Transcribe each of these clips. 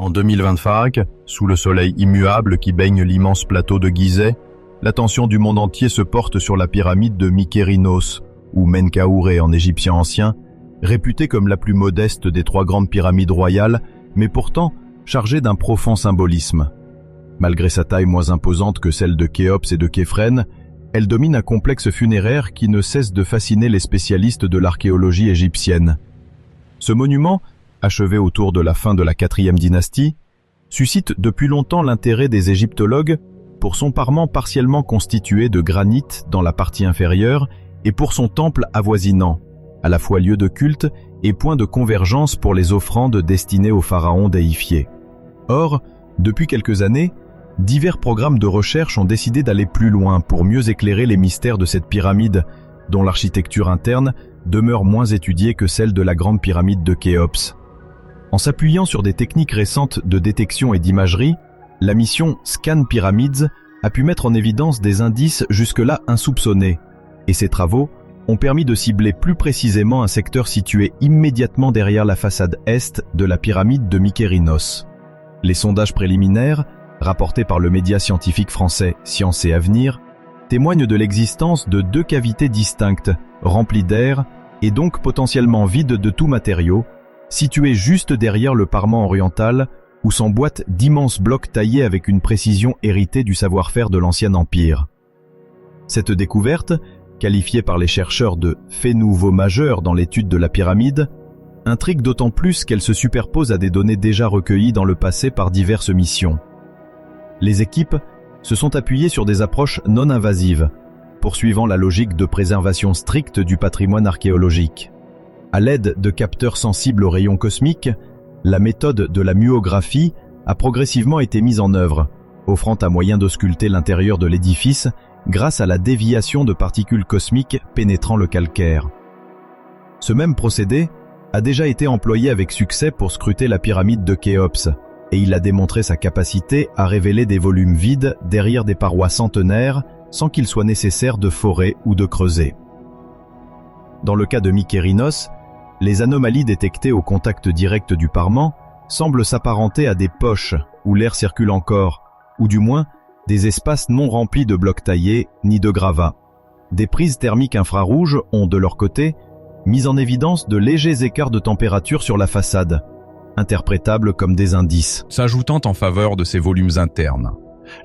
En 2025, sous le soleil immuable qui baigne l'immense plateau de Gizeh, l'attention du monde entier se porte sur la pyramide de Mykérinos, ou Menkaure en égyptien ancien, réputée comme la plus modeste des trois grandes pyramides royales, mais pourtant chargée d'un profond symbolisme. Malgré sa taille moins imposante que celle de Khéops et de Képhren, elle domine un complexe funéraire qui ne cesse de fasciner les spécialistes de l'archéologie égyptienne. Ce monument, achevé autour de la fin de la 4e dynastie, suscite depuis longtemps l'intérêt des égyptologues pour son parement partiellement constitué de granit dans la partie inférieure et pour son temple avoisinant, à la fois lieu de culte et point de convergence pour les offrandes destinées aux pharaons déifiés. Or, depuis quelques années, divers programmes de recherche ont décidé d'aller plus loin pour mieux éclairer les mystères de cette pyramide, dont l'architecture interne demeure moins étudiée que celle de la grande pyramide de Khéops. En s'appuyant sur des techniques récentes de détection et d'imagerie, la mission Scan Pyramids a pu mettre en évidence des indices jusque-là insoupçonnés, et ces travaux ont permis de cibler plus précisément un secteur situé immédiatement derrière la façade est de la pyramide de Mykérinos. Les sondages préliminaires, rapportés par le média scientifique français Science et Avenir, témoignent de l'existence de deux cavités distinctes, remplies d'air et donc potentiellement vides de tout matériau, situées juste derrière le parement oriental où s'emboîtent d'immenses blocs taillés avec une précision héritée du savoir-faire de l'ancien empire. Cette découverte, qualifiée par les chercheurs de « fait nouveau majeur dans l'étude de la pyramide », intrigue d'autant plus qu'elle se superpose à des données déjà recueillies dans le passé par diverses missions. Les équipes se sont appuyées sur des approches non invasives, poursuivant la logique de préservation stricte du patrimoine archéologique. À l'aide de capteurs sensibles aux rayons cosmiques, la méthode de la muographie a progressivement été mise en œuvre, offrant un moyen d'ausculter l'intérieur de l'édifice grâce à la déviation de particules cosmiques pénétrant le calcaire. Ce même procédé a déjà été employé avec succès pour scruter la pyramide de Khéops, et il a démontré sa capacité à révéler des volumes vides derrière des parois centenaires sans qu'il soit nécessaire de forer ou de creuser. Dans le cas de Mykérinos, les anomalies détectées au contact direct du parement semblent s'apparenter à des poches où l'air circule encore, ou du moins des espaces non remplis de blocs taillés ni de gravats. Des prises thermiques infrarouges ont, de leur côté, mis en évidence de légers écarts de température sur la façade, interprétables comme des indices. S'ajoutant en faveur de ces volumes internes.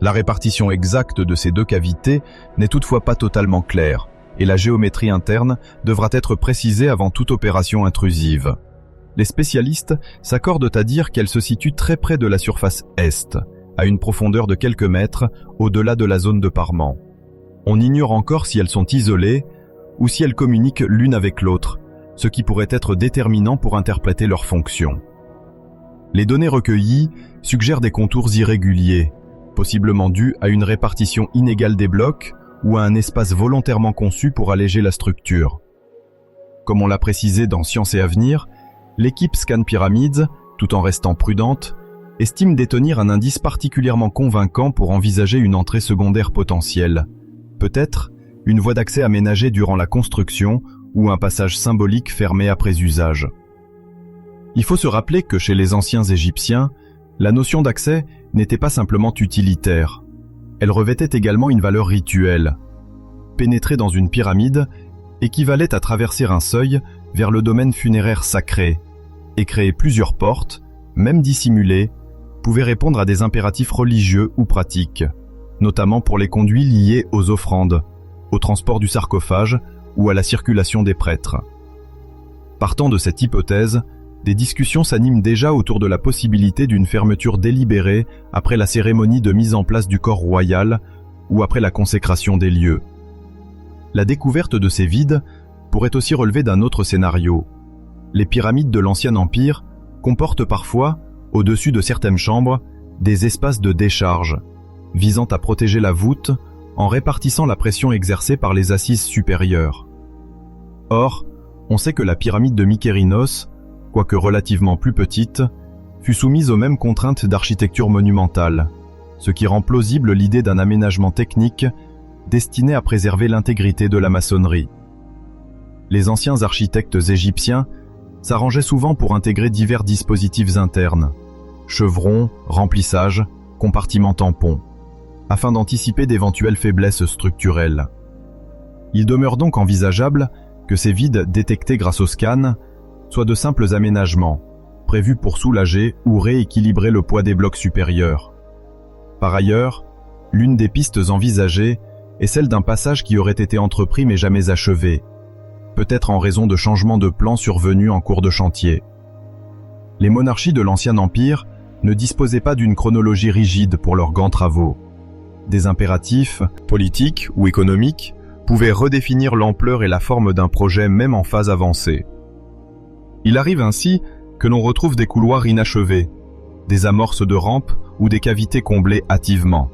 La répartition exacte de ces deux cavités n'est toutefois pas totalement claire, et la géométrie interne devra être précisée avant toute opération intrusive. Les spécialistes s'accordent à dire qu'elle se situe très près de la surface est, à une profondeur de quelques mètres au-delà de la zone de parement. On ignore encore si elles sont isolées ou si elles communiquent l'une avec l'autre, ce qui pourrait être déterminant pour interpréter leur fonction. Les données recueillies suggèrent des contours irréguliers, possiblement dus à une répartition inégale des blocs ou à un espace volontairement conçu pour alléger la structure. Comme on l'a précisé dans Science et Avenir, l'équipe Scan Pyramids, tout en restant prudente, estime détenir un indice particulièrement convaincant pour envisager une entrée secondaire potentielle. Peut-être une voie d'accès aménagée durant la construction ou un passage symbolique fermé après usage. Il faut se rappeler que chez les anciens Égyptiens, la notion d'accès n'était pas simplement utilitaire. Elle revêtait également une valeur rituelle. Pénétrer dans une pyramide équivalait à traverser un seuil vers le domaine funéraire sacré, et créer plusieurs portes, même dissimulées, pouvait répondre à des impératifs religieux ou pratiques, notamment pour les conduits liés aux offrandes, au transport du sarcophage ou à la circulation des prêtres. Partant de cette hypothèse, des discussions s'animent déjà autour de la possibilité d'une fermeture délibérée après la cérémonie de mise en place du corps royal ou après la consécration des lieux. La découverte de ces vides pourrait aussi relever d'un autre scénario. Les pyramides de l'Ancien Empire comportent parfois, au-dessus de certaines chambres, des espaces de décharge, visant à protéger la voûte en répartissant la pression exercée par les assises supérieures. Or, on sait que la pyramide de Mykérinos, quoique relativement plus petite, fut soumise aux mêmes contraintes d'architecture monumentale, ce qui rend plausible l'idée d'un aménagement technique destiné à préserver l'intégrité de la maçonnerie. Les anciens architectes égyptiens s'arrangeaient souvent pour intégrer divers dispositifs internes, chevrons, remplissage, compartiments tampons, afin d'anticiper d'éventuelles faiblesses structurelles. Il demeure donc envisageable que ces vides détectés grâce au scan soient de simples aménagements, prévus pour soulager ou rééquilibrer le poids des blocs supérieurs. Par ailleurs, l'une des pistes envisagées est celle d'un passage qui aurait été entrepris mais jamais achevé, peut-être en raison de changements de plan survenus en cours de chantier. Les monarchies de l'Ancien Empire ne disposaient pas d'une chronologie rigide pour leurs grands travaux. Des impératifs, politiques ou économiques, pouvaient redéfinir l'ampleur et la forme d'un projet même en phase avancée. Il arrive ainsi que l'on retrouve des couloirs inachevés, des amorces de rampes ou des cavités comblées hâtivement.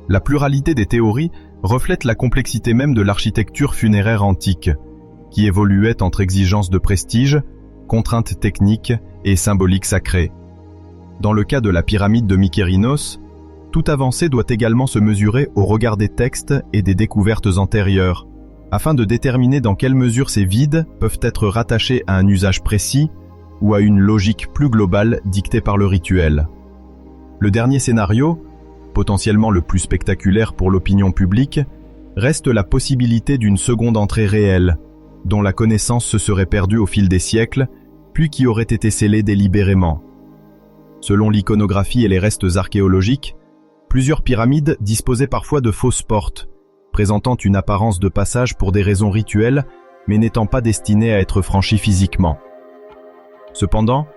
La pluralité des théories reflète la complexité même de l'architecture funéraire antique, qui évoluait entre exigences de prestige, contraintes techniques et symboliques sacrées. Dans le cas de la pyramide de Mykérinos, toute avancée doit également se mesurer au regard des textes et des découvertes antérieures, afin de déterminer dans quelle mesure ces vides peuvent être rattachés à un usage précis ou à une logique plus globale dictée par le rituel. Le dernier scénario, potentiellement le plus spectaculaire pour l'opinion publique, reste la possibilité d'une seconde entrée réelle, dont la connaissance se serait perdue au fil des siècles, puis qui aurait été scellée délibérément. Selon l'iconographie et les restes archéologiques, plusieurs pyramides disposaient parfois de fausses portes, présentant une apparence de passage pour des raisons rituelles, mais n'étant pas destinées à être franchies physiquement. Cependant,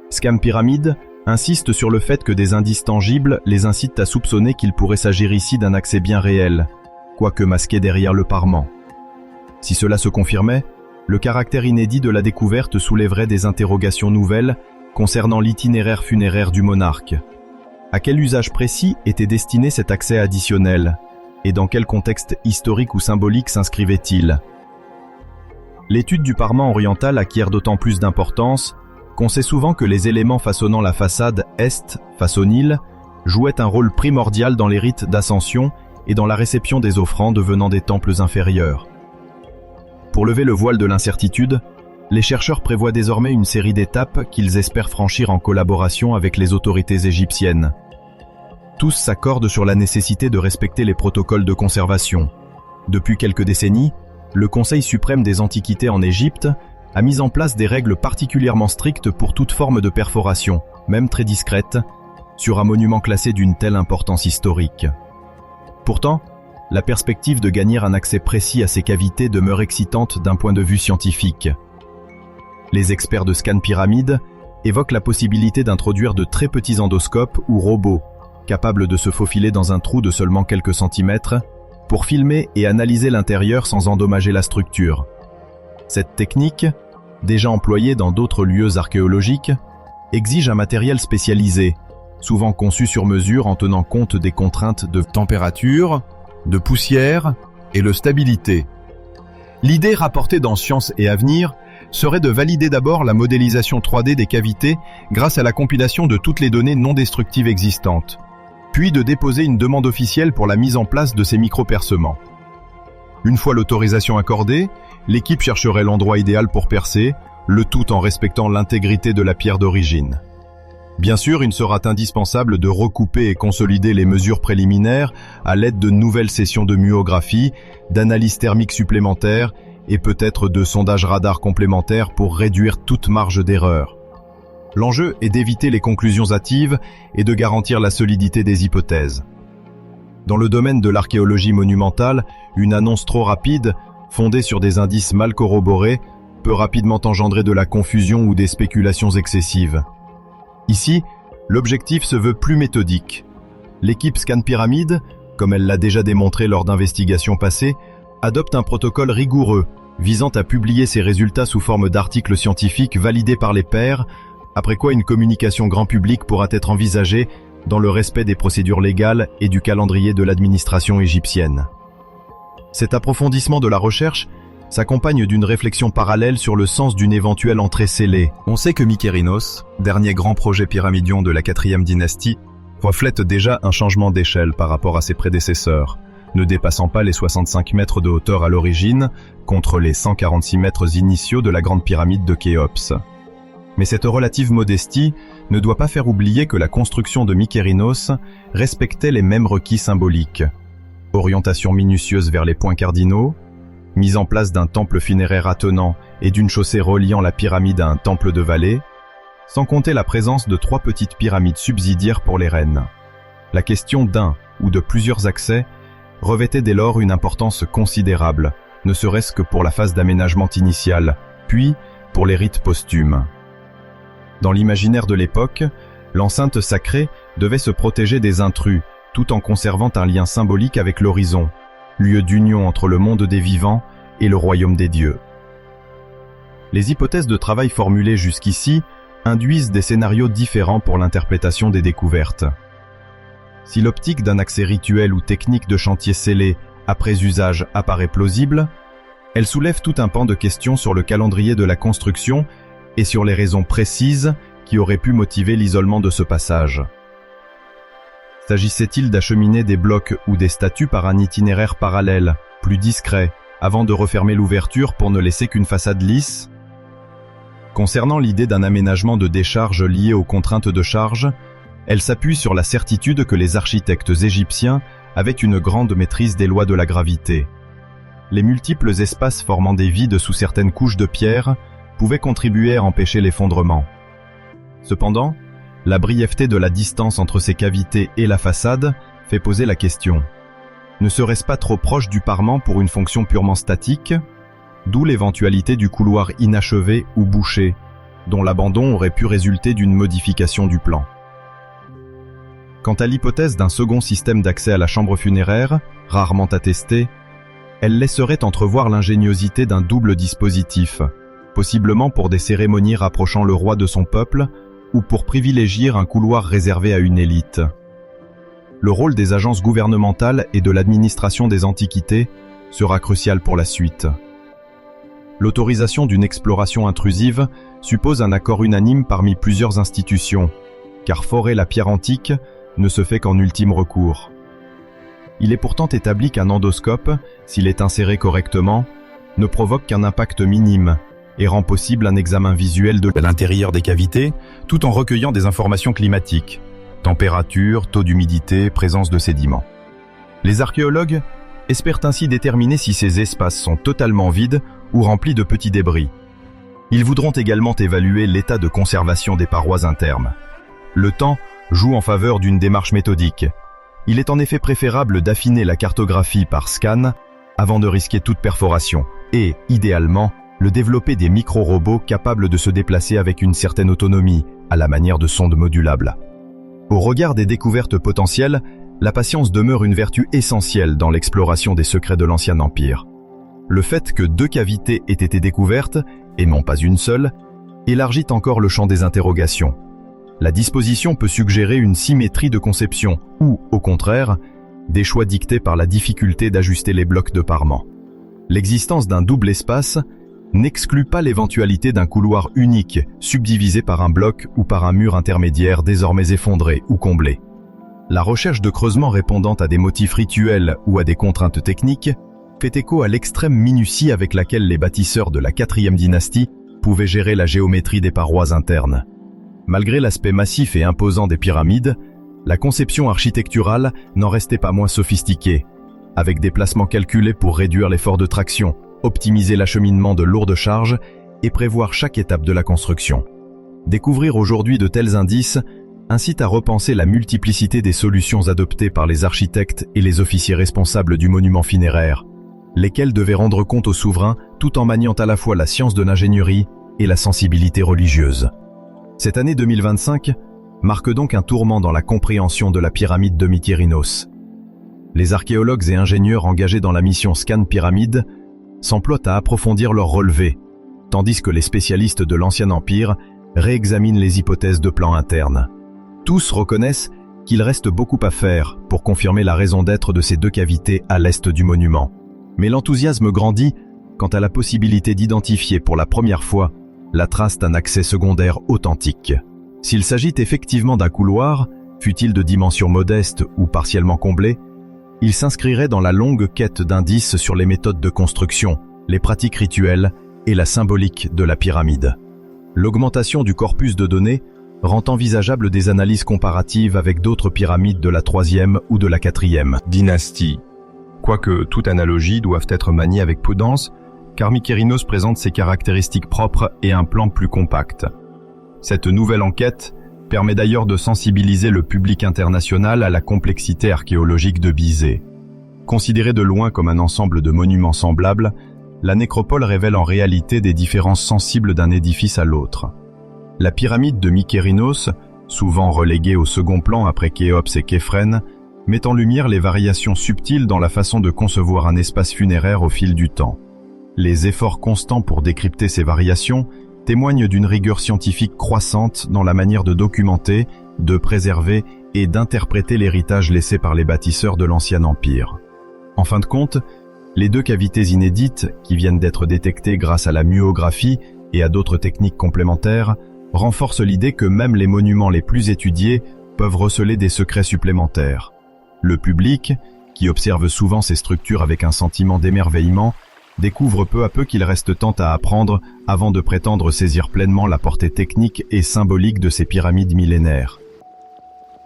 Scam Pyramide insiste sur le fait que des indices tangibles les incitent à soupçonner qu'il pourrait s'agir ici d'un accès bien réel, quoique masqué derrière le parement. Si cela se confirmait, le caractère inédit de la découverte soulèverait des interrogations nouvelles concernant l'itinéraire funéraire du monarque. À quel usage précis était destiné cet accès additionnel, et dans quel contexte historique ou symbolique s'inscrivait-il? L'étude du parement oriental acquiert d'autant plus d'importance qu'on sait souvent que les éléments façonnant la façade est, face au Nil, jouaient un rôle primordial dans les rites d'ascension et dans la réception des offrandes venant des temples inférieurs. Pour lever le voile de l'incertitude, les chercheurs prévoient désormais une série d'étapes qu'ils espèrent franchir en collaboration avec les autorités égyptiennes. Tous s'accordent sur la nécessité de respecter les protocoles de conservation. Depuis quelques décennies, le Conseil suprême des Antiquités en Égypte a mis en place des règles particulièrement strictes pour toute forme de perforation, même très discrète, sur un monument classé d'une telle importance historique. Pourtant, la perspective de gagner un accès précis à ces cavités demeure excitante d'un point de vue scientifique. Les experts de Scan Pyramide évoquent la possibilité d'introduire de très petits endoscopes ou robots, capables de se faufiler dans un trou de seulement quelques centimètres, pour filmer et analyser l'intérieur sans endommager la structure. Cette technique, déjà employée dans d'autres lieux archéologiques, exige un matériel spécialisé, souvent conçu sur mesure en tenant compte des contraintes de température, de poussière et de stabilité. L'idée rapportée dans Science et Avenir serait de valider d'abord la modélisation 3D des cavités grâce à la compilation de toutes les données non destructives existantes, puis de déposer une demande officielle pour la mise en place de ces micro-percements. Une fois l'autorisation accordée, l'équipe chercherait l'endroit idéal pour percer, le tout en respectant l'intégrité de la pierre d'origine. Bien sûr, il sera indispensable de recouper et consolider les mesures préliminaires à l'aide de nouvelles sessions de muographie, d'analyses thermiques supplémentaires et peut-être de sondages radar complémentaires pour réduire toute marge d'erreur. L'enjeu est d'éviter les conclusions hâtives et de garantir la solidité des hypothèses. Dans le domaine de l'archéologie monumentale, une annonce trop rapide, fondée sur des indices mal corroborés, peut rapidement engendrer de la confusion ou des spéculations excessives. Ici, l'objectif se veut plus méthodique. L'équipe Scan Pyramide, comme elle l'a déjà démontré lors d'investigations passées, adopte un protocole rigoureux, visant à publier ses résultats sous forme d'articles scientifiques validés par les pairs, après quoi une communication grand public pourra être envisagée dans le respect des procédures légales et du calendrier de l'administration égyptienne. Cet approfondissement de la recherche s'accompagne d'une réflexion parallèle sur le sens d'une éventuelle entrée scellée. On sait que Mykérinos, dernier grand projet pyramidion de la 4e dynastie, reflète déjà un changement d'échelle par rapport à ses prédécesseurs, ne dépassant pas les 65 mètres de hauteur à l'origine, contre les 146 mètres initiaux de la grande pyramide de Khéops. Mais cette relative modestie ne doit pas faire oublier que la construction de Mykérinos respectait les mêmes requis symboliques. Orientation minutieuse vers les points cardinaux, mise en place d'un temple funéraire attenant et d'une chaussée reliant la pyramide à un temple de vallée, sans compter la présence de 3 petites pyramides subsidiaires pour les reines. La question d'un ou de plusieurs accès revêtait dès lors une importance considérable, ne serait-ce que pour la phase d'aménagement initiale, puis pour les rites posthumes. Dans l'imaginaire de l'époque, l'enceinte sacrée devait se protéger des intrus, tout en conservant un lien symbolique avec l'horizon, lieu d'union entre le monde des vivants et le royaume des dieux. Les hypothèses de travail formulées jusqu'ici induisent des scénarios différents pour l'interprétation des découvertes. Si l'optique d'un accès rituel ou technique de chantier scellé après usage apparaît plausible, elle soulève tout un pan de questions sur le calendrier de la construction et sur les raisons précises qui auraient pu motiver l'isolement de ce passage. S'agissait-il d'acheminer des blocs ou des statues par un itinéraire parallèle, plus discret, avant de refermer l'ouverture pour ne laisser qu'une façade lisse? Concernant l'idée d'un aménagement de décharge lié aux contraintes de charge, elle s'appuie sur la certitude que les architectes égyptiens avaient une grande maîtrise des lois de la gravité. Les multiples espaces formant des vides sous certaines couches de pierre pouvaient contribuer à empêcher l'effondrement. Cependant, la brièveté de la distance entre ces cavités et la façade fait poser la question. Ne serait-ce pas trop proche du parement pour une fonction purement statique? D'où l'éventualité du couloir inachevé ou bouché, dont l'abandon aurait pu résulter d'une modification du plan. Quant à l'hypothèse d'un second système d'accès à la chambre funéraire, rarement attestée, elle laisserait entrevoir l'ingéniosité d'un double dispositif, possiblement pour des cérémonies rapprochant le roi de son peuple ou pour privilégier un couloir réservé à une élite. Le rôle des agences gouvernementales et de l'administration des antiquités sera crucial pour la suite. L'autorisation d'une exploration intrusive suppose un accord unanime parmi plusieurs institutions, car forer la pierre antique ne se fait qu'en ultime recours. Il est pourtant établi qu'un endoscope, s'il est inséré correctement, ne provoque qu'un impact minime et rend possible un examen visuel de l'intérieur des cavités, tout en recueillant des informations climatiques, température, taux d'humidité, présence de sédiments. Les archéologues espèrent ainsi déterminer si ces espaces sont totalement vides ou remplis de petits débris. Ils voudront également évaluer l'état de conservation des parois internes. Le temps joue en faveur d'une démarche méthodique. Il est en effet préférable d'affiner la cartographie par scan avant de risquer toute perforation et, idéalement, le développer des micro-robots capables de se déplacer avec une certaine autonomie, à la manière de sondes modulables. Au regard des découvertes potentielles, la patience demeure une vertu essentielle dans l'exploration des secrets de l'Ancien Empire. Le fait que 2 cavités aient été découvertes, et non pas une seule, élargit encore le champ des interrogations. La disposition peut suggérer une symétrie de conception ou, au contraire, des choix dictés par la difficulté d'ajuster les blocs de parement. L'existence d'un double espace n'exclut pas l'éventualité d'un couloir unique, subdivisé par un bloc ou par un mur intermédiaire désormais effondré ou comblé. La recherche de creusement répondant à des motifs rituels ou à des contraintes techniques fait écho à l'extrême minutie avec laquelle les bâtisseurs de la 4e dynastie pouvaient gérer la géométrie des parois internes. Malgré l'aspect massif et imposant des pyramides, la conception architecturale n'en restait pas moins sophistiquée, avec des placements calculés pour réduire l'effort de traction, optimiser l'acheminement de lourdes charges et prévoir chaque étape de la construction. Découvrir aujourd'hui de tels indices incite à repenser la multiplicité des solutions adoptées par les architectes et les officiers responsables du monument funéraire, lesquels devaient rendre compte au souverain tout en maniant à la fois la science de l'ingénierie et la sensibilité religieuse. Cette année 2025 marque donc un tournant dans la compréhension de la pyramide de Mykérinos. Les archéologues et ingénieurs engagés dans la mission Scan Pyramide s'emploient à approfondir leurs relevés, tandis que les spécialistes de l'Ancien Empire réexaminent les hypothèses de plan interne. Tous reconnaissent qu'il reste beaucoup à faire pour confirmer la raison d'être de ces 2 cavités à l'est du monument. Mais l'enthousiasme grandit quant à la possibilité d'identifier pour la première fois la trace d'un accès secondaire authentique. S'il s'agit effectivement d'un couloir, fût-il de dimension modeste ou partiellement comblé, il s'inscrirait dans la longue quête d'indices sur les méthodes de construction, les pratiques rituelles et la symbolique de la pyramide. L'augmentation du corpus de données rend envisageable des analyses comparatives avec d'autres pyramides de la 3e ou de la 4e dynastie. Quoique toute analogie doive être maniée avec prudence, car Mykérinos présente ses caractéristiques propres et un plan plus compact. Cette nouvelle enquête permet d'ailleurs de sensibiliser le public international à la complexité archéologique de Gizeh. Considérée de loin comme un ensemble de monuments semblables, la nécropole révèle en réalité des différences sensibles d'un édifice à l'autre. La pyramide de Mykérinos, souvent reléguée au second plan après Khéops et Képhrène, met en lumière les variations subtiles dans la façon de concevoir un espace funéraire au fil du temps. Les efforts constants pour décrypter ces variations témoignent d'une rigueur scientifique croissante dans la manière de documenter, de préserver et d'interpréter l'héritage laissé par les bâtisseurs de l'Ancien Empire. En fin de compte, les 2 cavités inédites, qui viennent d'être détectées grâce à la muographie et à d'autres techniques complémentaires, renforcent l'idée que même les monuments les plus étudiés peuvent receler des secrets supplémentaires. Le public, qui observe souvent ces structures avec un sentiment d'émerveillement, découvre peu à peu qu'il reste tant à apprendre avant de prétendre saisir pleinement la portée technique et symbolique de ces pyramides millénaires.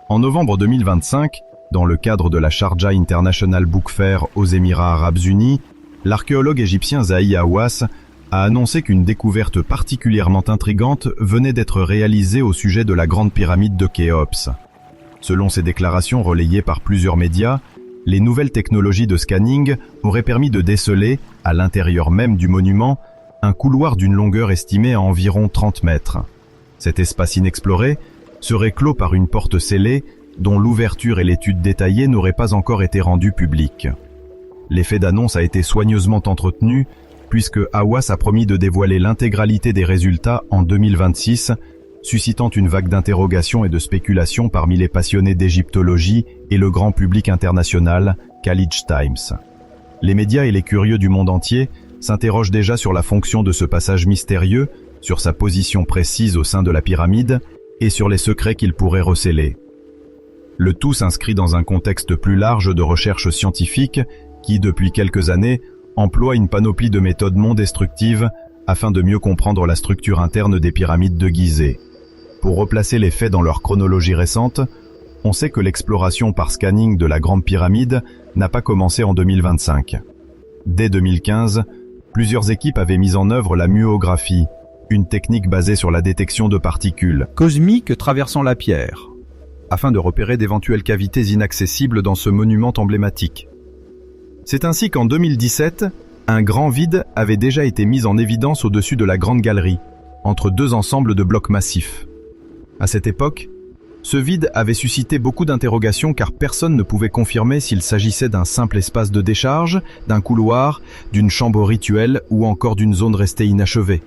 En novembre 2025, dans le cadre de la Sharjah International Book Fair aux Émirats Arabes Unis, l'archéologue égyptien Zahi Hawass a annoncé qu'une découverte particulièrement intrigante venait d'être réalisée au sujet de la grande pyramide de Khéops. Selon ses déclarations relayées par plusieurs médias, les nouvelles technologies de scanning auraient permis de déceler, à l'intérieur même du monument, un couloir d'une longueur estimée à environ 30 mètres. Cet espace inexploré serait clos par une porte scellée dont l'ouverture et l'étude détaillée n'auraient pas encore été rendues publiques. L'effet d'annonce a été soigneusement entretenu puisque Hawass a promis de dévoiler l'intégralité des résultats en 2026, suscitant une vague d'interrogations et de spéculations parmi les passionnés d'égyptologie et le grand public international, Khaleej Times. Les médias et les curieux du monde entier s'interrogent déjà sur la fonction de ce passage mystérieux, sur sa position précise au sein de la pyramide et sur les secrets qu'il pourrait recéler. Le tout s'inscrit dans un contexte plus large de recherche scientifique qui, depuis quelques années, emploie une panoplie de méthodes non destructives afin de mieux comprendre la structure interne des pyramides de Gizeh. Pour replacer les faits dans leur chronologie récente, on sait que l'exploration par scanning de la Grande Pyramide n'a pas commencé en 2025. Dès 2015, plusieurs équipes avaient mis en œuvre la muographie, une technique basée sur la détection de particules Cosmiques traversant la pierre. afin de repérer d'éventuelles cavités inaccessibles dans ce monument emblématique. C'est ainsi qu'en 2017, un grand vide avait déjà été mis en évidence au-dessus de la Grande Galerie, entre 2 ensembles de blocs massifs. À cette époque, ce vide avait suscité beaucoup d'interrogations car personne ne pouvait confirmer s'il s'agissait d'un simple espace de décharge, d'un couloir, d'une chambre rituelle ou encore d'une zone restée inachevée.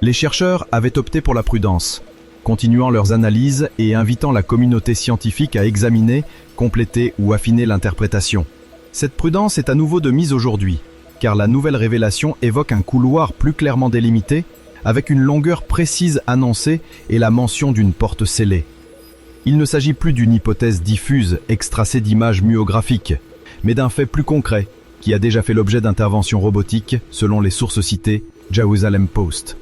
Les chercheurs avaient opté pour la prudence, continuant leurs analyses et invitant la communauté scientifique à examiner, compléter ou affiner l'interprétation. Cette prudence est à nouveau de mise aujourd'hui, car la nouvelle révélation évoque un couloir plus clairement délimité, avec une longueur précise annoncée et la mention d'une porte scellée. Il ne s'agit plus d'une hypothèse diffuse, extracée d'images muographiques, mais d'un fait plus concret, qui a déjà fait l'objet d'interventions robotiques, selon les sources citées, Jerusalem Post.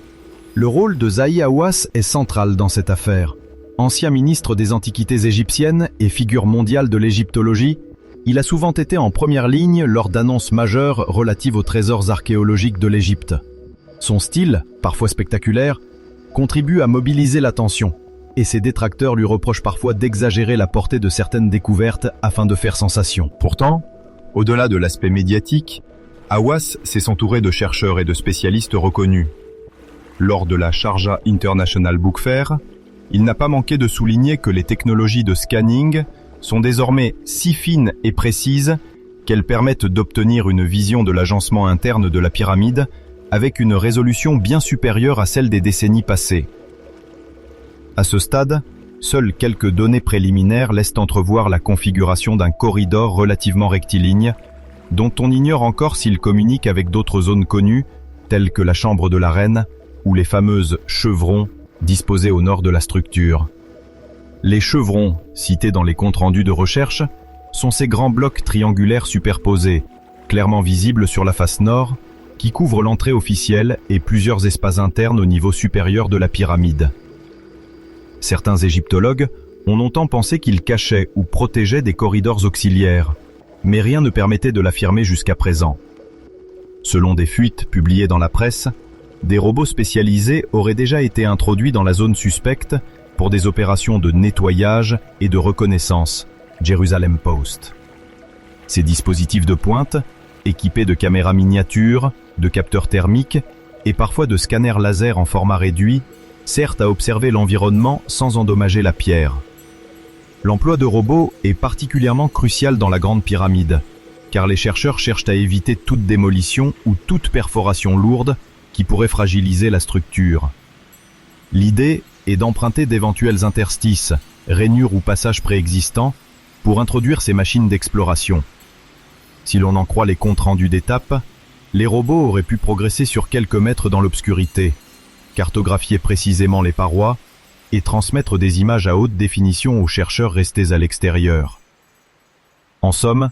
Le rôle de Zahi Hawass est central dans cette affaire. Ancien ministre des Antiquités égyptiennes et figure mondiale de l'égyptologie, il a souvent été en première ligne lors d'annonces majeures relatives aux trésors archéologiques de l'Égypte. Son style, parfois spectaculaire, contribue à mobiliser l'attention, et ses détracteurs lui reprochent parfois d'exagérer la portée de certaines découvertes afin de faire sensation. Pourtant, au-delà de l'aspect médiatique, Hawass s'est entouré de chercheurs et de spécialistes reconnus. Lors de la Sharjah International Book Fair, il n'a pas manqué de souligner que les technologies de scanning sont désormais si fines et précises qu'elles permettent d'obtenir une vision de l'agencement interne de la pyramide avec une résolution bien supérieure à celle des décennies passées. À ce stade, seules quelques données préliminaires laissent entrevoir la configuration d'un corridor relativement rectiligne, dont on ignore encore s'il communique avec d'autres zones connues, telles que la chambre de la reine ou les fameuses chevrons disposées au nord de la structure. Les chevrons, cités dans les comptes rendus de recherche, sont ces grands blocs triangulaires superposés, clairement visibles sur la face nord, qui couvre l'entrée officielle et plusieurs espaces internes au niveau supérieur de la pyramide. Certains égyptologues ont longtemps pensé qu'ils cachaient ou protégeaient des corridors auxiliaires, mais rien ne permettait de l'affirmer jusqu'à présent. Selon des fuites publiées dans la presse, des robots spécialisés auraient déjà été introduits dans la zone suspecte pour des opérations de nettoyage et de reconnaissance, Jerusalem Post. Ces dispositifs de pointe, équipés de caméras miniatures, de capteurs thermiques et parfois de scanners laser en format réduit, servent à observer l'environnement sans endommager la pierre. L'emploi de robots est particulièrement crucial dans la Grande Pyramide, car les chercheurs cherchent à éviter toute démolition ou toute perforation lourde qui pourrait fragiliser la structure. L'idée est d'emprunter d'éventuels interstices, rainures ou passages préexistants pour introduire ces machines d'exploration. Si l'on en croit les comptes rendus d'étapes, les robots auraient pu progresser sur quelques mètres dans l'obscurité, cartographier précisément les parois et transmettre des images à haute définition aux chercheurs restés à l'extérieur. En somme,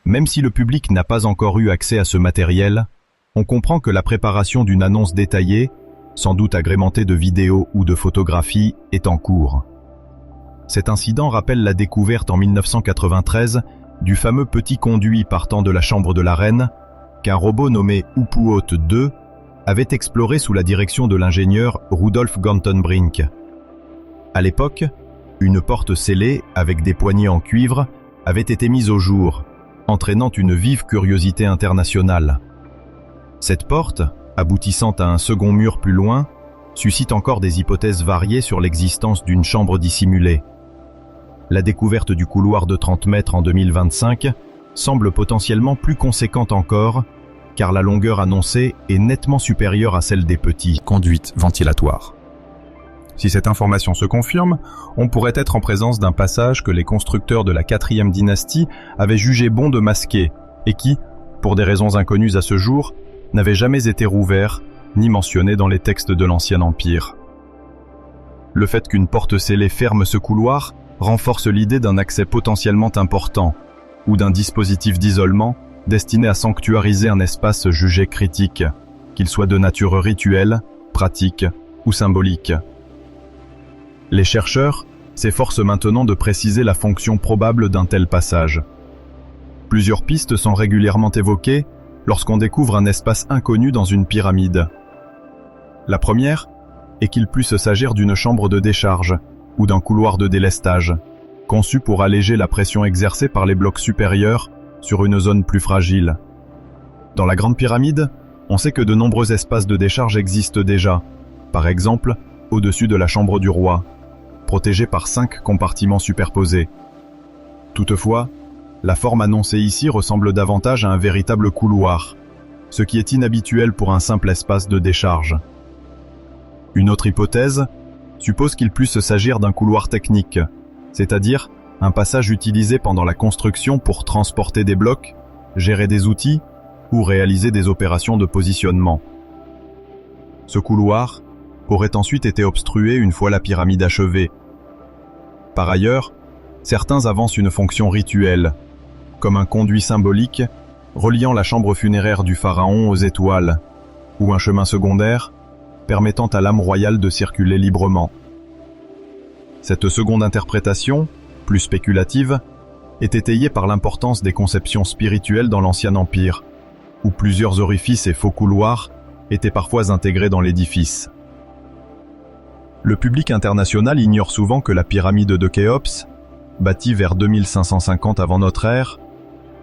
même si le public n'a pas encore eu accès à ce matériel, on comprend que la préparation d'une annonce détaillée, sans doute agrémentée de vidéos ou de photographies, est en cours. Cet incident rappelle la découverte en 1993 du fameux petit conduit partant de la chambre de la reine qu'un robot nommé Upuot 2 avait exploré sous la direction de l'ingénieur Rudolf Gantenbrink. À l'époque, une porte scellée avec des poignées en cuivre avait été mise au jour, entraînant une vive curiosité internationale. Cette porte, aboutissant à un second mur plus loin, suscite encore des hypothèses variées sur l'existence d'une chambre dissimulée. La découverte du couloir de 30 mètres en 2025 semble potentiellement plus conséquente encore, car la longueur annoncée est nettement supérieure à celle des petits conduites ventilatoires. Si cette information se confirme, on pourrait être en présence d'un passage que les constructeurs de la 4e dynastie avaient jugé bon de masquer et qui, pour des raisons inconnues à ce jour, n'avait jamais été rouvert ni mentionné dans les textes de l'Ancien Empire. Le fait qu'une porte scellée ferme ce couloir renforce l'idée d'un accès potentiellement important ou d'un dispositif d'isolement destiné à sanctuariser un espace jugé critique, qu'il soit de nature rituelle, pratique ou symbolique. Les chercheurs s'efforcent maintenant de préciser la fonction probable d'un tel passage. Plusieurs pistes sont régulièrement évoquées lorsqu'on découvre un espace inconnu dans une pyramide. La première est qu'il puisse s'agir d'une chambre de décharge ou d'un couloir de délestage, conçu pour alléger la pression exercée par les blocs supérieurs sur une zone plus fragile. Dans la Grande Pyramide, on sait que de nombreux espaces de décharge existent déjà, par exemple au-dessus de la chambre du roi, protégés par 5 compartiments superposés. Toutefois, la forme annoncée ici ressemble davantage à un véritable couloir, ce qui est inhabituel pour un simple espace de décharge. Une autre hypothèse suppose qu'il puisse s'agir d'un couloir technique, c'est-à-dire un passage utilisé pendant la construction pour transporter des blocs, gérer des outils ou réaliser des opérations de positionnement. Ce couloir aurait ensuite été obstrué une fois la pyramide achevée. Par ailleurs, certains avancent une fonction rituelle, comme un conduit symbolique reliant la chambre funéraire du pharaon aux étoiles, ou un chemin secondaire permettant à l'âme royale de circuler librement. Cette seconde interprétation, plus spéculative, est étayée par l'importance des conceptions spirituelles dans l'Ancien Empire, où plusieurs orifices et faux couloirs étaient parfois intégrés dans l'édifice. Le public international ignore souvent que la pyramide de Khéops, bâtie vers 2550 avant notre ère,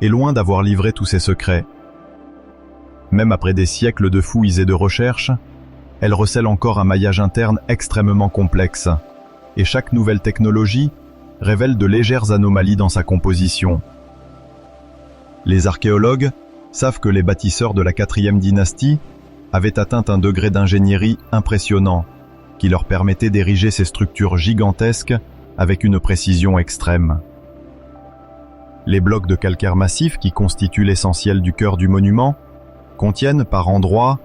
est loin d'avoir livré tous ses secrets. Même après des siècles de fouilles et de recherches, elle recèle encore un maillage interne extrêmement complexe, et chaque nouvelle technologie révèle de légères anomalies dans sa composition. Les archéologues savent que les bâtisseurs de la 4e dynastie avaient atteint un degré d'ingénierie impressionnant, qui leur permettait d'ériger ces structures gigantesques avec une précision extrême. Les blocs de calcaire massif qui constituent l'essentiel du cœur du monument contiennent par endroits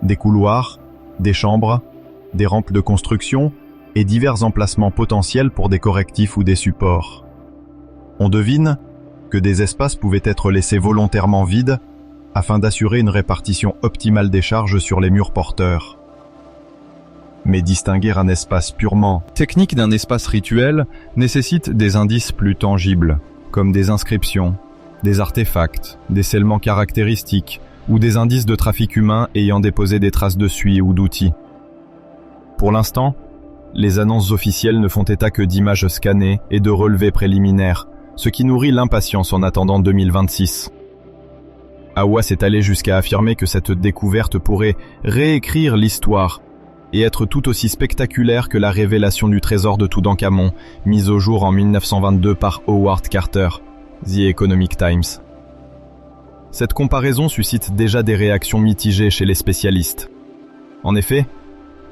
des couloirs, des chambres, des rampes de construction et divers emplacements potentiels pour des correctifs ou des supports. On devine que des espaces pouvaient être laissés volontairement vides afin d'assurer une répartition optimale des charges sur les murs porteurs. Mais distinguer un espace purement technique d'un espace rituel nécessite des indices plus tangibles, comme des inscriptions, des artefacts, des scellements caractéristiques ou des indices de trafic humain ayant déposé des traces de suie ou d'outils. Pour l'instant, les annonces officielles ne font état que d'images scannées et de relevés préliminaires, ce qui nourrit l'impatience en attendant 2026. Awa s'est allé jusqu'à affirmer que cette découverte pourrait réécrire l'histoire et être tout aussi spectaculaire que la révélation du trésor de Toutankhamon, mise au jour en 1922 par Howard Carter, The Economic Times. Cette comparaison suscite déjà des réactions mitigées chez les spécialistes. En effet,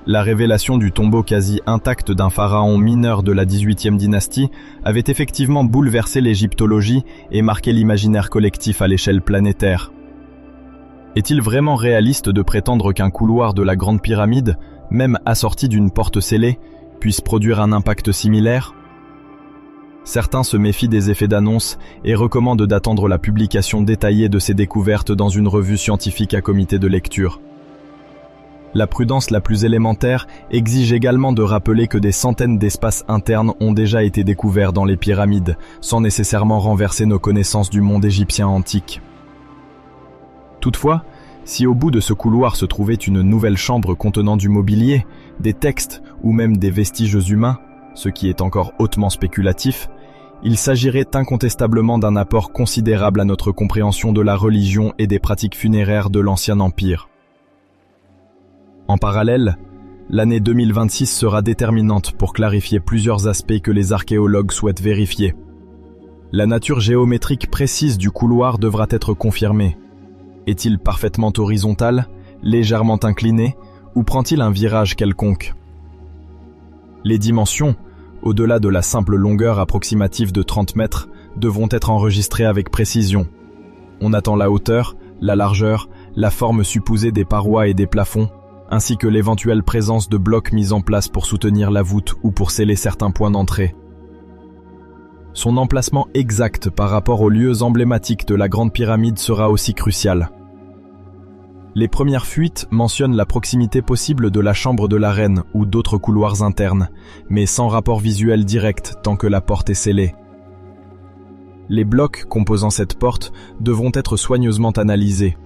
la révélation du tombeau quasi intact d'un pharaon mineur de la 18e dynastie avait effectivement bouleversé l'égyptologie et marqué l'imaginaire collectif à l'échelle planétaire. Est-il vraiment réaliste de prétendre qu'un couloir de la Grande Pyramide, même assorti d'une porte scellée, puisse produire un impact similaire ? Certains se méfient des effets d'annonce et recommandent d'attendre la publication détaillée de ces découvertes dans une revue scientifique à comité de lecture. La prudence la plus élémentaire exige également de rappeler que des centaines d'espaces internes ont déjà été découverts dans les pyramides, sans nécessairement renverser nos connaissances du monde égyptien antique. Toutefois, si au bout de ce couloir se trouvait une nouvelle chambre contenant du mobilier, des textes ou même des vestiges humains, ce qui est encore hautement spéculatif, il s'agirait incontestablement d'un apport considérable à notre compréhension de la religion et des pratiques funéraires de l'Ancien Empire. En parallèle, l'année 2026 sera déterminante pour clarifier plusieurs aspects que les archéologues souhaitent vérifier. La nature géométrique précise du couloir devra être confirmée. Est-il parfaitement horizontal, légèrement incliné, ou prend-il un virage quelconque ? Les dimensions, au-delà de la simple longueur approximative de 30 mètres, devront être enregistrées avec précision. On attend la hauteur, la largeur, la forme supposée des parois et des plafonds, ainsi que l'éventuelle présence de blocs mis en place pour soutenir la voûte ou pour sceller certains points d'entrée. Son emplacement exact par rapport aux lieux emblématiques de la Grande Pyramide sera aussi crucial. Les premières fuites mentionnent la proximité possible de la chambre de la reine ou d'autres couloirs internes, mais sans rapport visuel direct tant que la porte est scellée. Les blocs composant cette porte devront être soigneusement analysés.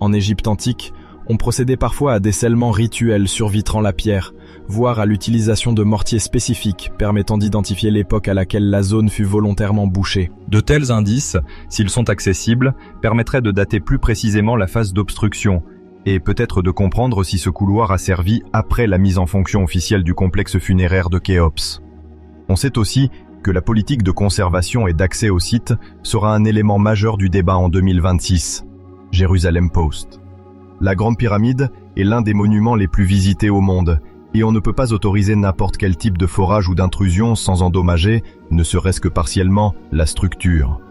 En Égypte antique, on procédait parfois à des scellements rituels survitrant la pierre, voire à l'utilisation de mortiers spécifiques permettant d'identifier l'époque à laquelle la zone fut volontairement bouchée. De tels indices, s'ils sont accessibles, permettraient de dater plus précisément la phase d'obstruction et peut-être de comprendre si ce couloir a servi après la mise en fonction officielle du complexe funéraire de Khéops. On sait aussi que la politique de conservation et d'accès au site sera un élément majeur du débat en 2026. Jerusalem Post. La Grande Pyramide est l'un des monuments les plus visités au monde, et on ne peut pas autoriser n'importe quel type de forage ou d'intrusion sans endommager, ne serait-ce que partiellement, la structure.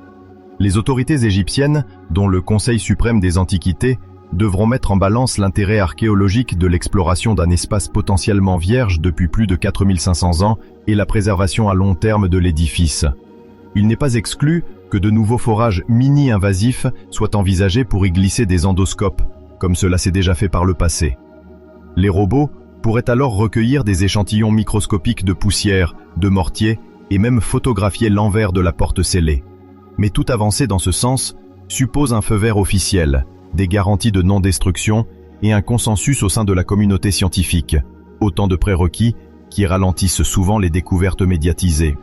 Les autorités égyptiennes, dont le Conseil suprême des Antiquités, devront mettre en balance l'intérêt archéologique de l'exploration d'un espace potentiellement vierge depuis plus de 4500 ans et la préservation à long terme de l'édifice. Il n'est pas exclu que de nouveaux forages mini-invasifs soient envisagés pour y glisser des endoscopes, comme cela s'est déjà fait par le passé. Les robots pourraient alors recueillir des échantillons microscopiques de poussière, de mortier et même photographier l'envers de la porte scellée. Mais toute avancée dans ce sens suppose un feu vert officiel, des garanties de non-destruction et un consensus au sein de la communauté scientifique, autant de prérequis qui ralentissent souvent les découvertes médiatisées.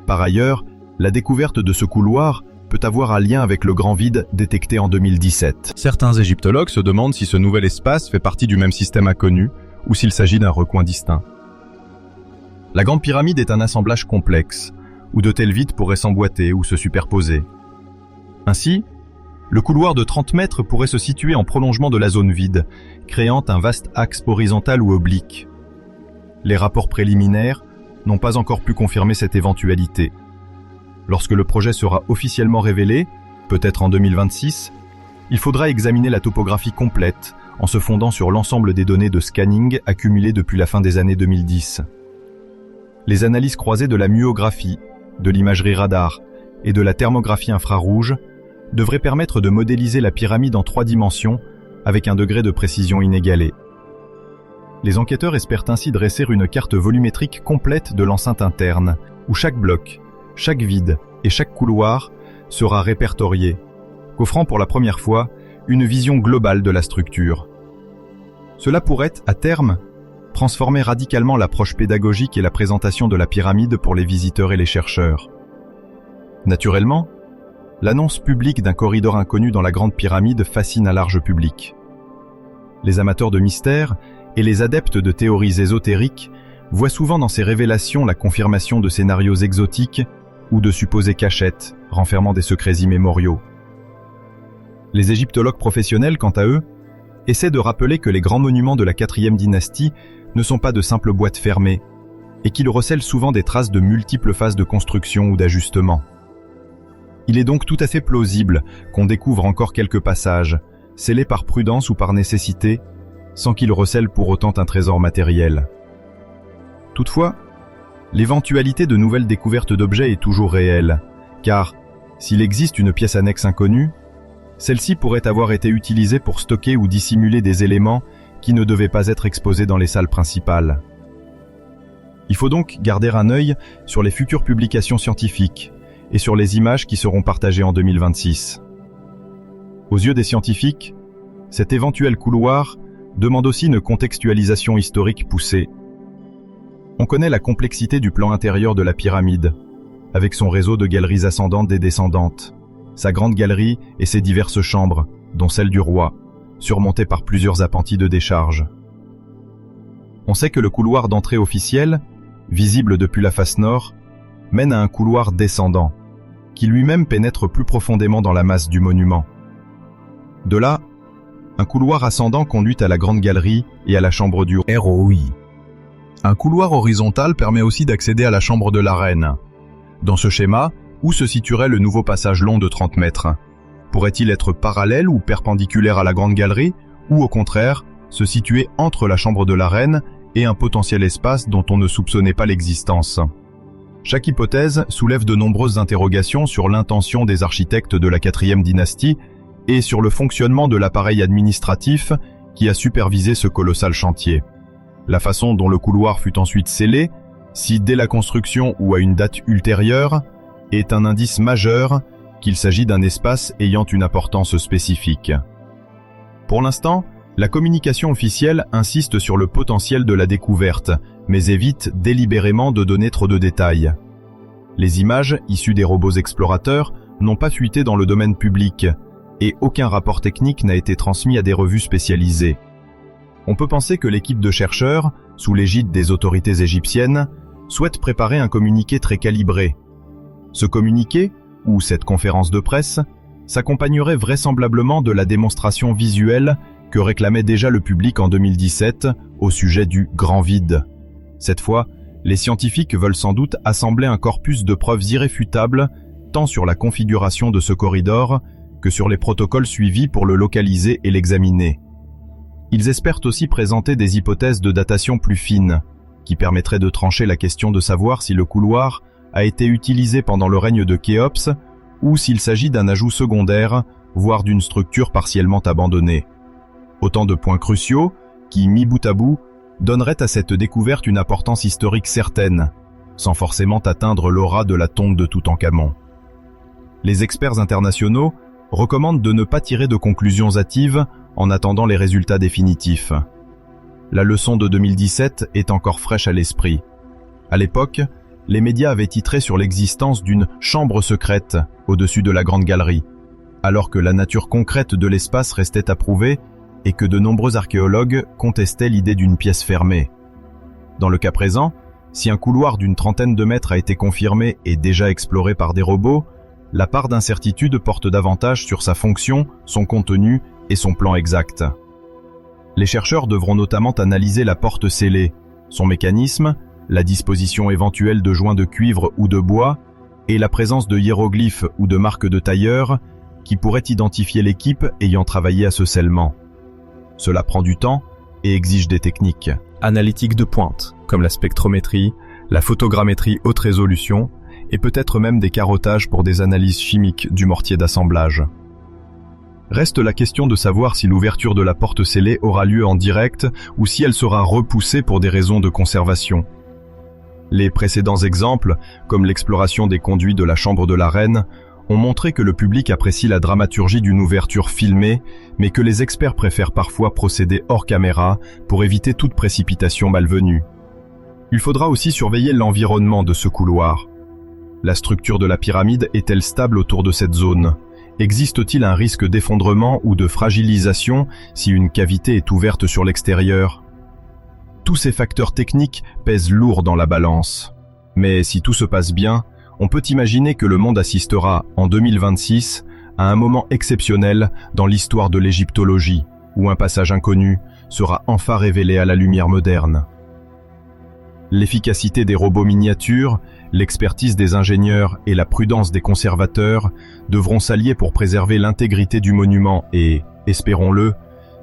Par ailleurs, la découverte de ce couloir peut avoir un lien avec le grand vide détecté en 2017. Certains égyptologues se demandent si ce nouvel espace fait partie du même système inconnu ou s'il s'agit d'un recoin distinct. La Grande Pyramide est un assemblage complexe, où de tels vides pourraient s'emboîter ou se superposer. Ainsi, le couloir de 30 mètres pourrait se situer en prolongement de la zone vide, créant un vaste axe horizontal ou oblique. Les rapports préliminaires n'ont pas encore pu confirmer cette éventualité. Lorsque le projet sera officiellement révélé, peut-être en 2026, il faudra examiner la topographie complète en se fondant sur l'ensemble des données de scanning accumulées depuis la fin des années 2010. Les analyses croisées de la myographie, de l'imagerie radar et de la thermographie infrarouge devrait permettre de modéliser la pyramide en 3 dimensions avec un degré de précision inégalé. Les enquêteurs espèrent ainsi dresser une carte volumétrique complète de l'enceinte interne, où chaque bloc, chaque vide et chaque couloir sera répertorié, offrant pour la première fois une vision globale de la structure. Cela pourrait, à terme, transformer radicalement l'approche pédagogique et la présentation de la pyramide pour les visiteurs et les chercheurs. Naturellement, l'annonce publique d'un corridor inconnu dans la Grande Pyramide fascine un large public. Les amateurs de mystère et les adeptes de théories ésotériques voient souvent dans ces révélations la confirmation de scénarios exotiques ou de supposées cachettes renfermant des secrets immémoriaux. Les égyptologues professionnels, quant à eux, essaient de rappeler que les grands monuments de la 4e dynastie ne sont pas de simples boîtes fermées et qu'ils recèlent souvent des traces de multiples phases de construction ou d'ajustement. Il est donc tout à fait plausible qu'on découvre encore quelques passages, scellés par prudence ou par nécessité, sans qu'ils recèlent pour autant un trésor matériel. Toutefois, l'éventualité de nouvelles découvertes d'objets est toujours réelle, car s'il existe une pièce annexe inconnue, celle-ci pourrait avoir été utilisée pour stocker ou dissimuler des éléments qui ne devaient pas être exposés dans les salles principales. Il faut donc garder un œil sur les futures publications scientifiques et sur les images qui seront partagées en 2026. Aux yeux des scientifiques, cet éventuel couloir demande aussi une contextualisation historique poussée. On connaît la complexité du plan intérieur de la pyramide, avec son réseau de galeries ascendantes et descendantes, sa grande galerie et ses diverses chambres, dont celle du roi, surmontée par plusieurs appentis de décharge. On sait que le couloir d'entrée officiel, visible depuis la face nord, mène à un couloir descendant, qui lui-même pénètre plus profondément dans la masse du monument. De là, un couloir ascendant conduit à la grande galerie et à la chambre du ROI. Un couloir horizontal permet aussi d'accéder à la chambre de la reine. Dans ce schéma, où se situerait le nouveau passage long de 30 mètres? Pourrait-il être parallèle ou perpendiculaire à la grande galerie, ou au contraire, se situer entre la chambre de la reine et un potentiel espace dont on ne soupçonnait pas l'existence? Chaque hypothèse soulève de nombreuses interrogations sur l'intention des architectes de la 4e dynastie et sur le fonctionnement de l'appareil administratif qui a supervisé ce colossal chantier. La façon dont le couloir fut ensuite scellé, si dès la construction ou à une date ultérieure, est un indice majeur qu'il s'agit d'un espace ayant une importance spécifique. Pour l'instant, la communication officielle insiste sur le potentiel de la découverte, mais évite délibérément de donner trop de détails. Les images issues des robots explorateurs n'ont pas fuité dans le domaine public, et aucun rapport technique n'a été transmis à des revues spécialisées. On peut penser que l'équipe de chercheurs, sous l'égide des autorités égyptiennes, souhaite préparer un communiqué très calibré. Ce communiqué, ou cette conférence de presse, s'accompagnerait vraisemblablement de la démonstration visuelle que réclamait déjà le public en 2017 au sujet du grand vide. Cette fois, les scientifiques veulent sans doute assembler un corpus de preuves irréfutables tant sur la configuration de ce corridor que sur les protocoles suivis pour le localiser et l'examiner. Ils espèrent aussi présenter des hypothèses de datation plus fines, qui permettraient de trancher la question de savoir si le couloir a été utilisé pendant le règne de Khéops ou s'il s'agit d'un ajout secondaire, voire d'une structure partiellement abandonnée. Autant de points cruciaux qui, mis bout à bout, donneraient à cette découverte une importance historique certaine, sans forcément atteindre l'aura de la tombe de Toutankhamon. Les experts internationaux recommandent de ne pas tirer de conclusions hâtives en attendant les résultats définitifs. La leçon de 2017 est encore fraîche à l'esprit. À l'époque, les médias avaient titré sur l'existence d'une chambre secrète au-dessus de la Grande Galerie, alors que la nature concrète de l'espace restait à prouver et que de nombreux archéologues contestaient l'idée d'une pièce fermée. Dans le cas présent, si un couloir d'une 30aine de mètres a été confirmé et déjà exploré par des robots, la part d'incertitude porte davantage sur sa fonction, son contenu et son plan exact. Les chercheurs devront notamment analyser la porte scellée, son mécanisme, la disposition éventuelle de joints de cuivre ou de bois, et la présence de hiéroglyphes ou de marques de tailleurs qui pourraient identifier l'équipe ayant travaillé à ce scellement. Cela prend du temps et exige des techniques analytiques de pointe, comme la spectrométrie, la photogrammétrie haute résolution, et peut-être même des carottages pour des analyses chimiques du mortier d'assemblage. Reste la question de savoir si l'ouverture de la porte scellée aura lieu en direct ou si elle sera repoussée pour des raisons de conservation. Les précédents exemples, comme l'exploration des conduits de la chambre de la reine, ont montré que le public apprécie la dramaturgie d'une ouverture filmée, mais que les experts préfèrent parfois procéder hors caméra pour éviter toute précipitation malvenue. Il faudra aussi surveiller l'environnement de ce couloir. La structure de la pyramide est-elle stable autour de cette zone ? Existe-t-il un risque d'effondrement ou de fragilisation si une cavité est ouverte sur l'extérieur ? Tous ces facteurs techniques pèsent lourd dans la balance. Mais si tout se passe bien, on peut imaginer que le monde assistera, en 2026, à un moment exceptionnel dans l'histoire de l'égyptologie, où un passage inconnu sera enfin révélé à la lumière moderne. L'efficacité des robots miniatures, l'expertise des ingénieurs et la prudence des conservateurs devront s'allier pour préserver l'intégrité du monument et, espérons-le,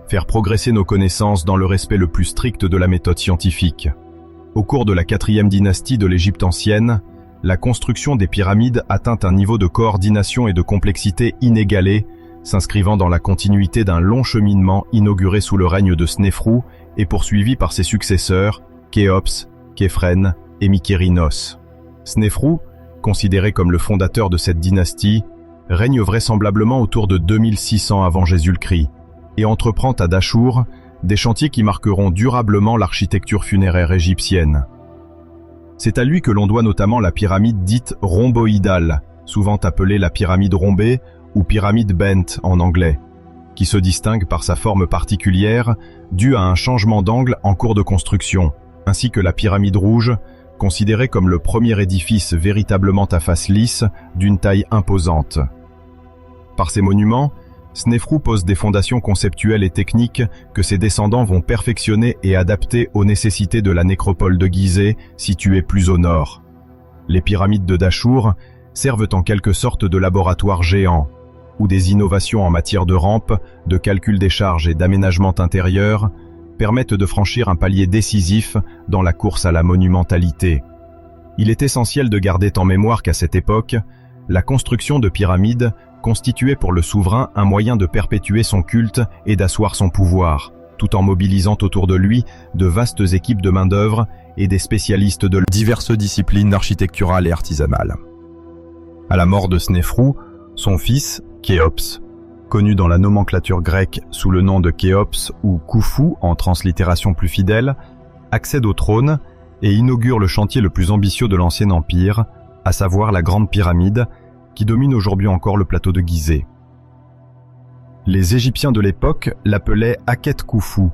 faire progresser nos connaissances dans le respect le plus strict de la méthode scientifique. Au cours de la 4e dynastie de l'Égypte ancienne, la construction des pyramides atteint un niveau de coordination et de complexité inégalé, s'inscrivant dans la continuité d'un long cheminement inauguré sous le règne de Snéfrou et poursuivi par ses successeurs, Khéops, Khéphren et Mykérinos. Snéfrou, considéré comme le fondateur de cette dynastie, règne vraisemblablement autour de 2600 avant Jésus-Christ et entreprend à Dachour des chantiers qui marqueront durablement l'architecture funéraire égyptienne. C'est à lui que l'on doit notamment la pyramide dite rhomboïdale, souvent appelée la pyramide rhombée ou pyramide bent en anglais, qui se distingue par sa forme particulière due à un changement d'angle en cours de construction, ainsi que la pyramide rouge, considérée comme le premier édifice véritablement à face lisse d'une taille imposante. Par ces monuments, Snéfrou pose des fondations conceptuelles et techniques que ses descendants vont perfectionner et adapter aux nécessités de la nécropole de Gizeh, située plus au nord. Les pyramides de Dachour servent en quelque sorte de laboratoire géant, où des innovations en matière de rampes, de calcul des charges et d'aménagement intérieur permettent de franchir un palier décisif dans la course à la monumentalité. Il est essentiel de garder en mémoire qu'à cette époque, la construction de pyramides constituait pour le souverain un moyen de perpétuer son culte et d'asseoir son pouvoir, tout en mobilisant autour de lui de vastes équipes de main-d'œuvre et des spécialistes de diverses disciplines architecturales et artisanales. À la mort de Snéfrou, son fils, Khéops, connu dans la nomenclature grecque sous le nom de Khéops ou Khufu en translittération plus fidèle, accède au trône et inaugure le chantier le plus ambitieux de l'ancien empire, à savoir la Grande Pyramide, qui domine aujourd'hui encore le plateau de Gizeh. Les Égyptiens de l'époque l'appelaient Akhet Khufu,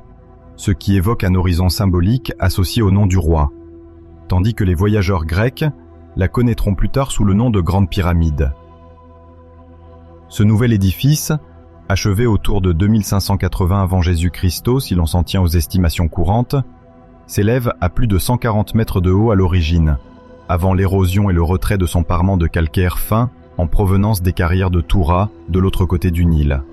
ce qui évoque un horizon symbolique associé au nom du roi, tandis que les voyageurs grecs la connaîtront plus tard sous le nom de Grande Pyramide. Ce nouvel édifice, achevé autour de 2580 avant Jésus-Christ si l'on s'en tient aux estimations courantes, s'élève à plus de 140 mètres de haut à l'origine, avant l'érosion et le retrait de son parement de calcaire fin en provenance des carrières de Toura de l'autre côté du Nil.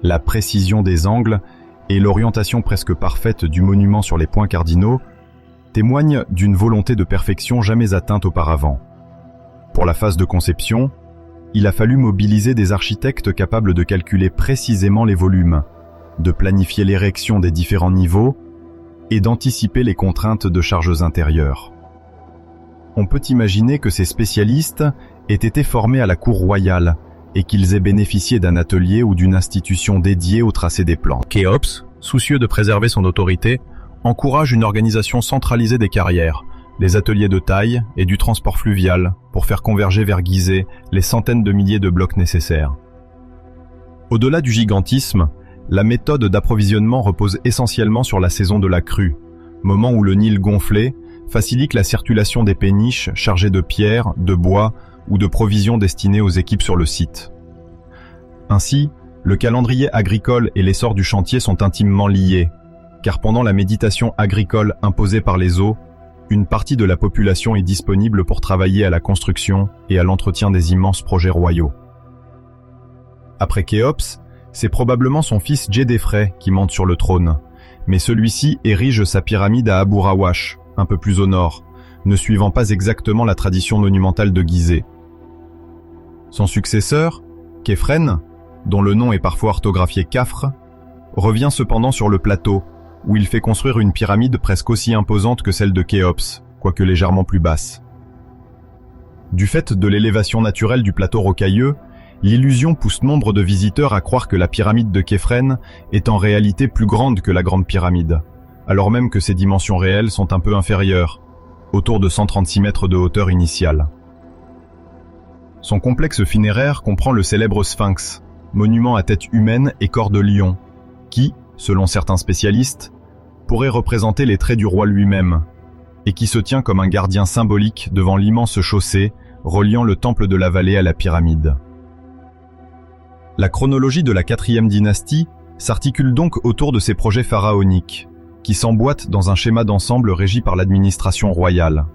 La précision des angles et l'orientation presque parfaite du monument sur les points cardinaux témoignent d'une volonté de perfection jamais atteinte auparavant. Pour la phase de conception, il a fallu mobiliser des architectes capables de calculer précisément les volumes, de planifier l'érection des différents niveaux et d'anticiper les contraintes de charges intérieures. On peut imaginer que ces spécialistes aient été formés à la cour royale et qu'ils aient bénéficié d'un atelier ou d'une institution dédiée au tracé des plans. Khéops, soucieux de préserver son autorité, encourage une organisation centralisée des carrières, des ateliers de taille et du transport fluvial pour faire converger vers Gizeh les centaines de milliers de blocs nécessaires. Au-delà du gigantisme, la méthode d'approvisionnement repose essentiellement sur la saison de la crue, moment où le Nil gonflé facilite la circulation des péniches chargées de pierres, de bois ou de provisions destinées aux équipes sur le site. Ainsi, le calendrier agricole et l'essor du chantier sont intimement liés, car pendant la méditation agricole imposée par les eaux, une partie de la population est disponible pour travailler à la construction et à l'entretien des immenses projets royaux. Après Khéops, c'est probablement son fils Djedefreh qui monte sur le trône, mais celui-ci érige sa pyramide à Abu Rawash, un peu plus au nord, ne suivant pas exactement la tradition monumentale de Gizeh. Son successeur, Khéphren, dont le nom est parfois orthographié Khafre, revient cependant sur le plateau, où il fait construire une pyramide presque aussi imposante que celle de Khéops, quoique légèrement plus basse. Du fait de l'élévation naturelle du plateau rocailleux, l'illusion pousse nombre de visiteurs à croire que la pyramide de Képhren est en réalité plus grande que la Grande Pyramide, alors même que ses dimensions réelles sont un peu inférieures, autour de 136 mètres de hauteur initiale. Son complexe funéraire comprend le célèbre Sphinx, monument à tête humaine et corps de lion, qui, selon certains spécialistes, pourrait représenter les traits du roi lui-même, et qui se tient comme un gardien symbolique devant l'immense chaussée reliant le temple de la vallée à la pyramide. La chronologie de la 4e dynastie s'articule donc autour de ces projets pharaoniques, qui s'emboîtent dans un schéma d'ensemble régi par l'administration royale.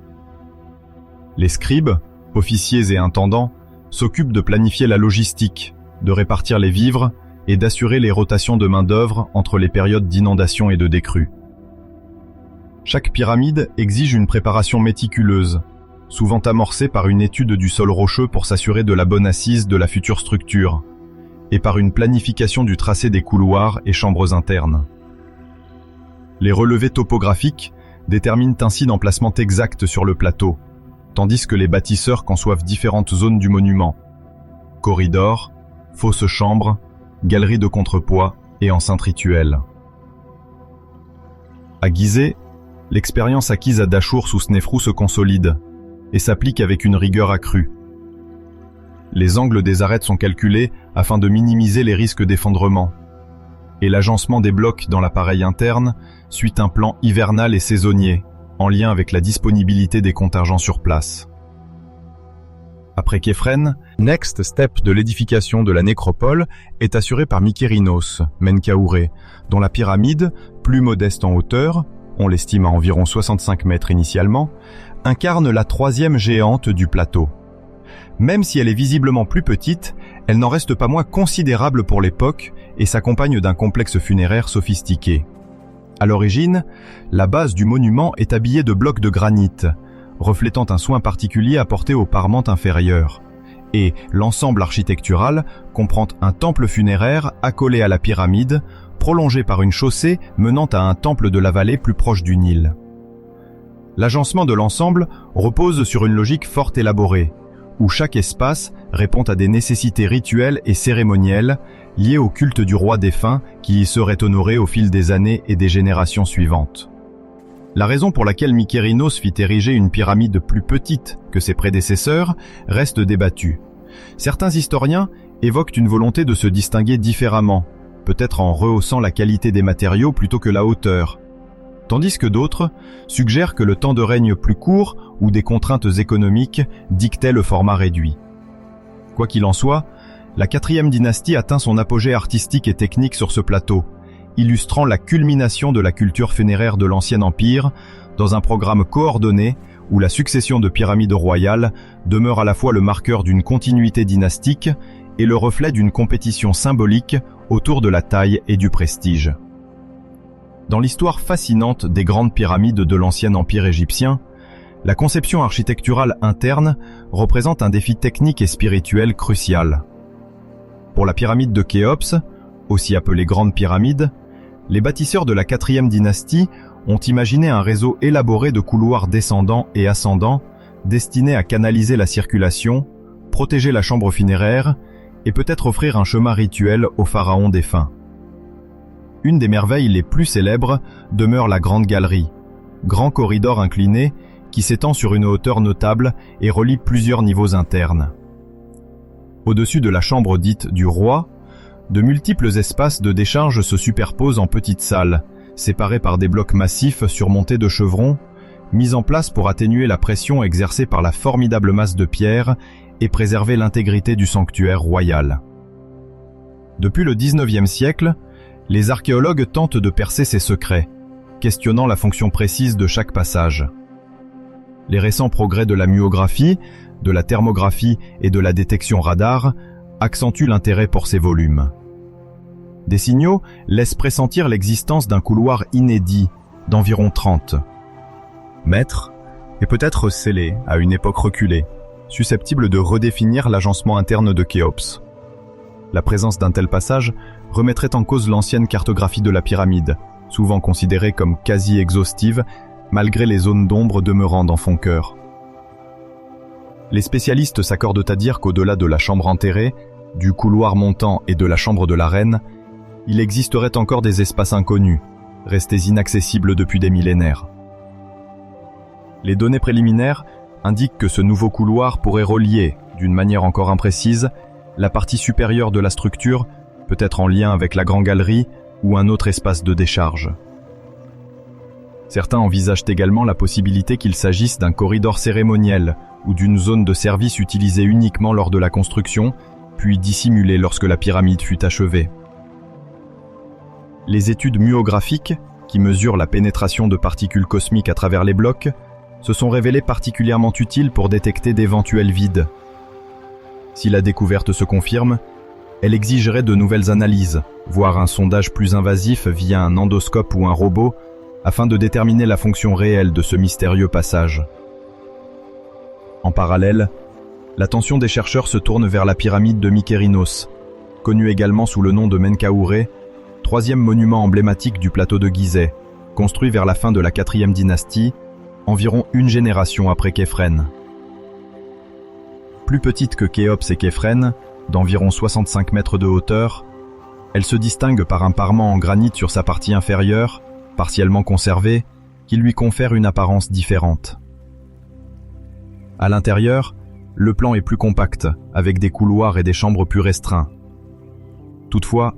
Les scribes, officiers et intendants, s'occupent de planifier la logistique, de répartir les vivres et d'assurer les rotations de main-d'œuvre entre les périodes d'inondation et de décrue. Chaque pyramide exige une préparation méticuleuse, souvent amorcée par une étude du sol rocheux pour s'assurer de la bonne assise de la future structure, et par une planification du tracé des couloirs et chambres internes. Les relevés topographiques déterminent ainsi l'emplacement exact sur le plateau, tandis que les bâtisseurs conçoivent différentes zones du monument: corridors, fausses chambres, galeries de contrepoids et enceintes rituelles. À Gizeh, l'expérience acquise à Dachour sous Snéfrou se consolide et s'applique avec une rigueur accrue. Les angles des arêtes sont calculés afin de minimiser les risques d'effondrement, et l'agencement des blocs dans l'appareil interne suit un plan hivernal et saisonnier, en lien avec la disponibilité des contingents sur place. Après Képhren, next step de l'édification de la nécropole est assuré par Mykérinos, Menkaure, dont la pyramide, plus modeste en hauteur, on l'estime à environ 65 mètres initialement, incarne la 3e géante du plateau. Même si elle est visiblement plus petite, elle n'en reste pas moins considérable pour l'époque et s'accompagne d'un complexe funéraire sophistiqué. À l'origine, la base du monument est habillée de blocs de granit, reflétant un soin particulier apporté aux parements inférieurs. Et l'ensemble architectural comprend un temple funéraire accolé à la pyramide, prolongé par une chaussée menant à un temple de la vallée plus proche du Nil. L'agencement de l'ensemble repose sur une logique fort élaborée, où chaque espace répond à des nécessités rituelles et cérémonielles liées au culte du roi défunt qui y serait honoré au fil des années et des générations suivantes. La raison pour laquelle Mykérinos fit ériger une pyramide plus petite que ses prédécesseurs reste débattue. Certains historiens évoquent une volonté de se distinguer différemment, peut-être en rehaussant la qualité des matériaux plutôt que la hauteur, tandis que d'autres suggèrent que le temps de règne plus court ou des contraintes économiques dictaient le format réduit. Quoi qu'il en soit, la 4e dynastie atteint son apogée artistique et technique sur ce plateau, illustrant la culmination de la culture funéraire de l'Ancien Empire dans un programme coordonné où la succession de pyramides royales demeure à la fois le marqueur d'une continuité dynastique et le reflet d'une compétition symbolique autour de la taille et du prestige. Dans l'histoire fascinante des grandes pyramides de l'Ancien Empire égyptien, la conception architecturale interne représente un défi technique et spirituel crucial. Pour la pyramide de Khéops, aussi appelée Grande Pyramide, les bâtisseurs de la 4e dynastie ont imaginé un réseau élaboré de couloirs descendants et ascendants destinés à canaliser la circulation, protéger la chambre funéraire et peut-être offrir un chemin rituel au pharaon défunt. Une des merveilles les plus célèbres demeure la Grande Galerie, grand corridor incliné qui s'étend sur une hauteur notable et relie plusieurs niveaux internes. Au-dessus de la chambre dite du roi, de multiples espaces de décharge se superposent en petites salles, séparées par des blocs massifs surmontés de chevrons, mis en place pour atténuer la pression exercée par la formidable masse de pierre et préserver l'intégrité du sanctuaire royal. Depuis le 19e siècle, les archéologues tentent de percer ces secrets, questionnant la fonction précise de chaque passage. Les récents progrès de la muographie, de la thermographie et de la détection radar accentuent l'intérêt pour ces volumes. Des signaux laissent pressentir l'existence d'un couloir inédit d'environ 30 mètres et peut-être scellé à une époque reculée, susceptible de redéfinir l'agencement interne de Khéops. La présence d'un tel passage remettrait en cause l'ancienne cartographie de la pyramide, souvent considérée comme quasi exhaustive, malgré les zones d'ombre demeurant dans Fonqueur. Les spécialistes s'accordent à dire qu'au-delà de la chambre enterrée, du couloir montant et de la chambre de la reine, il existerait encore des espaces inconnus, restés inaccessibles depuis des millénaires. Les données préliminaires indiquent que ce nouveau couloir pourrait relier, d'une manière encore imprécise, la partie supérieure de la structure, peut-être en lien avec la grande galerie ou un autre espace de décharge. Certains envisagent également la possibilité qu'il s'agisse d'un corridor cérémoniel ou d'une zone de service utilisée uniquement lors de la construction, puis dissimulée lorsque la pyramide fut achevée. Les études muographiques, qui mesurent la pénétration de particules cosmiques à travers les blocs, se sont révélées particulièrement utiles pour détecter d'éventuels vides. Si la découverte se confirme, elle exigerait de nouvelles analyses, voire un sondage plus invasif via un endoscope ou un robot, afin de déterminer la fonction réelle de ce mystérieux passage. En parallèle, l'attention des chercheurs se tourne vers la pyramide de Mykérinos, connue également sous le nom de Menkaure, troisième monument emblématique du plateau de Gizeh, construit vers la fin de la 4e dynastie, environ une génération après Képhren. Plus petite que Khéops et Képhren, d'environ 65 mètres de hauteur, elle se distingue par un parement en granit sur sa partie inférieure, partiellement conservé, qui lui confère une apparence différente. À l'intérieur, le plan est plus compact, avec des couloirs et des chambres plus restreints. Toutefois,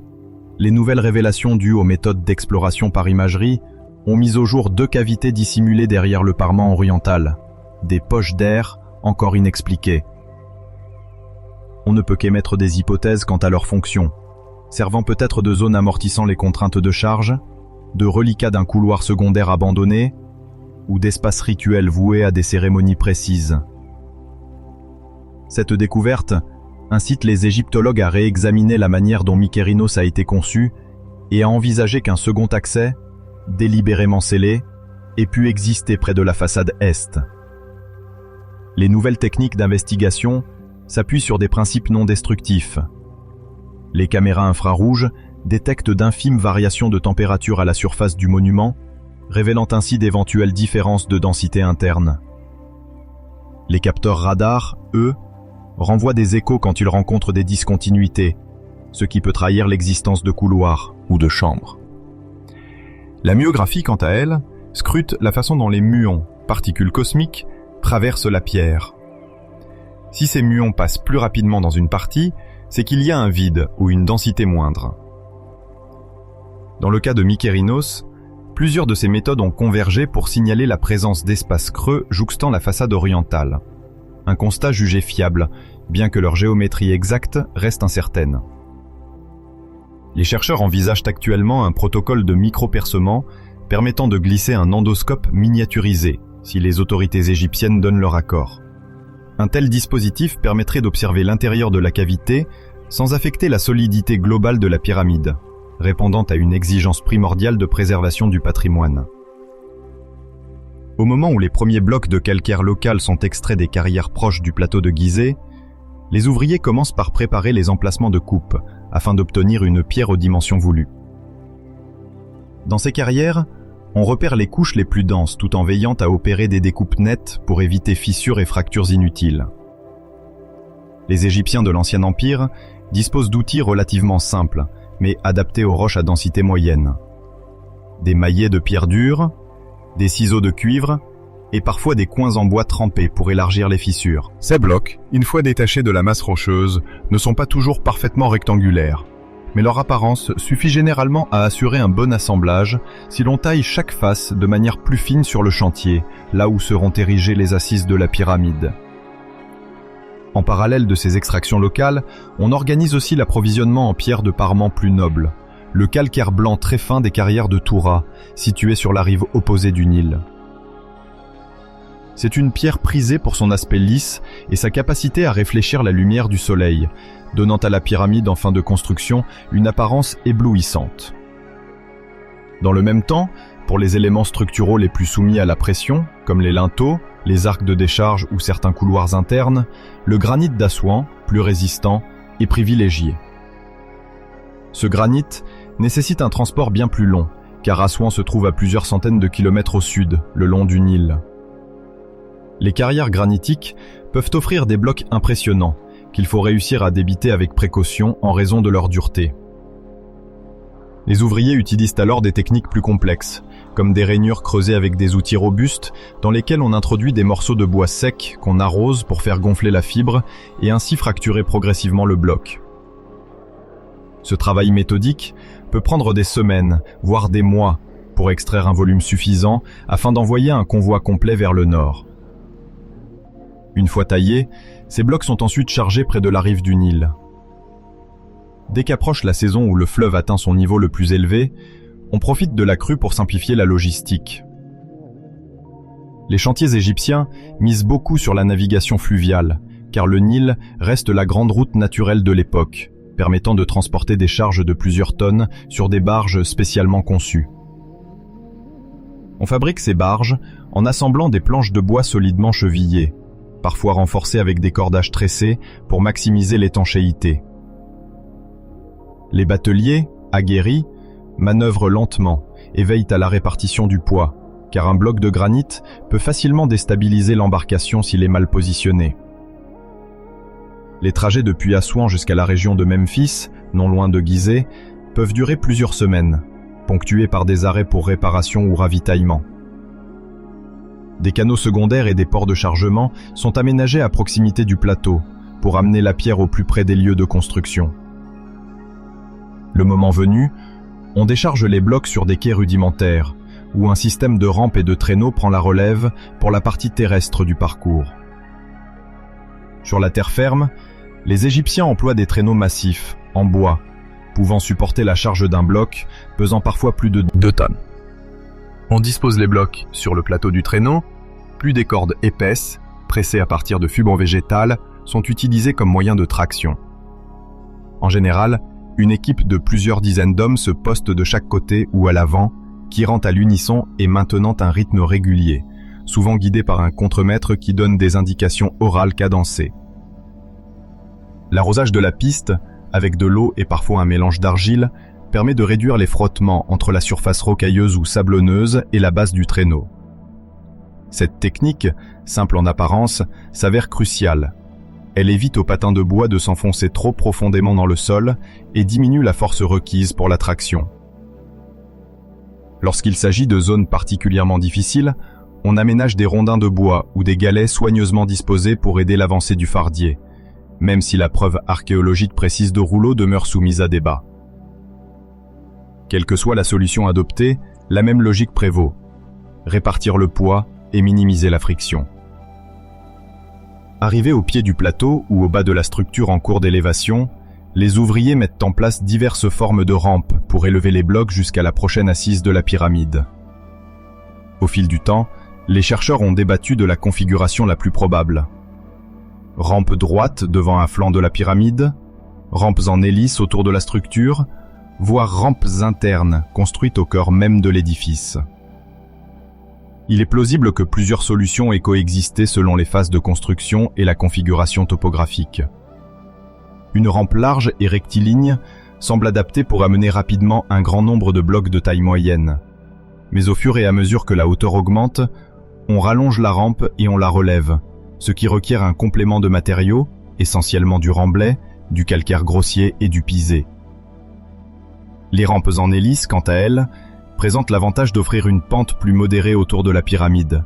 les nouvelles révélations dues aux méthodes d'exploration par imagerie ont mis au jour 2 cavités dissimulées derrière le parement oriental, des poches d'air encore inexpliquées. On ne peut qu'émettre des hypothèses quant à leur fonction, servant peut-être de zone amortissant les contraintes de charge, de reliquats d'un couloir secondaire abandonné, ou d'espaces rituels voués à des cérémonies précises. Cette découverte incite les égyptologues à réexaminer la manière dont Mykérinos a été conçu et à envisager qu'un second accès, délibérément scellé, ait pu exister près de la façade est. Les nouvelles techniques d'investigation s'appuient sur des principes non destructifs. Les caméras infrarouges détectent d'infimes variations de température à la surface du monument, révélant ainsi d'éventuelles différences de densité interne. Les capteurs radars, eux, renvoient des échos quand ils rencontrent des discontinuités, ce qui peut trahir l'existence de couloirs ou de chambres. La myographie, quant à elle, scrute la façon dont les muons, particules cosmiques, traversent la pierre. Si ces muons passent plus rapidement dans une partie, c'est qu'il y a un vide ou une densité moindre. Dans le cas de Mykérinos, plusieurs de ces méthodes ont convergé pour signaler la présence d'espaces creux jouxtant la façade orientale. Un constat jugé fiable, bien que leur géométrie exacte reste incertaine. Les chercheurs envisagent actuellement un protocole de micro-percement permettant de glisser un endoscope miniaturisé, si les autorités égyptiennes donnent leur accord. Un tel dispositif permettrait d'observer l'intérieur de la cavité sans affecter la solidité globale de la pyramide, répondant à une exigence primordiale de préservation du patrimoine. Au moment où les premiers blocs de calcaire local sont extraits des carrières proches du plateau de Gizeh, les ouvriers commencent par préparer les emplacements de coupe afin d'obtenir une pierre aux dimensions voulues. Dans ces carrières, on repère les couches les plus denses tout en veillant à opérer des découpes nettes pour éviter fissures et fractures inutiles. Les Égyptiens de l'Ancien Empire disposent d'outils relativement simples, mais adaptés aux roches à densité moyenne. Des maillets de pierre dure, des ciseaux de cuivre et parfois des coins en bois trempés pour élargir les fissures. Ces blocs, une fois détachés de la masse rocheuse, ne sont pas toujours parfaitement rectangulaires, mais leur apparence suffit généralement à assurer un bon assemblage si l'on taille chaque face de manière plus fine sur le chantier, là où seront érigées les assises de la pyramide. En parallèle de ces extractions locales, on organise aussi l'approvisionnement en pierres de parement plus nobles, le calcaire blanc très fin des carrières de Toura, situées sur la rive opposée du Nil. C'est une pierre prisée pour son aspect lisse et sa capacité à réfléchir la lumière du soleil, donnant à la pyramide en fin de construction une apparence éblouissante. Dans le même temps, pour les éléments structuraux les plus soumis à la pression, comme les linteaux, les arcs de décharge ou certains couloirs internes, le granit d'Assouan, plus résistant, est privilégié. Ce granit nécessite un transport bien plus long, car Assouan se trouve à plusieurs centaines de kilomètres au sud, le long du Nil. Les carrières granitiques peuvent offrir des blocs impressionnants, qu'il faut réussir à débiter avec précaution en raison de leur dureté. Les ouvriers utilisent alors des techniques plus complexes, comme des rainures creusées avec des outils robustes dans lesquels on introduit des morceaux de bois sec qu'on arrose pour faire gonfler la fibre et ainsi fracturer progressivement le bloc. Ce travail méthodique peut prendre des semaines, voire des mois, pour extraire un volume suffisant afin d'envoyer un convoi complet vers le nord. Une fois taillés, ces blocs sont ensuite chargés près de la rive du Nil. Dès qu'approche la saison où le fleuve atteint son niveau le plus élevé, on profite de la crue pour simplifier la logistique. Les chantiers égyptiens misent beaucoup sur la navigation fluviale, car le Nil reste la grande route naturelle de l'époque, permettant de transporter des charges de plusieurs tonnes sur des barges spécialement conçues. On fabrique ces barges en assemblant des planches de bois solidement chevillées, parfois renforcées avec des cordages tressés pour maximiser l'étanchéité. Les bateliers, aguerris, manœuvrent lentement et veillent à la répartition du poids, car un bloc de granit peut facilement déstabiliser l'embarcation s'il est mal positionné. Les trajets depuis Assouan jusqu'à la région de Memphis, non loin de Gizeh, peuvent durer plusieurs semaines, ponctués par des arrêts pour réparation ou ravitaillement. Des canaux secondaires et des ports de chargement sont aménagés à proximité du plateau pour amener la pierre au plus près des lieux de construction. Le moment venu, on décharge les blocs sur des quais rudimentaires, où un système de rampes et de traîneaux prend la relève pour la partie terrestre du parcours. Sur la terre ferme, les Égyptiens emploient des traîneaux massifs, en bois, pouvant supporter la charge d'un bloc, pesant parfois plus de 2 tonnes. On dispose les blocs sur le plateau du traîneau, puis des cordes épaisses, pressées à partir de fibres végétales, sont utilisées comme moyen de traction. En général, une équipe de plusieurs dizaines d'hommes se poste de chaque côté ou à l'avant, tirant à l'unisson et maintenant un rythme régulier, souvent guidé par un contremaître qui donne des indications orales cadencées. L'arrosage de la piste, avec de l'eau et parfois un mélange d'argile, permet de réduire les frottements entre la surface rocailleuse ou sablonneuse et la base du traîneau. Cette technique, simple en apparence, s'avère cruciale. Elle évite aux patins de bois de s'enfoncer trop profondément dans le sol et diminue la force requise pour la traction. Lorsqu'il s'agit de zones particulièrement difficiles, on aménage des rondins de bois ou des galets soigneusement disposés pour aider l'avancée du fardier, même si la preuve archéologique précise de rouleaux demeure soumise à débat. Quelle que soit la solution adoptée, la même logique prévaut: répartir le poids et minimiser la friction. Arrivés au pied du plateau ou au bas de la structure en cours d'élévation, les ouvriers mettent en place diverses formes de rampes pour élever les blocs jusqu'à la prochaine assise de la pyramide. Au fil du temps, les chercheurs ont débattu de la configuration la plus probable. Rampes droites devant un flanc de la pyramide, rampes en hélice autour de la structure, voire rampes internes construites au cœur même de l'édifice. Il est plausible que plusieurs solutions aient coexisté selon les phases de construction et la configuration topographique. Une rampe large et rectiligne semble adaptée pour amener rapidement un grand nombre de blocs de taille moyenne. Mais au fur et à mesure que la hauteur augmente, on rallonge la rampe et on la relève, ce qui requiert un complément de matériaux, essentiellement du remblai, du calcaire grossier et du pisé. Les rampes en hélice, quant à elles, présentent l'avantage d'offrir une pente plus modérée autour de la pyramide,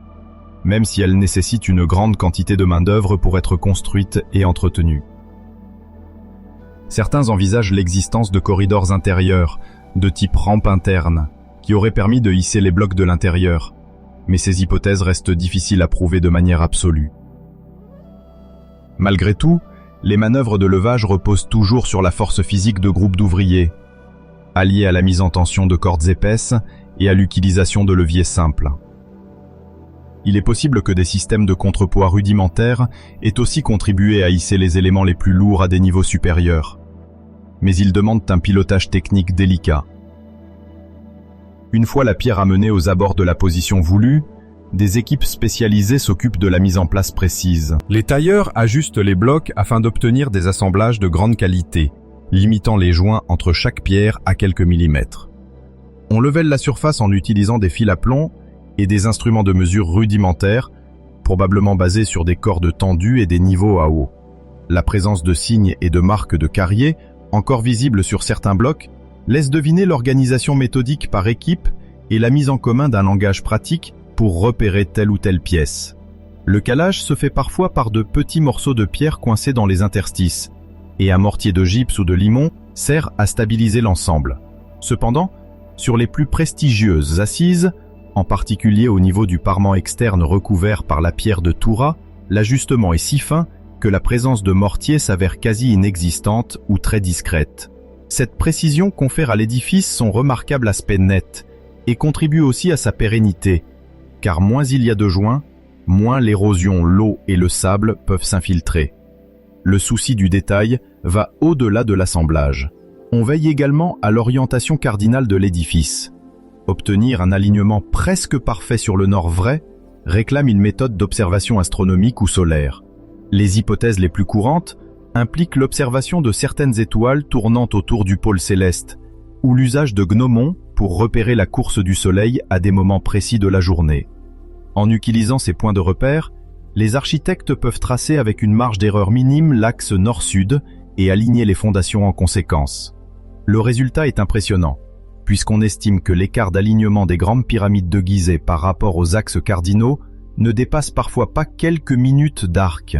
même si elles nécessitent une grande quantité de main-d'œuvre pour être construites et entretenues. Certains envisagent l'existence de corridors intérieurs, de type rampe interne, qui auraient permis de hisser les blocs de l'intérieur, mais ces hypothèses restent difficiles à prouver de manière absolue. Malgré tout, les manœuvres de levage reposent toujours sur la force physique de groupes d'ouvriers, alliés à la mise en tension de cordes épaisses et à l'utilisation de leviers simples. Il est possible que des systèmes de contrepoids rudimentaires aient aussi contribué à hisser les éléments les plus lourds à des niveaux supérieurs, mais ils demandent un pilotage technique délicat. Une fois la pierre amenée aux abords de la position voulue, des équipes spécialisées s'occupent de la mise en place précise. Les tailleurs ajustent les blocs afin d'obtenir des assemblages de grande qualité, limitant les joints entre chaque pierre à quelques millimètres. On levelle la surface en utilisant des fils à plomb et des instruments de mesure rudimentaires, probablement basés sur des cordes tendues et des niveaux à eau. La présence de signes et de marques de carrier, encore visibles sur certains blocs, laisse deviner l'organisation méthodique par équipe et la mise en commun d'un langage pratique pour repérer telle ou telle pièce. Le calage se fait parfois par de petits morceaux de pierre coincés dans les interstices, et un mortier de gypse ou de limon sert à stabiliser l'ensemble. Cependant, sur les plus prestigieuses assises, en particulier au niveau du parement externe recouvert par la pierre de Toura, l'ajustement est si fin que la présence de mortier s'avère quasi inexistante ou très discrète. Cette précision confère à l'édifice son remarquable aspect net et contribue aussi à sa pérennité, car moins il y a de joints, moins l'érosion, l'eau et le sable peuvent s'infiltrer. Le souci du détail va au-delà de l'assemblage. On veille également à l'orientation cardinale de l'édifice. Obtenir un alignement presque parfait sur le nord vrai réclame une méthode d'observation astronomique ou solaire. Les hypothèses les plus courantes impliquent l'observation de certaines étoiles tournant autour du pôle céleste, ou l'usage de gnomons pour repérer la course du Soleil à des moments précis de la journée. En utilisant ces points de repère, les architectes peuvent tracer avec une marge d'erreur minime l'axe nord-sud et aligner les fondations en conséquence. Le résultat est impressionnant, puisqu'on estime que l'écart d'alignement des grandes pyramides de Gizeh par rapport aux axes cardinaux ne dépasse parfois pas quelques minutes d'arc,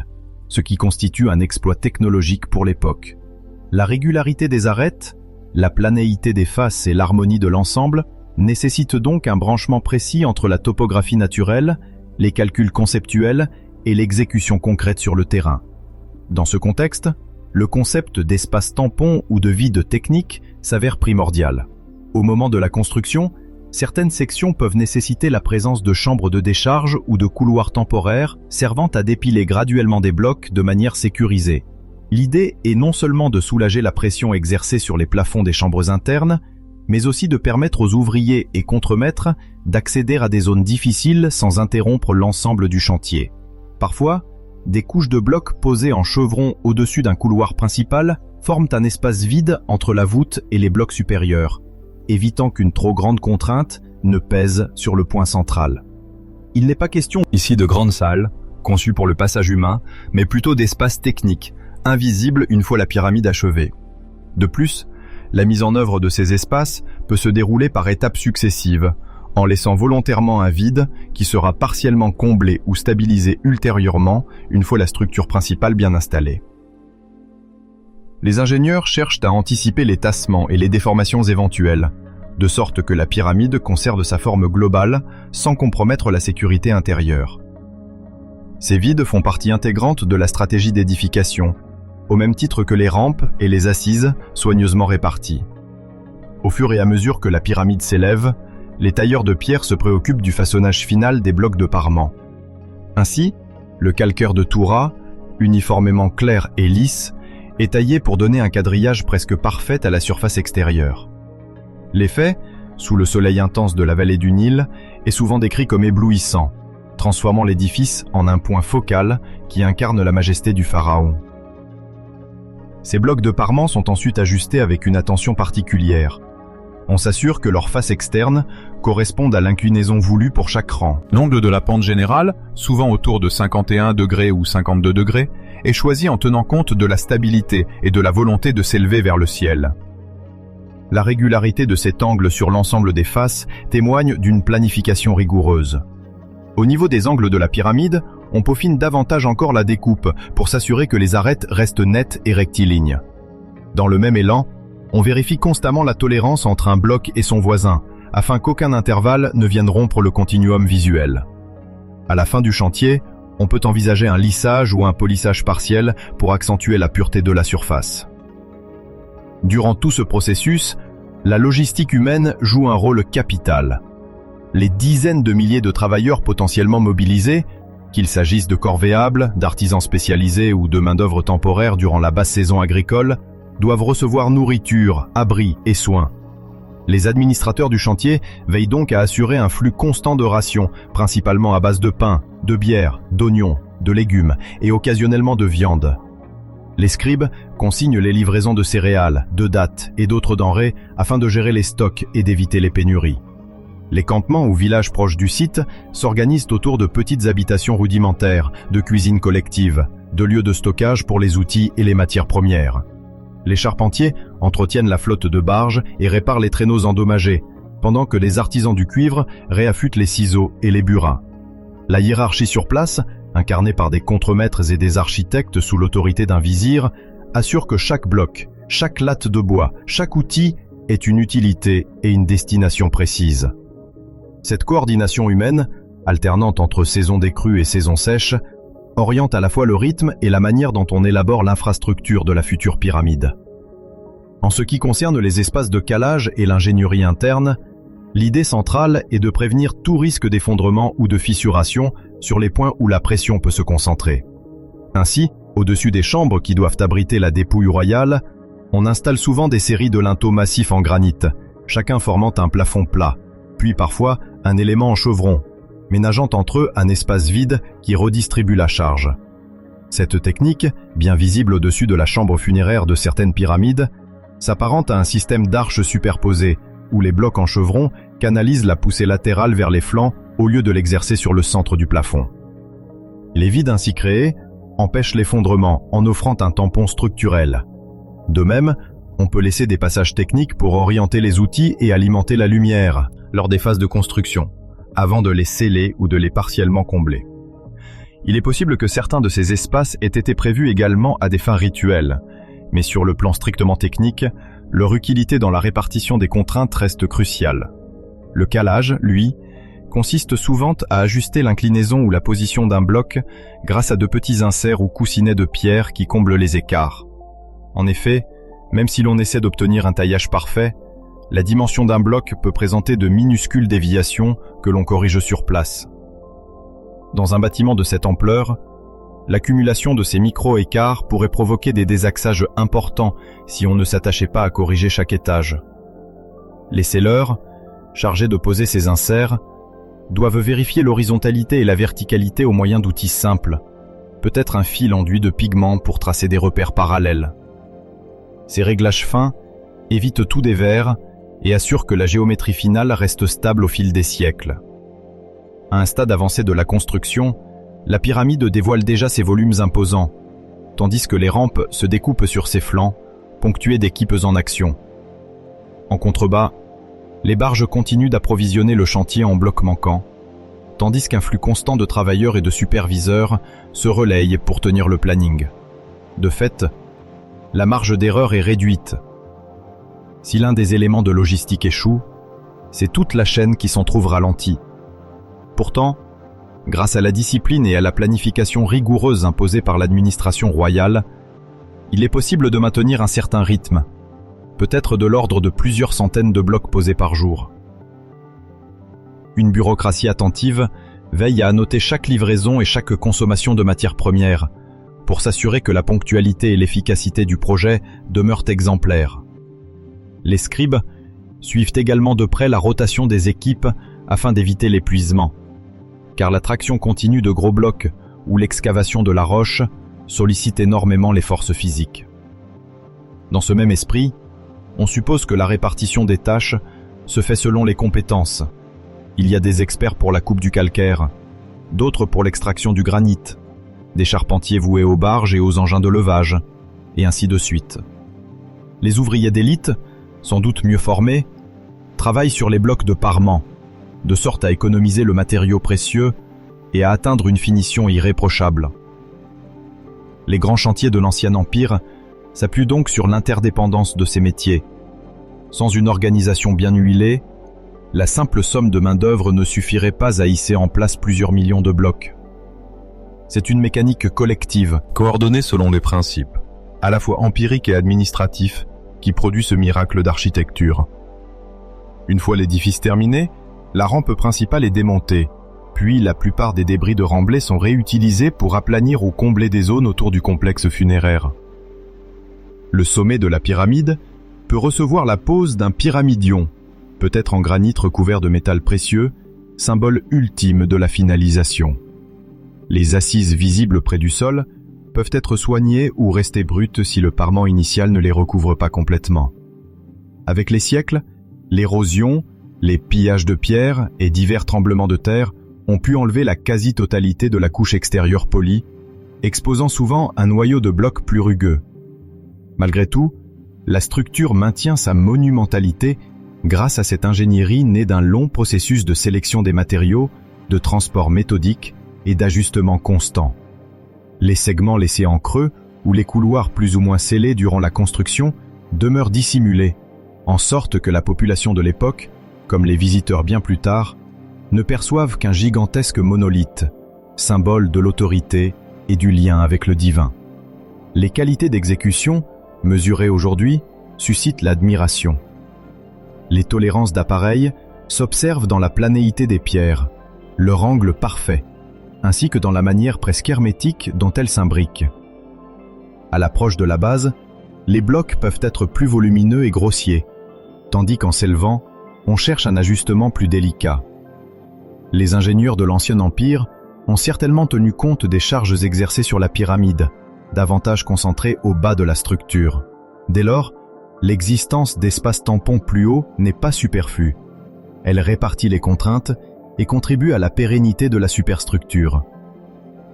ce qui constitue un exploit technologique pour l'époque. La régularité des arêtes, la planéité des faces et l'harmonie de l'ensemble nécessitent donc un branchement précis entre la topographie naturelle, les calculs conceptuels et l'exécution concrète sur le terrain. Dans ce contexte, le concept d'espace tampon ou de vide technique s'avère primordial. Au moment de la construction, certaines sections peuvent nécessiter la présence de chambres de décharge ou de couloirs temporaires servant à dépiler graduellement des blocs de manière sécurisée. L'idée est non seulement de soulager la pression exercée sur les plafonds des chambres internes, mais aussi de permettre aux ouvriers et contremaîtres d'accéder à des zones difficiles sans interrompre l'ensemble du chantier. Parfois, des couches de blocs posées en chevron au-dessus d'un couloir principal forment un espace vide entre la voûte et les blocs supérieurs, évitant qu'une trop grande contrainte ne pèse sur le point central. Il n'est pas question Ici de grandes salles, conçues pour le passage humain, mais plutôt d'espaces techniques, invisibles une fois la pyramide achevée. De plus, la mise en œuvre de ces espaces peut se dérouler par étapes successives, en laissant volontairement un vide qui sera partiellement comblé ou stabilisé ultérieurement une fois la structure principale bien installée. Les ingénieurs cherchent à anticiper les tassements et les déformations éventuelles, de sorte que la pyramide conserve sa forme globale sans compromettre la sécurité intérieure. Ces vides font partie intégrante de la stratégie d'édification, au même titre que les rampes et les assises soigneusement réparties. Au fur et à mesure que la pyramide s'élève, les tailleurs de pierre se préoccupent du façonnage final des blocs de parement. Ainsi, le calcaire de Toura, uniformément clair et lisse, est taillé pour donner un quadrillage presque parfait à la surface extérieure. L'effet, sous le soleil intense de la vallée du Nil, est souvent décrit comme éblouissant, transformant l'édifice en un point focal qui incarne la majesté du pharaon. Ces blocs de parement sont ensuite ajustés avec une attention particulière. On s'assure que leur face externe corresponde à l'inclinaison voulue pour chaque rang. L'angle de la pente générale, souvent autour de 51 degrés ou 52 degrés, est choisi en tenant compte de la stabilité et de la volonté de s'élever vers le ciel. La régularité de cet angle sur l'ensemble des faces témoigne d'une planification rigoureuse. Au niveau des angles de la pyramide, on peaufine davantage encore la découpe pour s'assurer que les arêtes restent nettes et rectilignes. Dans le même élan, on vérifie constamment la tolérance entre un bloc et son voisin, afin qu'aucun intervalle ne vienne rompre le continuum visuel. À la fin du chantier, on peut envisager un lissage ou un polissage partiel pour accentuer la pureté de la surface. Durant tout ce processus, la logistique humaine joue un rôle capital. Les dizaines de milliers de travailleurs potentiellement mobilisés, qu'il s'agisse de corvéables, d'artisans spécialisés ou de main-d'œuvre temporaire durant la basse saison agricole, doivent recevoir nourriture, abri et soins. Les administrateurs du chantier veillent donc à assurer un flux constant de rations, principalement à base de pain, de bière, d'oignons, de légumes et occasionnellement de viande. Les scribes consignent les livraisons de céréales, de dattes et d'autres denrées afin de gérer les stocks et d'éviter les pénuries. Les campements ou villages proches du site s'organisent autour de petites habitations rudimentaires, de cuisines collectives, de lieux de stockage pour les outils et les matières premières. Les charpentiers entretiennent la flotte de barges et réparent les traîneaux endommagés, pendant que les artisans du cuivre réaffûtent les ciseaux et les burins. La hiérarchie sur place, incarnée par des contremaîtres et des architectes sous l'autorité d'un vizir, assure que chaque bloc, chaque latte de bois, chaque outil ait une utilité et une destination précise. Cette coordination humaine, alternante entre saison des crues et saison sèche, oriente à la fois le rythme et la manière dont on élabore l'infrastructure de la future pyramide. En ce qui concerne les espaces de calage et l'ingénierie interne, l'idée centrale est de prévenir tout risque d'effondrement ou de fissuration sur les points où la pression peut se concentrer. Ainsi, au-dessus des chambres qui doivent abriter la dépouille royale, on installe souvent des séries de linteaux massifs en granit, chacun formant un plafond plat, puis parfois un élément en chevron, ménageant entre eux un espace vide qui redistribue la charge. Cette technique, bien visible au-dessus de la chambre funéraire de certaines pyramides, s'apparente à un système d'arches superposées, où les blocs en chevron canalisent la poussée latérale vers les flancs au lieu de l'exercer sur le centre du plafond. Les vides ainsi créés empêchent l'effondrement en offrant un tampon structurel. De même, on peut laisser des passages techniques pour orienter les outils et alimenter la lumière lors des phases de construction, avant de les sceller ou de les partiellement combler. Il est possible que certains de ces espaces aient été prévus également à des fins rituelles, mais sur le plan strictement technique, leur utilité dans la répartition des contraintes reste cruciale. Le calage, lui, consiste souvent à ajuster l'inclinaison ou la position d'un bloc grâce à de petits inserts ou coussinets de pierre qui comblent les écarts. En effet, même si l'on essaie d'obtenir un taillage parfait, la dimension d'un bloc peut présenter de minuscules déviations que l'on corrige sur place. Dans un bâtiment de cette ampleur, l'accumulation de ces micro-écarts pourrait provoquer des désaxages importants si on ne s'attachait pas à corriger chaque étage. Les scelleurs, chargés de poser ces inserts, doivent vérifier l'horizontalité et la verticalité au moyen d'outils simples, peut-être un fil enduit de pigments pour tracer des repères parallèles. Ces réglages fins évitent tout dévers et assurent que la géométrie finale reste stable au fil des siècles. À un stade avancé de la construction, la pyramide dévoile déjà ses volumes imposants, tandis que les rampes se découpent sur ses flancs, ponctuées d'équipes en action. En contrebas, les barges continuent d'approvisionner le chantier en blocs manquants, tandis qu'un flux constant de travailleurs et de superviseurs se relaye pour tenir le planning. De fait, la marge d'erreur est réduite. Si l'un des éléments de logistique échoue, c'est toute la chaîne qui s'en trouve ralentie. Pourtant, grâce à la discipline et à la planification rigoureuse imposée par l'administration royale, il est possible de maintenir un certain rythme, peut-être de l'ordre de plusieurs centaines de blocs posés par jour. Une bureaucratie attentive veille à annoter chaque livraison et chaque consommation de matières premières, pour s'assurer que la ponctualité et l'efficacité du projet demeurent exemplaires. Les scribes suivent également de près la rotation des équipes afin d'éviter l'épuisement, car la traction continue de gros blocs ou l'excavation de la roche sollicite énormément les forces physiques. Dans ce même esprit, on suppose que la répartition des tâches se fait selon les compétences. Il y a des experts pour la coupe du calcaire, d'autres pour l'extraction du granit, des charpentiers voués aux barges et aux engins de levage, et ainsi de suite. Les ouvriers d'élite, sans doute mieux formés, travaillent sur les blocs de parement, de sorte à économiser le matériau précieux et à atteindre une finition irréprochable. Les grands chantiers de l'Ancien Empire s'appuient donc sur l'interdépendance de ces métiers. Sans une organisation bien huilée, la simple somme de main-d'œuvre ne suffirait pas à hisser en place plusieurs millions de blocs. C'est une mécanique collective, Coordonnée selon les principes, à la fois empiriques et administratifs, qui produit ce miracle d'architecture. Une fois l'édifice terminé, la rampe principale est démontée, puis la plupart des débris de remblai sont réutilisés pour aplanir ou combler des zones autour du complexe funéraire. Le sommet de la pyramide peut recevoir la pose d'un pyramidion, peut-être en granit recouvert de métal précieux, symbole ultime de la finalisation. Les assises visibles près du sol peuvent être soignées ou rester brutes si le parement initial ne les recouvre pas complètement. Avec les siècles, l'érosion, les pillages de pierre et divers tremblements de terre ont pu enlever la quasi-totalité de la couche extérieure polie, exposant souvent un noyau de blocs plus rugueux. Malgré tout, la structure maintient sa monumentalité grâce à cette ingénierie née d'un long processus de sélection des matériaux, de transport méthodique et d'ajustement constant. Les segments laissés en creux ou les couloirs plus ou moins scellés durant la construction demeurent dissimulés, en sorte que la population de l'époque, comme les visiteurs bien plus tard, ne perçoivent qu'un gigantesque monolithe, symbole de l'autorité et du lien avec le divin. Les qualités d'exécution, mesurées aujourd'hui, suscitent l'admiration. Les tolérances d'appareil s'observent dans la planéité des pierres, leur angle parfait, ainsi que dans la manière presque hermétique dont elles s'imbriquent. À l'approche de la base, les blocs peuvent être plus volumineux et grossiers, tandis qu'en s'élevant, on cherche un ajustement plus délicat. Les ingénieurs de l'Ancien Empire ont certainement tenu compte des charges exercées sur la pyramide, davantage concentrées au bas de la structure. Dès lors, l'existence d'espaces tampons plus hauts n'est pas superflue. Elle répartit les contraintes et contribue à la pérennité de la superstructure.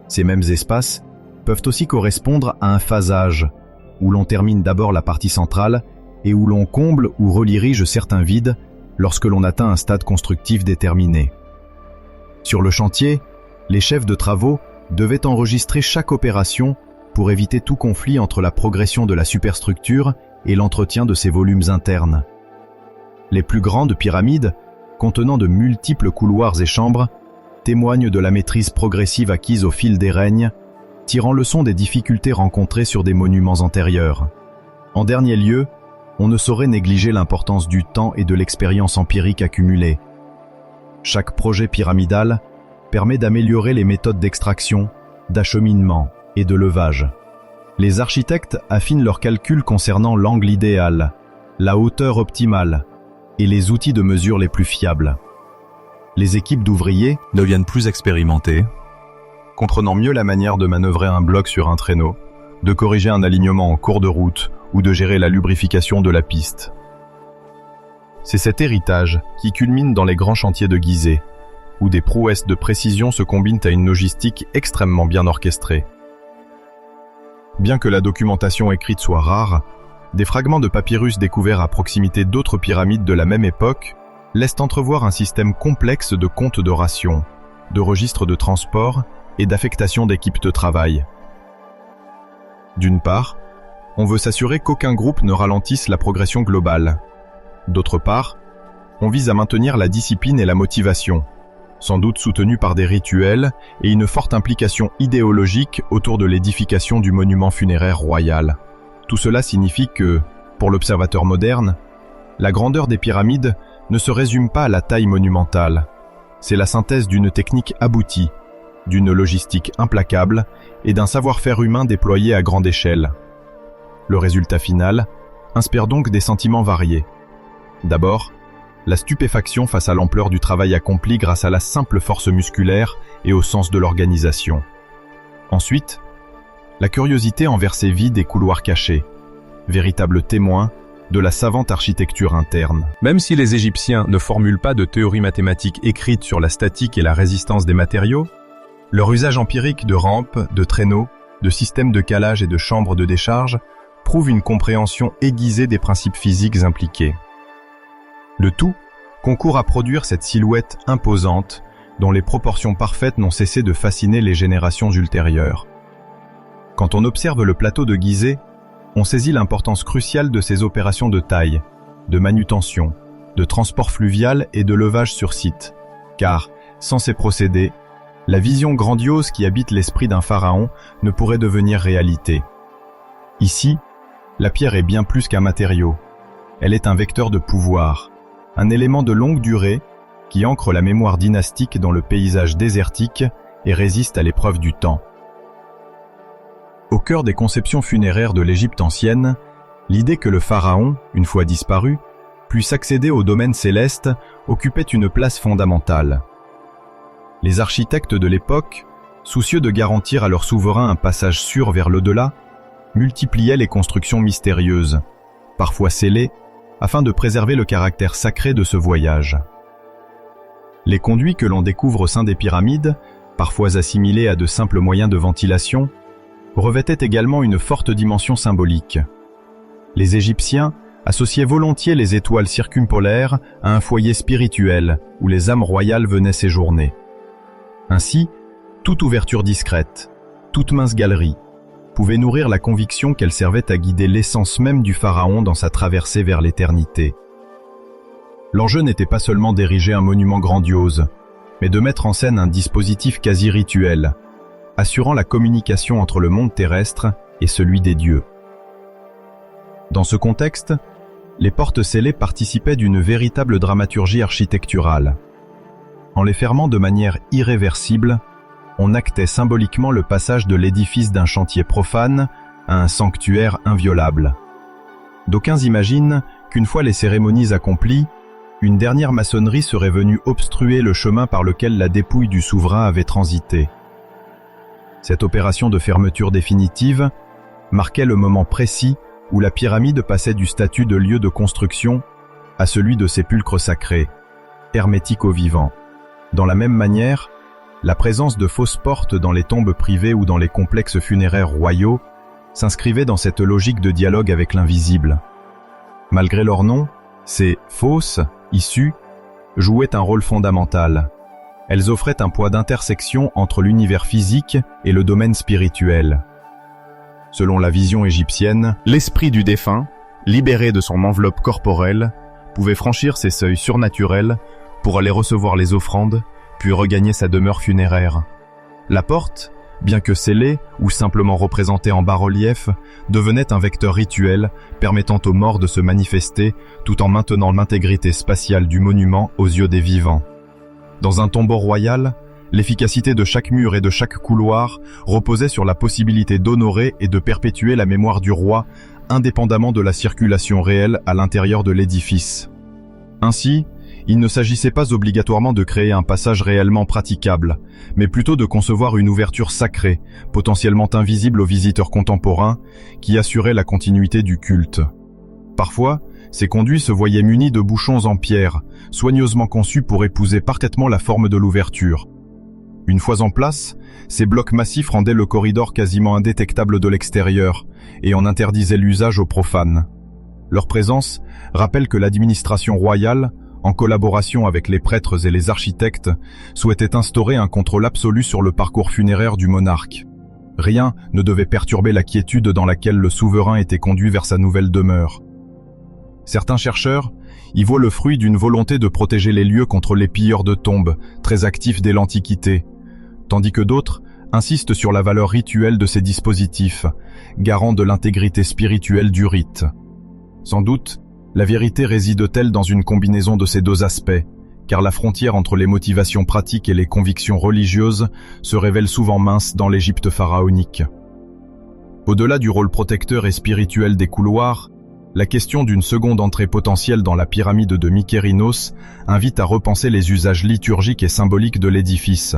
Ces mêmes espaces peuvent aussi correspondre à un phasage, où l'on termine d'abord la partie centrale et où l'on comble ou redirige certains vides lorsque l'on atteint un stade constructif déterminé. Sur le chantier, les chefs de travaux devaient enregistrer chaque opération pour éviter tout conflit entre la progression de la superstructure et l'entretien de ses volumes internes. Les plus grandes pyramides, contenant de multiples couloirs et chambres, témoignent de la maîtrise progressive acquise au fil des règnes, tirant leçon des difficultés rencontrées sur des monuments antérieurs. En dernier lieu, on ne saurait négliger l'importance du temps et de l'expérience empirique accumulée. Chaque projet pyramidal permet d'améliorer les méthodes d'extraction, d'acheminement et de levage. Les architectes affinent leurs calculs concernant l'angle idéal, la hauteur optimale et les outils de mesure les plus fiables. Les équipes d'ouvriers deviennent plus expérimentées, comprenant mieux la manière de manœuvrer un bloc sur un traîneau, de corriger un alignement en cours de route ou de gérer la lubrification de la piste. C'est cet héritage qui culmine dans les grands chantiers de Gizeh, où des prouesses de précision se combinent à une logistique extrêmement bien orchestrée. Bien que la documentation écrite soit rare, des fragments de papyrus découverts à proximité d'autres pyramides de la même époque laissent entrevoir un système complexe de comptes de rations, de registres de transport et d'affectation d'équipes de travail. D'une part, on veut s'assurer qu'aucun groupe ne ralentisse la progression globale. D'autre part, on vise à maintenir la discipline et la motivation, sans doute soutenue par des rituels et une forte implication idéologique autour de l'édification du monument funéraire royal. Tout cela signifie que, pour l'observateur moderne, la grandeur des pyramides ne se résume pas à la taille monumentale. C'est la synthèse d'une technique aboutie, d'une logistique implacable et d'un savoir-faire humain déployé à grande échelle. Le résultat final inspire donc des sentiments variés. D'abord, la stupéfaction face à l'ampleur du travail accompli grâce à la simple force musculaire et au sens de l'organisation. Ensuite, la curiosité envers ces vides et couloirs cachés, véritables témoins de la savante architecture interne. Même si les Égyptiens ne formulent pas de théorie mathématique écrite sur la statique et la résistance des matériaux, leur usage empirique de rampes, de traîneaux, de systèmes de calage et de chambres de décharge prouve une compréhension aiguisée des principes physiques impliqués. Le tout concourt à produire cette silhouette imposante dont les proportions parfaites n'ont cessé de fasciner les générations ultérieures. Quand on observe le plateau de Gizeh, on saisit l'importance cruciale de ces opérations de taille, de manutention, de transport fluvial et de levage sur site, car, sans ces procédés, la vision grandiose qui habite l'esprit d'un pharaon ne pourrait devenir réalité. Ici, la pierre est bien plus qu'un matériau. Elle est un vecteur de pouvoir, un élément de longue durée qui ancre la mémoire dynastique dans le paysage désertique et résiste à l'épreuve du temps. Au cœur des conceptions funéraires de l'Égypte ancienne, l'idée que le pharaon, une fois disparu, puisse accéder au domaine céleste occupait une place fondamentale. Les architectes de l'époque soucieux de garantir à leur souverain un passage sûr vers l'au-delà, multipliaient les constructions mystérieuses, parfois scellées, afin de préserver le caractère sacré de ce voyage. Les conduits que l'on découvre au sein des pyramides, parfois assimilés à de simples moyens de ventilation, revêtaient également une forte dimension symbolique. Les Égyptiens associaient volontiers les étoiles circumpolaires à un foyer spirituel où les âmes royales venaient séjourner. Ainsi, toute ouverture discrète, toute mince galerie, pouvait nourrir la conviction qu'elle servait à guider l'essence même du pharaon dans sa traversée vers l'éternité. L'enjeu n'était pas seulement d'ériger un monument grandiose, mais de mettre en scène un dispositif quasi rituel, assurant la communication entre le monde terrestre et celui des dieux. Dans ce contexte, les portes scellées participaient d'une véritable dramaturgie architecturale. En les fermant de manière irréversible, on actait symboliquement le passage de l'édifice d'un chantier profane à un sanctuaire inviolable. D'aucuns imaginent qu'une fois les cérémonies accomplies, une dernière maçonnerie serait venue obstruer le chemin par lequel la dépouille du souverain avait transité. Cette opération de fermeture définitive marquait le moment précis où la pyramide passait du statut de lieu de construction à celui de sépulcre sacré, hermétique aux vivants. Dans la même manière, la présence de fausses portes dans les tombes privées ou dans les complexes funéraires royaux s'inscrivait dans cette logique de dialogue avec l'invisible. Malgré leur nom, ces fausses issues jouaient un rôle fondamental. Elles offraient un point d'intersection entre l'univers physique et le domaine spirituel. Selon la vision égyptienne, l'esprit du défunt, libéré de son enveloppe corporelle, pouvait franchir ces seuils surnaturels pour aller recevoir les offrandes, puis regagner sa demeure funéraire. La porte, bien que scellée ou simplement représentée en bas-relief, devenait un vecteur rituel permettant aux morts de se manifester tout en maintenant l'intégrité spatiale du monument aux yeux des vivants. Dans un tombeau royal, l'efficacité de chaque mur et de chaque couloir reposait sur la possibilité d'honorer et de perpétuer la mémoire du roi, indépendamment de la circulation réelle à l'intérieur de l'édifice. Ainsi, il ne s'agissait pas obligatoirement de créer un passage réellement praticable, mais plutôt de concevoir une ouverture sacrée, potentiellement invisible aux visiteurs contemporains, qui assurait la continuité du culte. Parfois, ces conduits se voyaient munis de bouchons en pierre, soigneusement conçus pour épouser parfaitement la forme de l'ouverture. Une fois en place, ces blocs massifs rendaient le corridor quasiment indétectable de l'extérieur et en interdisaient l'usage aux profanes. Leur présence rappelle que l'administration royale, en collaboration avec les prêtres et les architectes, souhaitait instaurer un contrôle absolu sur le parcours funéraire du monarque. Rien ne devait perturber la quiétude dans laquelle le souverain était conduit vers sa nouvelle demeure. Certains chercheurs y voient le fruit d'une volonté de protéger les lieux contre les pilleurs de tombes, très actifs dès l'Antiquité, tandis que d'autres insistent sur la valeur rituelle de ces dispositifs, garant de l'intégrité spirituelle du rite. Sans doute, la vérité réside-t-elle dans une combinaison de ces deux aspects, car la frontière entre les motivations pratiques et les convictions religieuses se révèle souvent mince dans l'Égypte pharaonique. Au-delà du rôle protecteur et spirituel des couloirs, la question d'une seconde entrée potentielle dans la pyramide de Mykérinos invite à repenser les usages liturgiques et symboliques de l'édifice.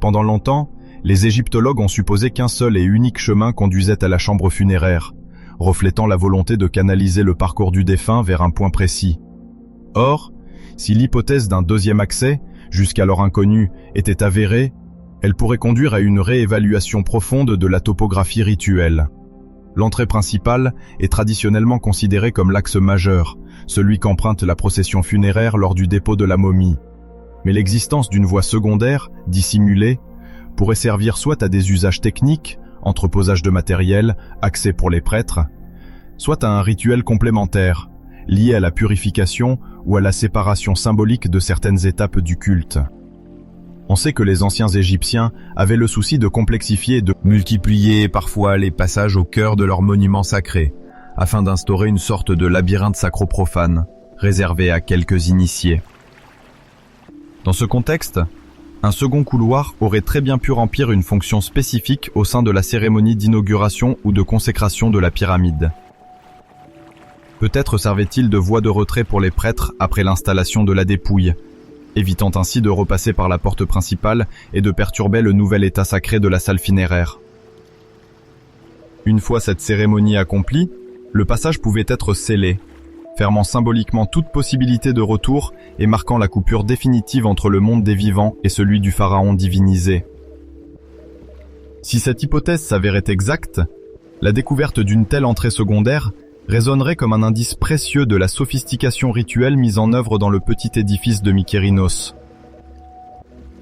Pendant longtemps, les égyptologues ont supposé qu'un seul et unique chemin conduisait à la chambre funéraire, reflétant la volonté de canaliser le parcours du défunt vers un point précis. Or, si l'hypothèse d'un deuxième accès, jusqu'alors inconnu, était avérée, elle pourrait conduire à une réévaluation profonde de la topographie rituelle. L'entrée principale est traditionnellement considérée comme l'axe majeur, celui qu'emprunte la procession funéraire lors du dépôt de la momie. Mais l'existence d'une voie secondaire, dissimulée, pourrait servir soit à des usages techniques, entreposage de matériel, accès pour les prêtres, soit à un rituel complémentaire, lié à la purification ou à la séparation symbolique de certaines étapes du culte. On sait que les anciens Égyptiens avaient le souci de complexifier et de multiplier parfois les passages au cœur de leurs monuments sacrés, afin d'instaurer une sorte de labyrinthe sacro-profane, réservé à quelques initiés. Dans ce contexte, un second couloir aurait très bien pu remplir une fonction spécifique au sein de la cérémonie d'inauguration ou de consécration de la pyramide. Peut-être servait-il de voie de retrait pour les prêtres après l'installation de la dépouille, évitant ainsi de repasser par la porte principale et de perturber le nouvel état sacré de la salle funéraire. Une fois cette cérémonie accomplie, le passage pouvait être scellé, fermant symboliquement toute possibilité de retour et marquant la coupure définitive entre le monde des vivants et celui du pharaon divinisé. Si cette hypothèse s'avérait exacte, la découverte d'une telle entrée secondaire résonnerait comme un indice précieux de la sophistication rituelle mise en œuvre dans le petit édifice de Mykérinos.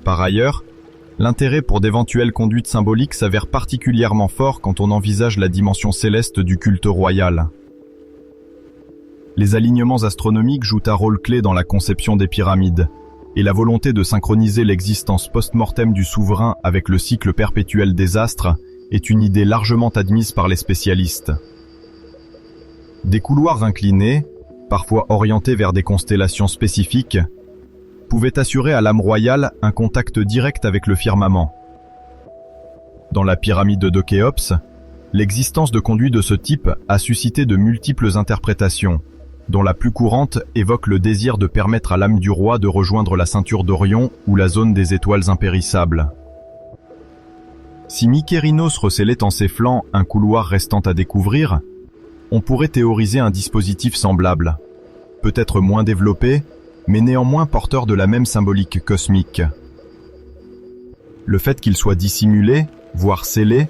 Par ailleurs, l'intérêt pour d'éventuelles conduites symboliques s'avère particulièrement fort quand on envisage la dimension céleste du culte royal. Les alignements astronomiques jouent un rôle clé dans la conception des pyramides, et la volonté de synchroniser l'existence post-mortem du souverain avec le cycle perpétuel des astres est une idée largement admise par les spécialistes. Des couloirs inclinés, parfois orientés vers des constellations spécifiques, pouvaient assurer à l'âme royale un contact direct avec le firmament. Dans la pyramide de Khéops, l'existence de conduits de ce type a suscité de multiples interprétations, dont la plus courante évoque le désir de permettre à l'âme du roi de rejoindre la ceinture d'Orion ou la zone des étoiles impérissables. Si Mykérinos recélait en ses flancs un couloir restant à découvrir, on pourrait théoriser un dispositif semblable, peut-être moins développé, mais néanmoins porteur de la même symbolique cosmique. Le fait qu'il soit dissimulé, voire scellé,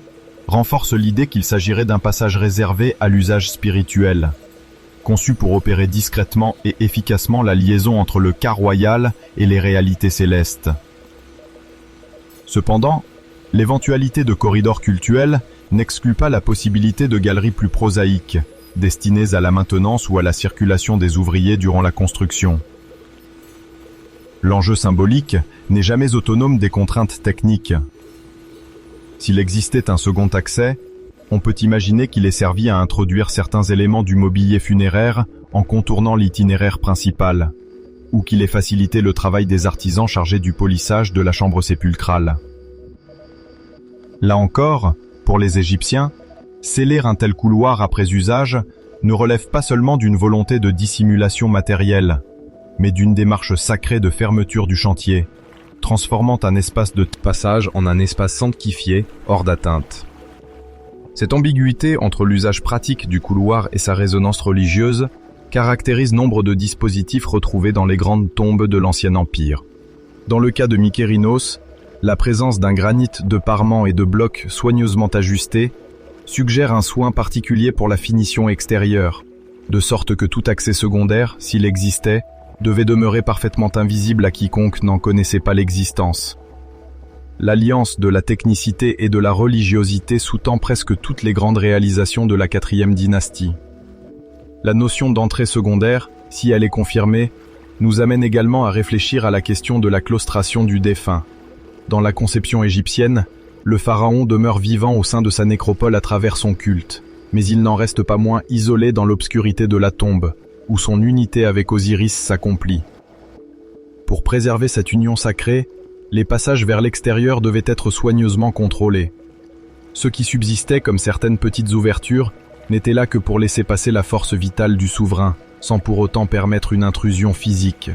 renforce l'idée qu'il s'agirait d'un passage réservé à l'usage spirituel, conçu pour opérer discrètement et efficacement la liaison entre le cas royal et les réalités célestes. Cependant, l'éventualité de corridors cultuels n'exclut pas la possibilité de galeries plus prosaïques, destinées à la maintenance ou à la circulation des ouvriers durant la construction. L'enjeu symbolique n'est jamais autonome des contraintes techniques. S'il existait un second accès, on peut imaginer qu'il ait servi à introduire certains éléments du mobilier funéraire en contournant l'itinéraire principal, ou qu'il ait facilité le travail des artisans chargés du polissage de la chambre sépulcrale. Là encore, pour les Égyptiens, sceller un tel couloir après usage ne relève pas seulement d'une volonté de dissimulation matérielle, mais d'une démarche sacrée de fermeture du chantier, transformant un espace de passage en un espace sanctifié, hors d'atteinte. Cette ambiguïté entre l'usage pratique du couloir et sa résonance religieuse caractérise nombre de dispositifs retrouvés dans les grandes tombes de l'Ancien Empire. Dans le cas de Mykérinos, la présence d'un granit de parements et de blocs soigneusement ajustés suggère un soin particulier pour la finition extérieure, de sorte que tout accès secondaire, s'il existait, devait demeurer parfaitement invisible à quiconque n'en connaissait pas l'existence. L'alliance de la technicité et de la religiosité sous-tend presque toutes les grandes réalisations de la 4e dynastie. La notion d'entrée secondaire, si elle est confirmée, nous amène également à réfléchir à la question de la claustration du défunt. Dans la conception égyptienne, le pharaon demeure vivant au sein de sa nécropole à travers son culte, mais il n'en reste pas moins isolé dans l'obscurité de la tombe, où son unité avec Osiris s'accomplit. Pour préserver cette union sacrée, les passages vers l'extérieur devaient être soigneusement contrôlés. Ce qui subsistait comme certaines petites ouvertures n'était là que pour laisser passer la force vitale du souverain, sans pour autant permettre une intrusion physique.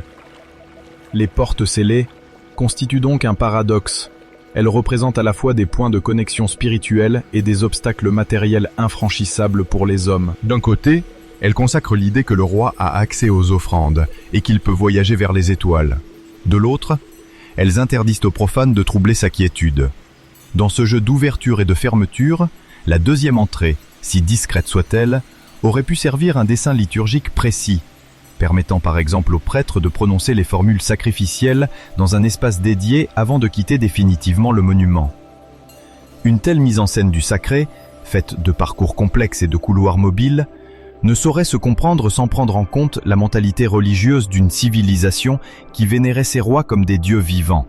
Les portes scellées constituent donc un paradoxe. Elles représentent à la fois des points de connexion spirituelle et des obstacles matériels infranchissables pour les hommes. D'un côté, elles consacrent l'idée que le roi a accès aux offrandes et qu'il peut voyager vers les étoiles. De l'autre, elles interdisent aux profanes de troubler sa quiétude. Dans ce jeu d'ouverture et de fermeture, la deuxième entrée, si discrète soit-elle, aurait pu servir un dessein liturgique précis, permettant par exemple aux prêtres de prononcer les formules sacrificielles dans un espace dédié avant de quitter définitivement le monument. Une telle mise en scène du sacré, faite de parcours complexes et de couloirs mobiles, ne saurait se comprendre sans prendre en compte la mentalité religieuse d'une civilisation qui vénérait ses rois comme des dieux vivants.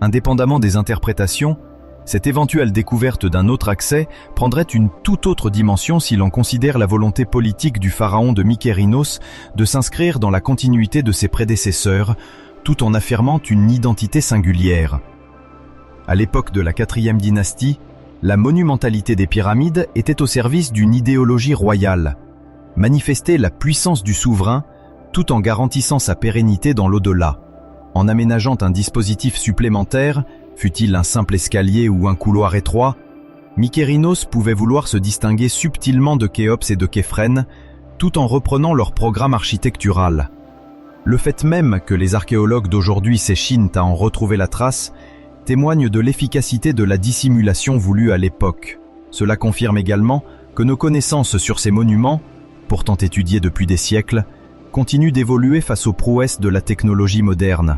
Indépendamment des interprétations, cette éventuelle découverte d'un autre accès prendrait une toute autre dimension si l'on considère la volonté politique du pharaon de Mykérinos de s'inscrire dans la continuité de ses prédécesseurs, tout en affirmant une identité singulière. À l'époque de la 4e dynastie, la monumentalité des pyramides était au service d'une idéologie royale, manifester la puissance du souverain tout en garantissant sa pérennité dans l'au-delà. En aménageant un dispositif supplémentaire, fût-il un simple escalier ou un couloir étroit, Mykérinos pouvait vouloir se distinguer subtilement de Khéops et de Képhrène, tout en reprenant leur programme architectural. Le fait même que les archéologues d'aujourd'hui s'échinent à en retrouver la trace témoigne de l'efficacité de la dissimulation voulue à l'époque. Cela confirme également que nos connaissances sur ces monuments, pourtant étudiés depuis des siècles, continuent d'évoluer face aux prouesses de la technologie moderne.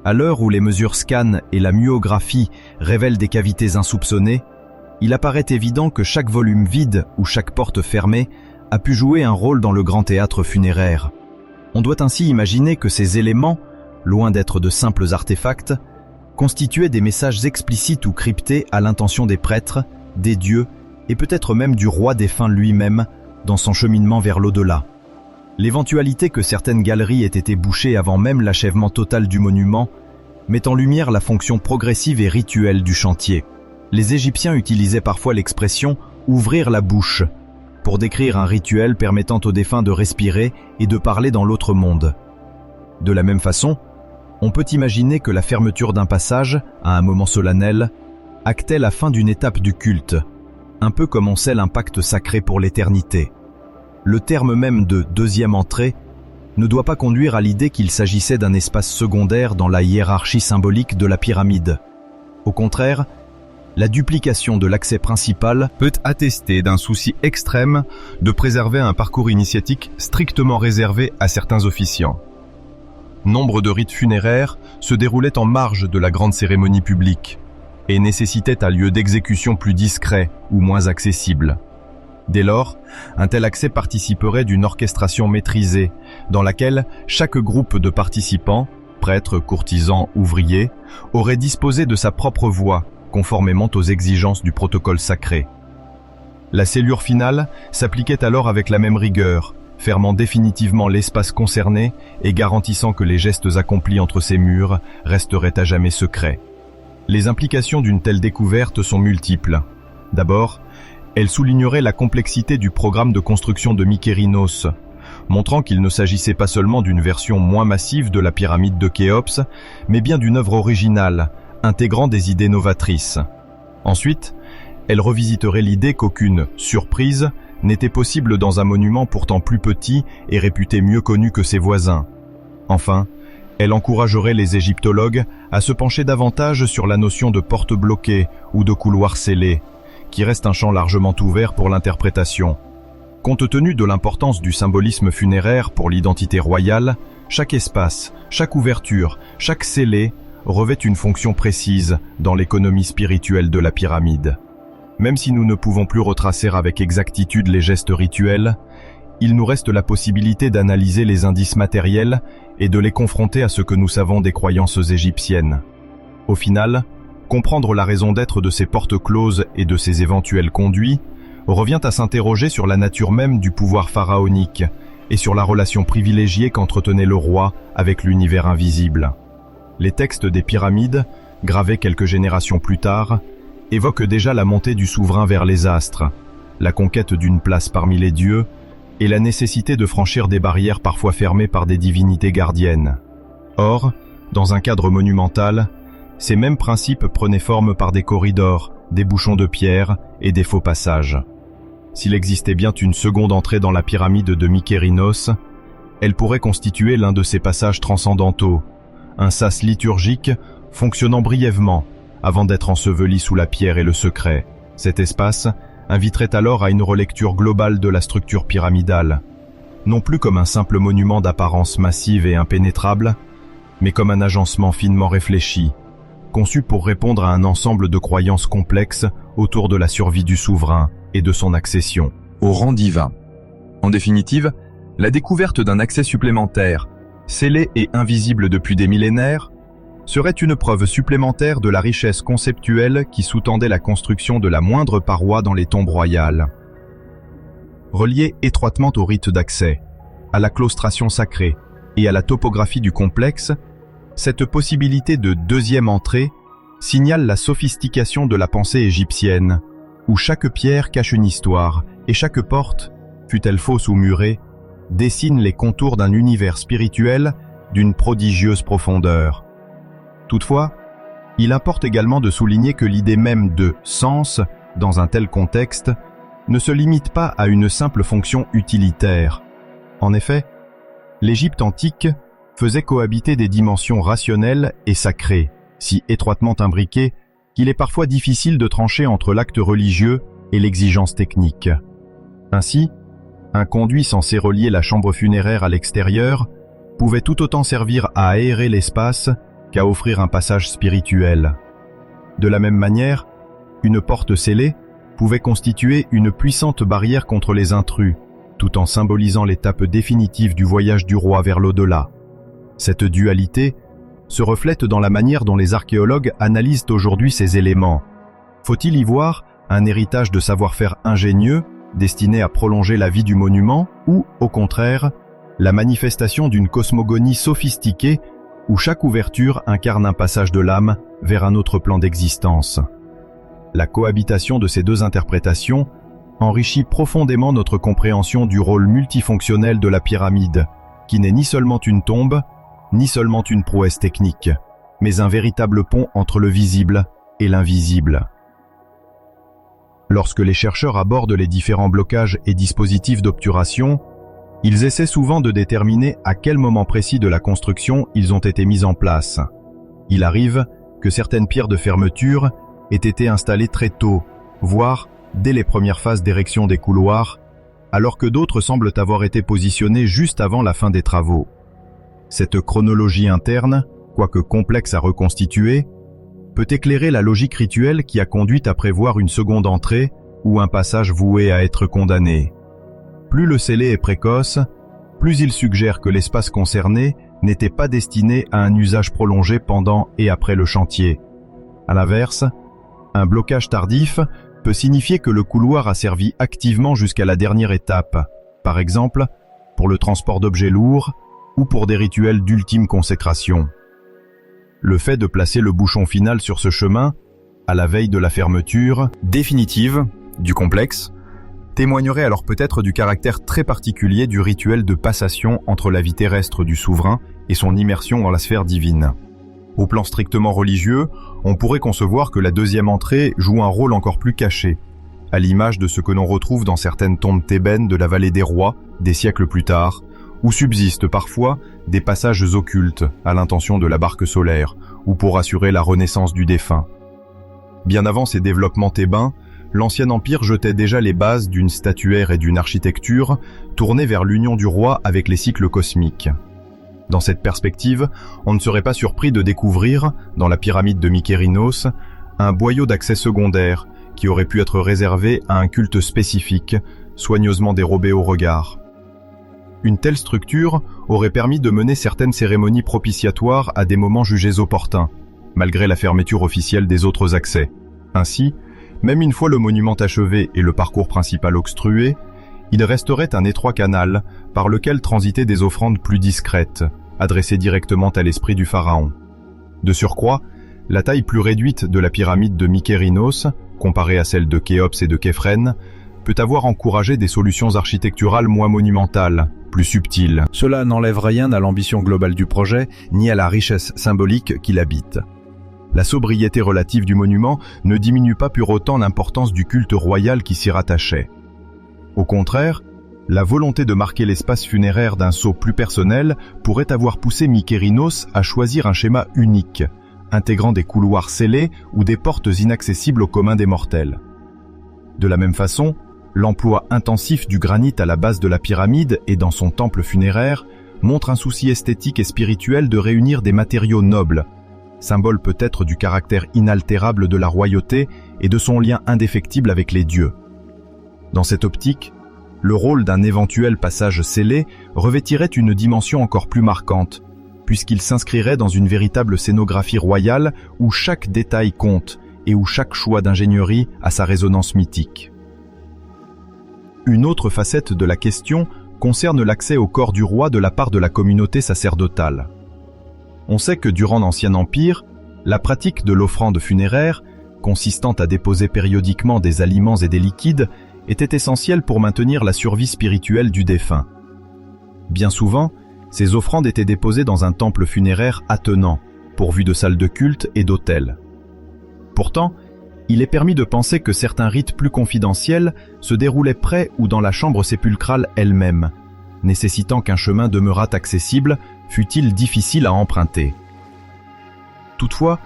À l'heure où les mesures scan et la myographie révèlent des cavités insoupçonnées, il apparaît évident que chaque volume vide ou chaque porte fermée a pu jouer un rôle dans le grand théâtre funéraire. On doit ainsi imaginer que ces éléments, loin d'être de simples artefacts, constituaient des messages explicites ou cryptés à l'intention des prêtres, des dieux et peut-être même du roi défunt lui-même dans son cheminement vers l'au-delà. L'éventualité que certaines galeries aient été bouchées avant même l'achèvement total du monument met en lumière la fonction progressive et rituelle du chantier. Les Égyptiens utilisaient parfois l'expression « ouvrir la bouche » pour décrire un rituel permettant aux défunts de respirer et de parler dans l'autre monde. De la même façon, on peut imaginer que la fermeture d'un passage, à un moment solennel, actait la fin d'une étape du culte, un peu comme on scelle un pacte sacré pour l'éternité. Le terme même de « deuxième entrée » ne doit pas conduire à l'idée qu'il s'agissait d'un espace secondaire dans la hiérarchie symbolique de la pyramide. Au contraire, la duplication de l'accès principal peut attester d'un souci extrême de préserver un parcours initiatique strictement réservé à certains officiants. Nombre de rites funéraires se déroulaient en marge de la grande cérémonie publique et nécessitaient un lieu d'exécution plus discret ou moins accessible. Dès lors, un tel accès participerait d'une orchestration maîtrisée, dans laquelle chaque groupe de participants, prêtres, courtisans, ouvriers, aurait disposé de sa propre voix, conformément aux exigences du protocole sacré. La scellure finale s'appliquait alors avec la même rigueur, fermant définitivement l'espace concerné et garantissant que les gestes accomplis entre ces murs resteraient à jamais secrets. Les implications d'une telle découverte sont multiples. D'abord, elle soulignerait la complexité du programme de construction de Mykérinos, montrant qu'il ne s'agissait pas seulement d'une version moins massive de la pyramide de Khéops, mais bien d'une œuvre originale, intégrant des idées novatrices. Ensuite, elle revisiterait l'idée qu'aucune « surprise » n'était possible dans un monument pourtant plus petit et réputé mieux connu que ses voisins. Enfin, elle encouragerait les égyptologues à se pencher davantage sur la notion de porte bloquée ou de couloir scellé, qui reste un champ largement ouvert pour l'interprétation. Compte tenu de l'importance du symbolisme funéraire pour l'identité royale, chaque espace, chaque ouverture, chaque scellé revêt une fonction précise dans l'économie spirituelle de la pyramide. Même si nous ne pouvons plus retracer avec exactitude les gestes rituels, il nous reste la possibilité d'analyser les indices matériels et de les confronter à ce que nous savons des croyances égyptiennes. Au final, comprendre la raison d'être de ces portes closes et de ces éventuels conduits revient à s'interroger sur la nature même du pouvoir pharaonique et sur la relation privilégiée qu'entretenait le roi avec l'univers invisible. Les textes des pyramides, gravés quelques générations plus tard, évoquent déjà la montée du souverain vers les astres, la conquête d'une place parmi les dieux et la nécessité de franchir des barrières parfois fermées par des divinités gardiennes. Or, dans un cadre monumental, ces mêmes principes prenaient forme par des corridors, des bouchons de pierre et des faux passages. S'il existait bien une seconde entrée dans la pyramide de Mykérinos, elle pourrait constituer l'un de ces passages transcendantaux, un sas liturgique fonctionnant brièvement avant d'être enseveli sous la pierre et le secret. Cet espace inviterait alors à une relecture globale de la structure pyramidale, non plus comme un simple monument d'apparence massive et impénétrable, mais comme un agencement finement réfléchi, conçu pour répondre à un ensemble de croyances complexes autour de la survie du souverain et de son accession au rang divin. En définitive, la découverte d'un accès supplémentaire, scellé et invisible depuis des millénaires, serait une preuve supplémentaire de la richesse conceptuelle qui sous-tendait la construction de la moindre paroi dans les tombes royales. Reliée étroitement au rite d'accès, à la claustration sacrée et à la topographie du complexe, cette possibilité de deuxième entrée signale la sophistication de la pensée égyptienne, où chaque pierre cache une histoire et chaque porte, fût-elle fausse ou murée, dessine les contours d'un univers spirituel d'une prodigieuse profondeur. Toutefois, il importe également de souligner que l'idée même de sens, dans un tel contexte, ne se limite pas à une simple fonction utilitaire. En effet, l'Égypte antique faisait cohabiter des dimensions rationnelles et sacrées, si étroitement imbriquées qu'il est parfois difficile de trancher entre l'acte religieux et l'exigence technique. Ainsi, un conduit censé relier la chambre funéraire à l'extérieur pouvait tout autant servir à aérer l'espace qu'à offrir un passage spirituel. De la même manière, une porte scellée pouvait constituer une puissante barrière contre les intrus, tout en symbolisant l'étape définitive du voyage du roi vers l'au-delà. Cette dualité se reflète dans la manière dont les archéologues analysent aujourd'hui ces éléments. Faut-il y voir un héritage de savoir-faire ingénieux destiné à prolonger la vie du monument ou, au contraire, la manifestation d'une cosmogonie sophistiquée où chaque ouverture incarne un passage de l'âme vers un autre plan d'existence? La cohabitation de ces deux interprétations enrichit profondément notre compréhension du rôle multifonctionnel de la pyramide, qui n'est ni seulement une tombe, ni seulement une prouesse technique, mais un véritable pont entre le visible et l'invisible. Lorsque les chercheurs abordent les différents blocages et dispositifs d'obturation, ils essaient souvent de déterminer à quel moment précis de la construction ils ont été mis en place. Il arrive que certaines pierres de fermeture aient été installées très tôt, voire dès les premières phases d'érection des couloirs, alors que d'autres semblent avoir été positionnées juste avant la fin des travaux. Cette chronologie interne, quoique complexe à reconstituer, peut éclairer la logique rituelle qui a conduit à prévoir une seconde entrée ou un passage voué à être condamné. Plus le scellé est précoce, plus il suggère que l'espace concerné n'était pas destiné à un usage prolongé pendant et après le chantier. À l'inverse, un blocage tardif peut signifier que le couloir a servi activement jusqu'à la dernière étape, par exemple pour le transport d'objets lourds ou pour des rituels d'ultime consécration. Le fait de placer le bouchon final sur ce chemin, à la veille de la fermeture définitive du complexe, témoignerait alors peut-être du caractère très particulier du rituel de passation entre la vie terrestre du souverain et son immersion dans la sphère divine. Au plan strictement religieux, on pourrait concevoir que la deuxième entrée joue un rôle encore plus caché, à l'image de ce que l'on retrouve dans certaines tombes thébaines de la vallée des rois, des siècles plus tard, où subsistent parfois des passages occultes à l'intention de la barque solaire ou pour assurer la renaissance du défunt. Bien avant ces développements thébains, l'Ancien Empire jetait déjà les bases d'une statuaire et d'une architecture tournée vers l'union du roi avec les cycles cosmiques. Dans cette perspective, on ne serait pas surpris de découvrir, dans la pyramide de Mykérinos, un boyau d'accès secondaire qui aurait pu être réservé à un culte spécifique, soigneusement dérobé au regard. Une telle structure aurait permis de mener certaines cérémonies propitiatoires à des moments jugés opportuns, malgré la fermeture officielle des autres accès. Ainsi, même une fois le monument achevé et le parcours principal obstrué, il resterait un étroit canal par lequel transitaient des offrandes plus discrètes, adressées directement à l'esprit du pharaon. De surcroît, la taille plus réduite de la pyramide de Mykérinos, comparée à celle de Khéops et de Képhren, peut avoir encouragé des solutions architecturales moins monumentales, plus subtiles. Cela n'enlève rien à l'ambition globale du projet, ni à la richesse symbolique qui l'habite. La sobriété relative du monument ne diminue pas pour autant l'importance du culte royal qui s'y rattachait. Au contraire, la volonté de marquer l'espace funéraire d'un sceau plus personnel pourrait avoir poussé Mykérinos à choisir un schéma unique, intégrant des couloirs scellés ou des portes inaccessibles au commun des mortels. De la même façon, l'emploi intensif du granit à la base de la pyramide et dans son temple funéraire montre un souci esthétique et spirituel de réunir des matériaux nobles, symbole peut-être du caractère inaltérable de la royauté et de son lien indéfectible avec les dieux. Dans cette optique, le rôle d'un éventuel passage scellé revêtirait une dimension encore plus marquante, puisqu'il s'inscrirait dans une véritable scénographie royale où chaque détail compte et où chaque choix d'ingénierie a sa résonance mythique. Une autre facette de la question concerne l'accès au corps du roi de la part de la communauté sacerdotale. On sait que durant l'Ancien Empire, la pratique de l'offrande funéraire, consistant à déposer périodiquement des aliments et des liquides, était essentielle pour maintenir la survie spirituelle du défunt. Bien souvent, ces offrandes étaient déposées dans un temple funéraire attenant, pourvu de salles de culte et d'autels. Pourtant, il est permis de penser que certains rites plus confidentiels se déroulaient près ou dans la chambre sépulcrale elle-même, nécessitant qu'un chemin demeurât accessible, fût-il difficile à emprunter. Toutefois,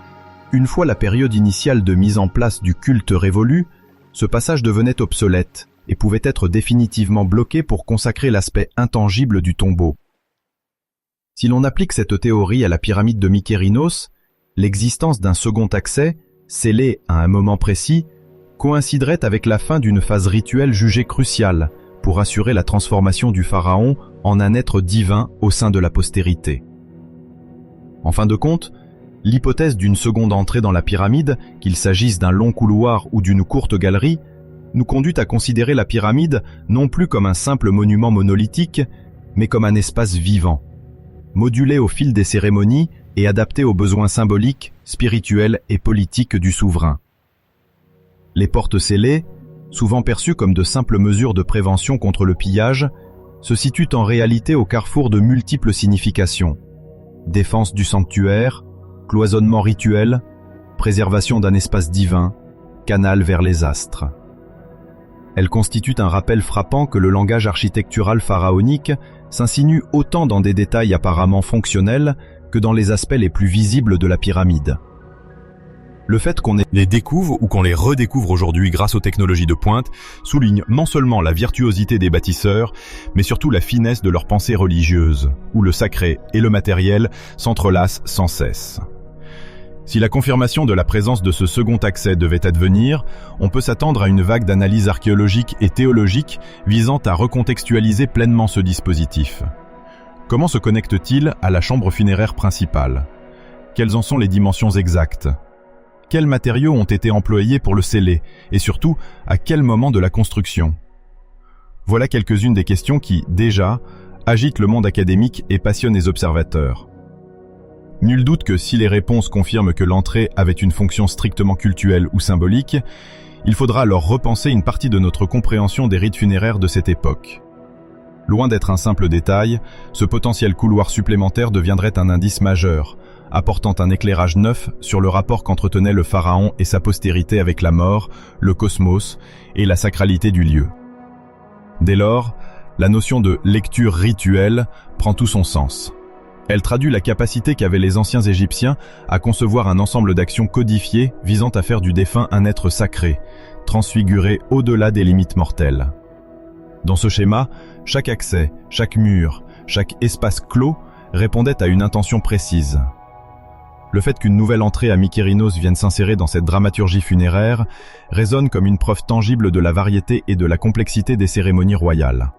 une fois la période initiale de mise en place du culte révolue, ce passage devenait obsolète et pouvait être définitivement bloqué pour consacrer l'aspect intangible du tombeau. Si l'on applique cette théorie à la pyramide de Mykérinos, l'existence d'un second accès, scellé à un moment précis, coïnciderait avec la fin d'une phase rituelle jugée cruciale pour assurer la transformation du pharaon en un être divin au sein de la postérité. En fin de compte, l'hypothèse d'une seconde entrée dans la pyramide, qu'il s'agisse d'un long couloir ou d'une courte galerie, nous conduit à considérer la pyramide non plus comme un simple monument monolithique, mais comme un espace vivant, modulé au fil des cérémonies et adapté aux besoins symboliques, spirituels et politiques du souverain. Les portes scellées, souvent perçues comme de simples mesures de prévention contre le pillage, se situent en réalité au carrefour de multiples significations. Défense du sanctuaire, cloisonnement rituel, préservation d'un espace divin, canal vers les astres. Elles constituent un rappel frappant que le langage architectural pharaonique s'insinue autant dans des détails apparemment fonctionnels que dans les aspects les plus visibles de la pyramide. Le fait qu'on les découvre ou qu'on les redécouvre aujourd'hui grâce aux technologies de pointe souligne non seulement la virtuosité des bâtisseurs, mais surtout la finesse de leur pensée religieuse, où le sacré et le matériel s'entrelacent sans cesse. Si la confirmation de la présence de ce second accès devait advenir, on peut s'attendre à une vague d'analyses archéologiques et théologiques visant à recontextualiser pleinement ce dispositif. Comment se connecte-t-il à la chambre funéraire principale? Quelles en sont les dimensions exactes? Quels matériaux ont été employés pour le sceller? Et surtout, à quel moment de la construction? Voilà quelques-unes des questions qui, déjà, agitent le monde académique et passionnent les observateurs. Nul doute que si les réponses confirment que l'entrée avait une fonction strictement cultuelle ou symbolique, il faudra alors repenser une partie de notre compréhension des rites funéraires de cette époque. Loin d'être un simple détail, ce potentiel couloir supplémentaire deviendrait un indice majeur, apportant un éclairage neuf sur le rapport qu'entretenait le pharaon et sa postérité avec la mort, le cosmos et la sacralité du lieu. Dès lors, la notion de lecture rituelle prend tout son sens. Elle traduit la capacité qu'avaient les anciens Égyptiens à concevoir un ensemble d'actions codifiées visant à faire du défunt un être sacré, transfiguré au-delà des limites mortelles. Dans ce schéma, chaque accès, chaque mur, chaque espace clos répondait à une intention précise. Le fait qu'une nouvelle entrée à Mykérinos vienne s'insérer dans cette dramaturgie funéraire résonne comme une preuve tangible de la variété et de la complexité des cérémonies royales.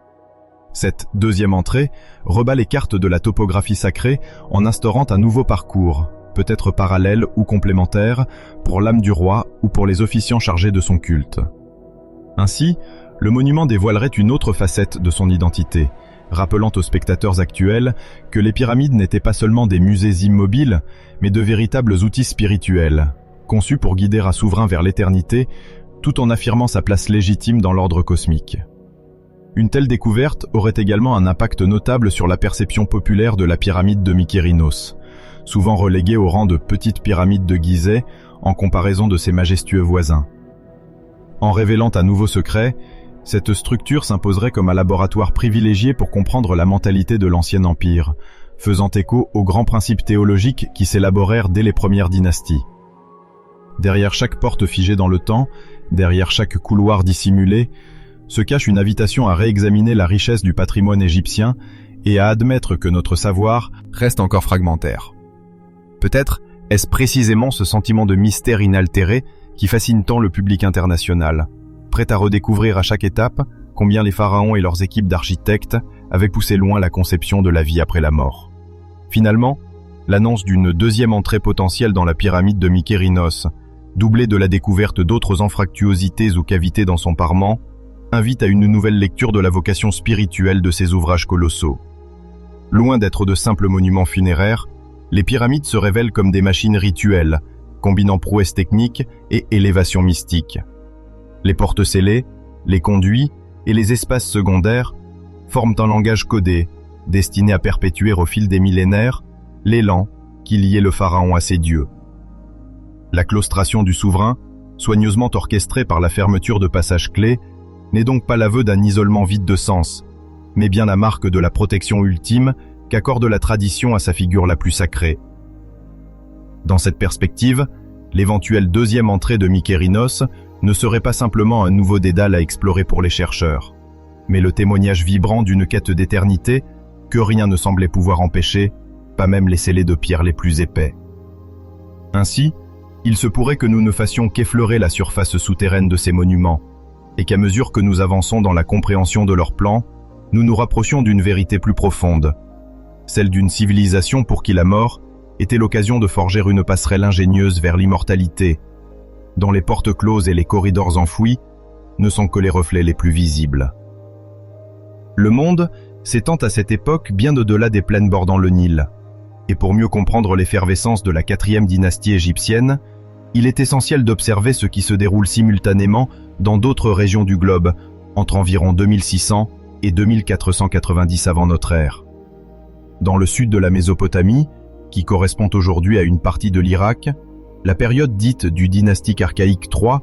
Cette deuxième entrée rebat les cartes de la topographie sacrée en instaurant un nouveau parcours, peut-être parallèle ou complémentaire, pour l'âme du roi ou pour les officiants chargés de son culte. Ainsi, le monument dévoilerait une autre facette de son identité, rappelant aux spectateurs actuels que les pyramides n'étaient pas seulement des musées immobiles, mais de véritables outils spirituels, conçus pour guider un souverain vers l'éternité, tout en affirmant sa place légitime dans l'ordre cosmique. Une telle découverte aurait également un impact notable sur la perception populaire de la pyramide de Mykérinos, souvent reléguée au rang de petite pyramide de Gizeh en comparaison de ses majestueux voisins. En révélant un nouveau secret, cette structure s'imposerait comme un laboratoire privilégié pour comprendre la mentalité de l'ancien empire, faisant écho aux grands principes théologiques qui s'élaborèrent dès les premières dynasties. Derrière chaque porte figée dans le temps, derrière chaque couloir dissimulé, se cache une invitation à réexaminer la richesse du patrimoine égyptien et à admettre que notre savoir reste encore fragmentaire. Peut-être est-ce précisément ce sentiment de mystère inaltéré qui fascine tant le public international, prêt à redécouvrir à chaque étape combien les pharaons et leurs équipes d'architectes avaient poussé loin la conception de la vie après la mort. Finalement, l'annonce d'une deuxième entrée potentielle dans la pyramide de Mykérinos, doublée de la découverte d'autres anfractuosités ou cavités dans son parement, invite à une nouvelle lecture de la vocation spirituelle de ces ouvrages colossaux. Loin d'être de simples monuments funéraires, les pyramides se révèlent comme des machines rituelles, combinant prouesse technique et élévation mystique. Les portes scellées, les conduits et les espaces secondaires forment un langage codé, destiné à perpétuer au fil des millénaires l'élan qui liait le pharaon à ses dieux. La claustration du souverain, soigneusement orchestrée par la fermeture de passages clés, n'est donc pas l'aveu d'un isolement vide de sens, mais bien la marque de la protection ultime qu'accorde la tradition à sa figure la plus sacrée. Dans cette perspective, l'éventuelle deuxième entrée de Mykérinos ne serait pas simplement un nouveau dédale à explorer pour les chercheurs, mais le témoignage vibrant d'une quête d'éternité que rien ne semblait pouvoir empêcher, pas même les scellés de pierre les plus épais. Ainsi, il se pourrait que nous ne fassions qu'effleurer la surface souterraine de ces monuments, et qu'à mesure que nous avançons dans la compréhension de leur plan, nous nous rapprochions d'une vérité plus profonde, celle d'une civilisation pour qui la mort était l'occasion de forger une passerelle ingénieuse vers l'immortalité, dont les portes closes et les corridors enfouis ne sont que les reflets les plus visibles. Le monde s'étend à cette époque bien au-delà des plaines bordant le Nil, et pour mieux comprendre l'effervescence de la 4e dynastie égyptienne, il est essentiel d'observer ce qui se déroule simultanément dans d'autres régions du globe, entre environ 2600 et 2490 avant notre ère. Dans le sud de la Mésopotamie, qui correspond aujourd'hui à une partie de l'Irak, la période dite du dynastique archaïque III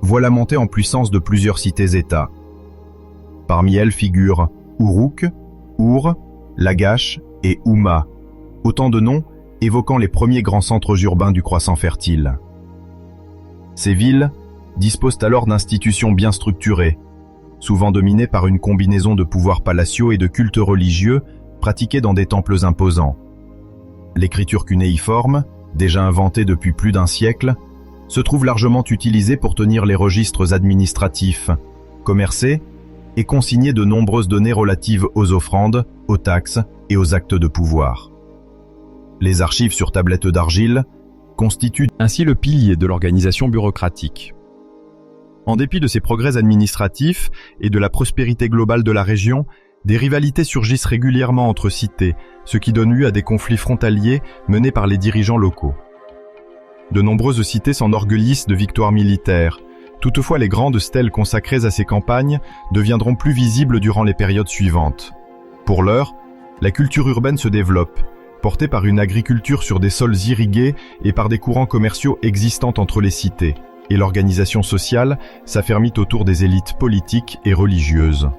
voit la montée en puissance de plusieurs cités-États. Parmi elles figurent Uruk, Ur, Lagash et Oumma, autant de noms évoquant les premiers grands centres urbains du croissant fertile. Ces villes disposent alors d'institutions bien structurées, souvent dominées par une combinaison de pouvoirs palatiaux et de cultes religieux pratiqués dans des temples imposants. L'écriture cunéiforme, déjà inventée depuis plus d'un siècle, se trouve largement utilisée pour tenir les registres administratifs, commercer et consigner de nombreuses données relatives aux offrandes, aux taxes et aux actes de pouvoir. Les archives sur tablettes d'argile constituent ainsi le pilier de l'organisation bureaucratique. En dépit de ces progrès administratifs et de la prospérité globale de la région, des rivalités surgissent régulièrement entre cités, ce qui donne lieu à des conflits frontaliers menés par les dirigeants locaux. De nombreuses cités s'enorgueillissent de victoires militaires. Toutefois, les grandes stèles consacrées à ces campagnes deviendront plus visibles durant les périodes suivantes. Pour l'heure, la culture urbaine se développe, portée par une agriculture sur des sols irrigués et par des courants commerciaux existants entre les cités, et l'organisation sociale s'affermit autour des élites politiques et religieuses.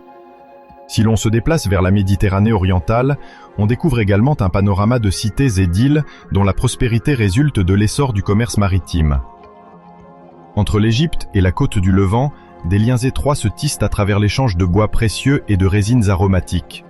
Si l'on se déplace vers la Méditerranée orientale, on découvre également un panorama de cités et d'îles dont la prospérité résulte de l'essor du commerce maritime. Entre l'Égypte et la côte du Levant, des liens étroits se tissent à travers l'échange de bois précieux et de résines aromatiques.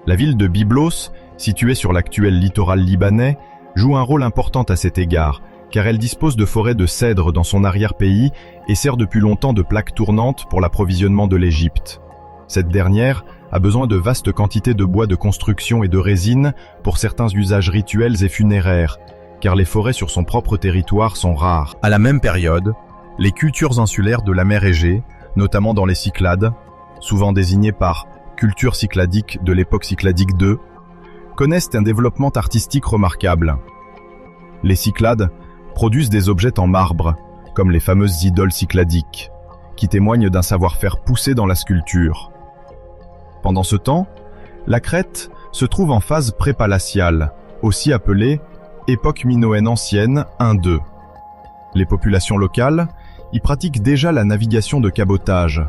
La ville de Byblos, située sur l'actuel littoral libanais, joue un rôle important à cet égard, car elle dispose de forêts de cèdres dans son arrière-pays et sert depuis longtemps de plaque tournante pour l'approvisionnement de l'Égypte. Cette dernière a besoin de vastes quantités de bois de construction et de résine pour certains usages rituels et funéraires, car les forêts sur son propre territoire sont rares. À la même période, les cultures insulaires de la mer Égée, notamment dans les Cyclades, souvent désignées par culture cycladique de l'époque cycladique II, connaissent un développement artistique remarquable. Les Cyclades produisent des objets en marbre, comme les fameuses idoles cycladiques, qui témoignent d'un savoir-faire poussé dans la sculpture. Pendant ce temps, la Crète se trouve en phase pré-palatiale, aussi appelée époque minoenne ancienne 1-2. Les populations locales y pratiquent déjà la navigation de cabotage,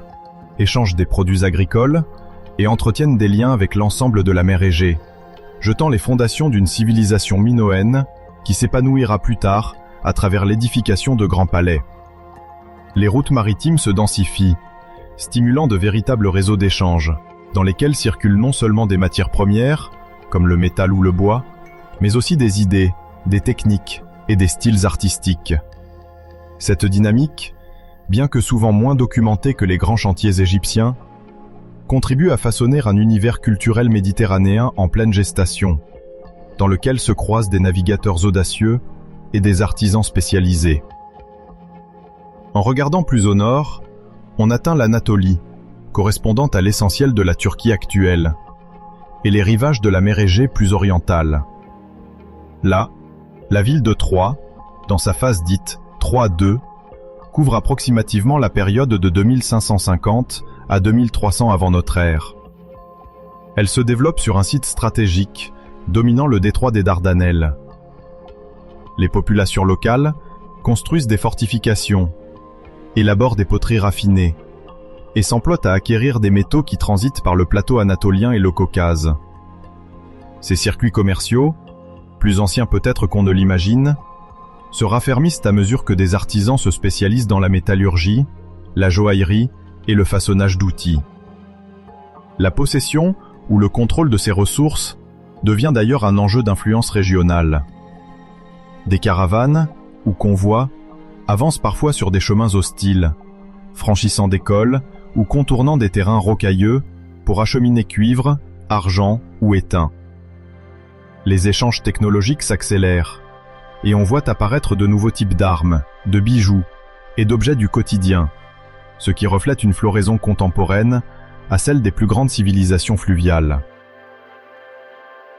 échangent des produits agricoles et entretiennent des liens avec l'ensemble de la mer Égée, jetant les fondations d'une civilisation minoenne qui s'épanouira plus tard à travers l'édification de grands palais. Les routes maritimes se densifient, stimulant de véritables réseaux d'échanges, dans lesquels circulent non seulement des matières premières, comme le métal ou le bois, mais aussi des idées, des techniques et des styles artistiques. Cette dynamique, bien que souvent moins documentée que les grands chantiers égyptiens, contribue à façonner un univers culturel méditerranéen en pleine gestation, dans lequel se croisent des navigateurs audacieux et des artisans spécialisés. En regardant plus au nord, on atteint l'Anatolie, correspondant à l'essentiel de la Turquie actuelle, et les rivages de la mer Égée plus orientale. Là, la ville de Troie, dans sa phase dite 3-2, couvre approximativement la période de 2550 à 2300 avant notre ère. Elle se développe sur un site stratégique, dominant le détroit des Dardanelles. Les populations locales construisent des fortifications, élaborent des poteries raffinées, et s'emploient à acquérir des métaux qui transitent par le plateau anatolien et le Caucase. Ces circuits commerciaux, plus anciens peut-être qu'on ne l'imagine, se raffermissent à mesure que des artisans se spécialisent dans la métallurgie, la joaillerie et le façonnage d'outils. La possession ou le contrôle de ces ressources devient d'ailleurs un enjeu d'influence régionale. Des caravanes ou convois avancent parfois sur des chemins hostiles, franchissant des cols ou contournant des terrains rocailleux pour acheminer cuivre, argent ou étain. Les échanges technologiques s'accélèrent et on voit apparaître de nouveaux types d'armes, de bijoux et d'objets du quotidien, ce qui reflète une floraison contemporaine à celle des plus grandes civilisations fluviales.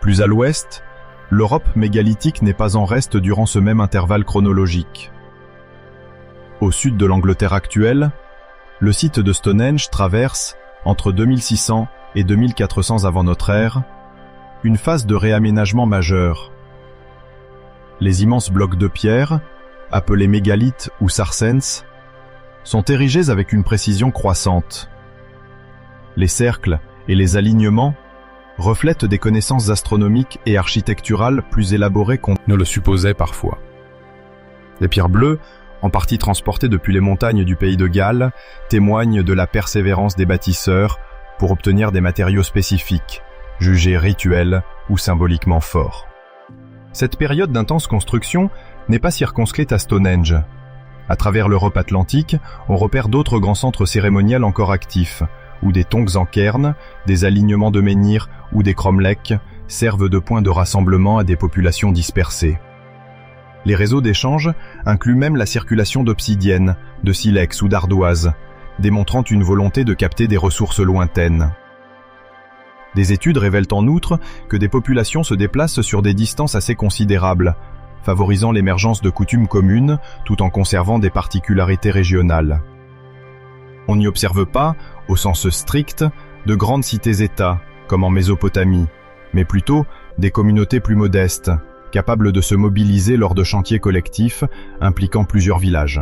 Plus à l'ouest, l'Europe mégalithique n'est pas en reste durant ce même intervalle chronologique. Au sud de l'Angleterre actuelle, le site de Stonehenge traverse, entre 2600 et 2400 avant notre ère, une phase de réaménagement majeur. Les immenses blocs de pierre, appelés mégalithes ou sarsens, sont érigés avec une précision croissante. Les cercles et les alignements reflètent des connaissances astronomiques et architecturales plus élaborées qu'on ne le supposait parfois. Les pierres bleues, en partie transportées depuis les montagnes du pays de Galles, témoignent de la persévérance des bâtisseurs pour obtenir des matériaux spécifiques, jugés rituels ou symboliquement forts. Cette période d'intense construction n'est pas circonscrite à Stonehenge. À travers l'Europe atlantique, on repère d'autres grands centres cérémoniels encore actifs, où des tongs en cairn, des alignements de menhirs ou des cromlechs servent de point de rassemblement à des populations dispersées. Les réseaux d'échange incluent même la circulation d'obsidienne, de silex ou d'ardoise, démontrant une volonté de capter des ressources lointaines. Des études révèlent en outre que des populations se déplacent sur des distances assez considérables, favorisant l'émergence de coutumes communes tout en conservant des particularités régionales. On n'y observe pas, au sens strict, de grandes cités-États, comme en Mésopotamie, mais plutôt des communautés plus modestes, capables de se mobiliser lors de chantiers collectifs impliquant plusieurs villages.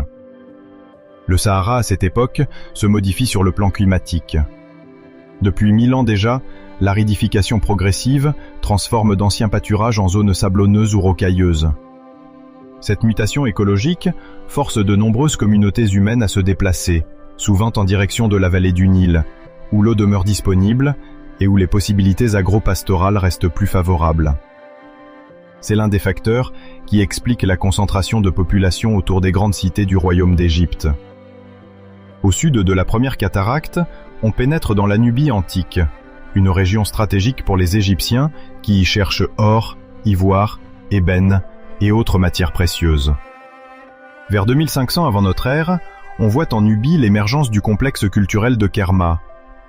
Le Sahara, à cette époque, se modifie sur le plan climatique. Depuis 1000 ans déjà, l'aridification progressive transforme d'anciens pâturages en zones sablonneuses ou rocailleuses. Cette mutation écologique force de nombreuses communautés humaines à se déplacer, souvent en direction de la vallée du Nil, où l'eau demeure disponible et où les possibilités agro-pastorales restent plus favorables. C'est l'un des facteurs qui explique la concentration de population autour des grandes cités du royaume d'Égypte. Au sud de la première cataracte, on pénètre dans la Nubie antique, une région stratégique pour les Égyptiens qui y cherchent or, ivoire, ébène et autres matières précieuses. Vers 2500 avant notre ère, on voit en Nubie l'émergence du complexe culturel de Kerma,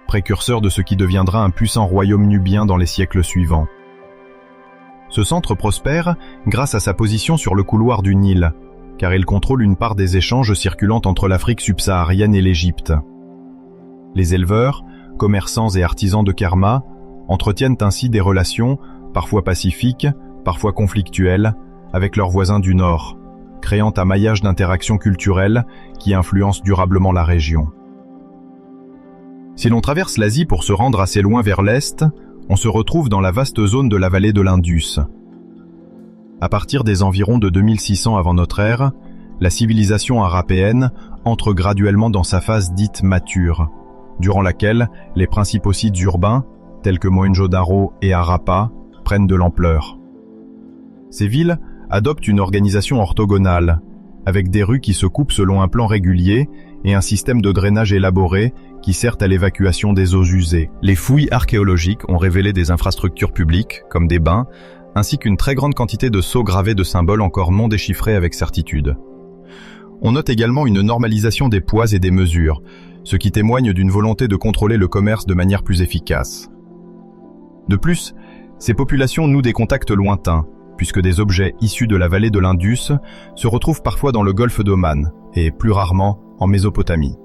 précurseur de ce qui deviendra un puissant royaume nubien dans les siècles suivants. Ce centre prospère grâce à sa position sur le couloir du Nil, car il contrôle une part des échanges circulant entre l'Afrique subsaharienne et l'Égypte. Les éleveurs, commerçants et artisans de Kerma entretiennent ainsi des relations, parfois pacifiques, parfois conflictuelles, avec leurs voisins du Nord, créant un maillage d'interactions culturelles qui influence durablement la région. Si l'on traverse l'Asie pour se rendre assez loin vers l'Est, on se retrouve dans la vaste zone de la vallée de l'Indus. À partir des environs de 2600 avant notre ère, la civilisation harapéenne entre graduellement dans sa phase dite mature, durant laquelle les principaux sites urbains, tels que Mohenjo-Daro et Harappa, prennent de l'ampleur. Ces villes adoptent une organisation orthogonale, avec des rues qui se coupent selon un plan régulier et un système de drainage élaboré qui sert à l'évacuation des eaux usées. Les fouilles archéologiques ont révélé des infrastructures publiques, comme des bains, ainsi qu'une très grande quantité de sceaux gravés de symboles encore non déchiffrés avec certitude. On note également une normalisation des poids et des mesures, ce qui témoigne d'une volonté de contrôler le commerce de manière plus efficace. De plus, ces populations nouent des contacts lointains, puisque des objets issus de la vallée de l'Indus se retrouvent parfois dans le golfe d'Oman, et plus rarement en Mésopotamie.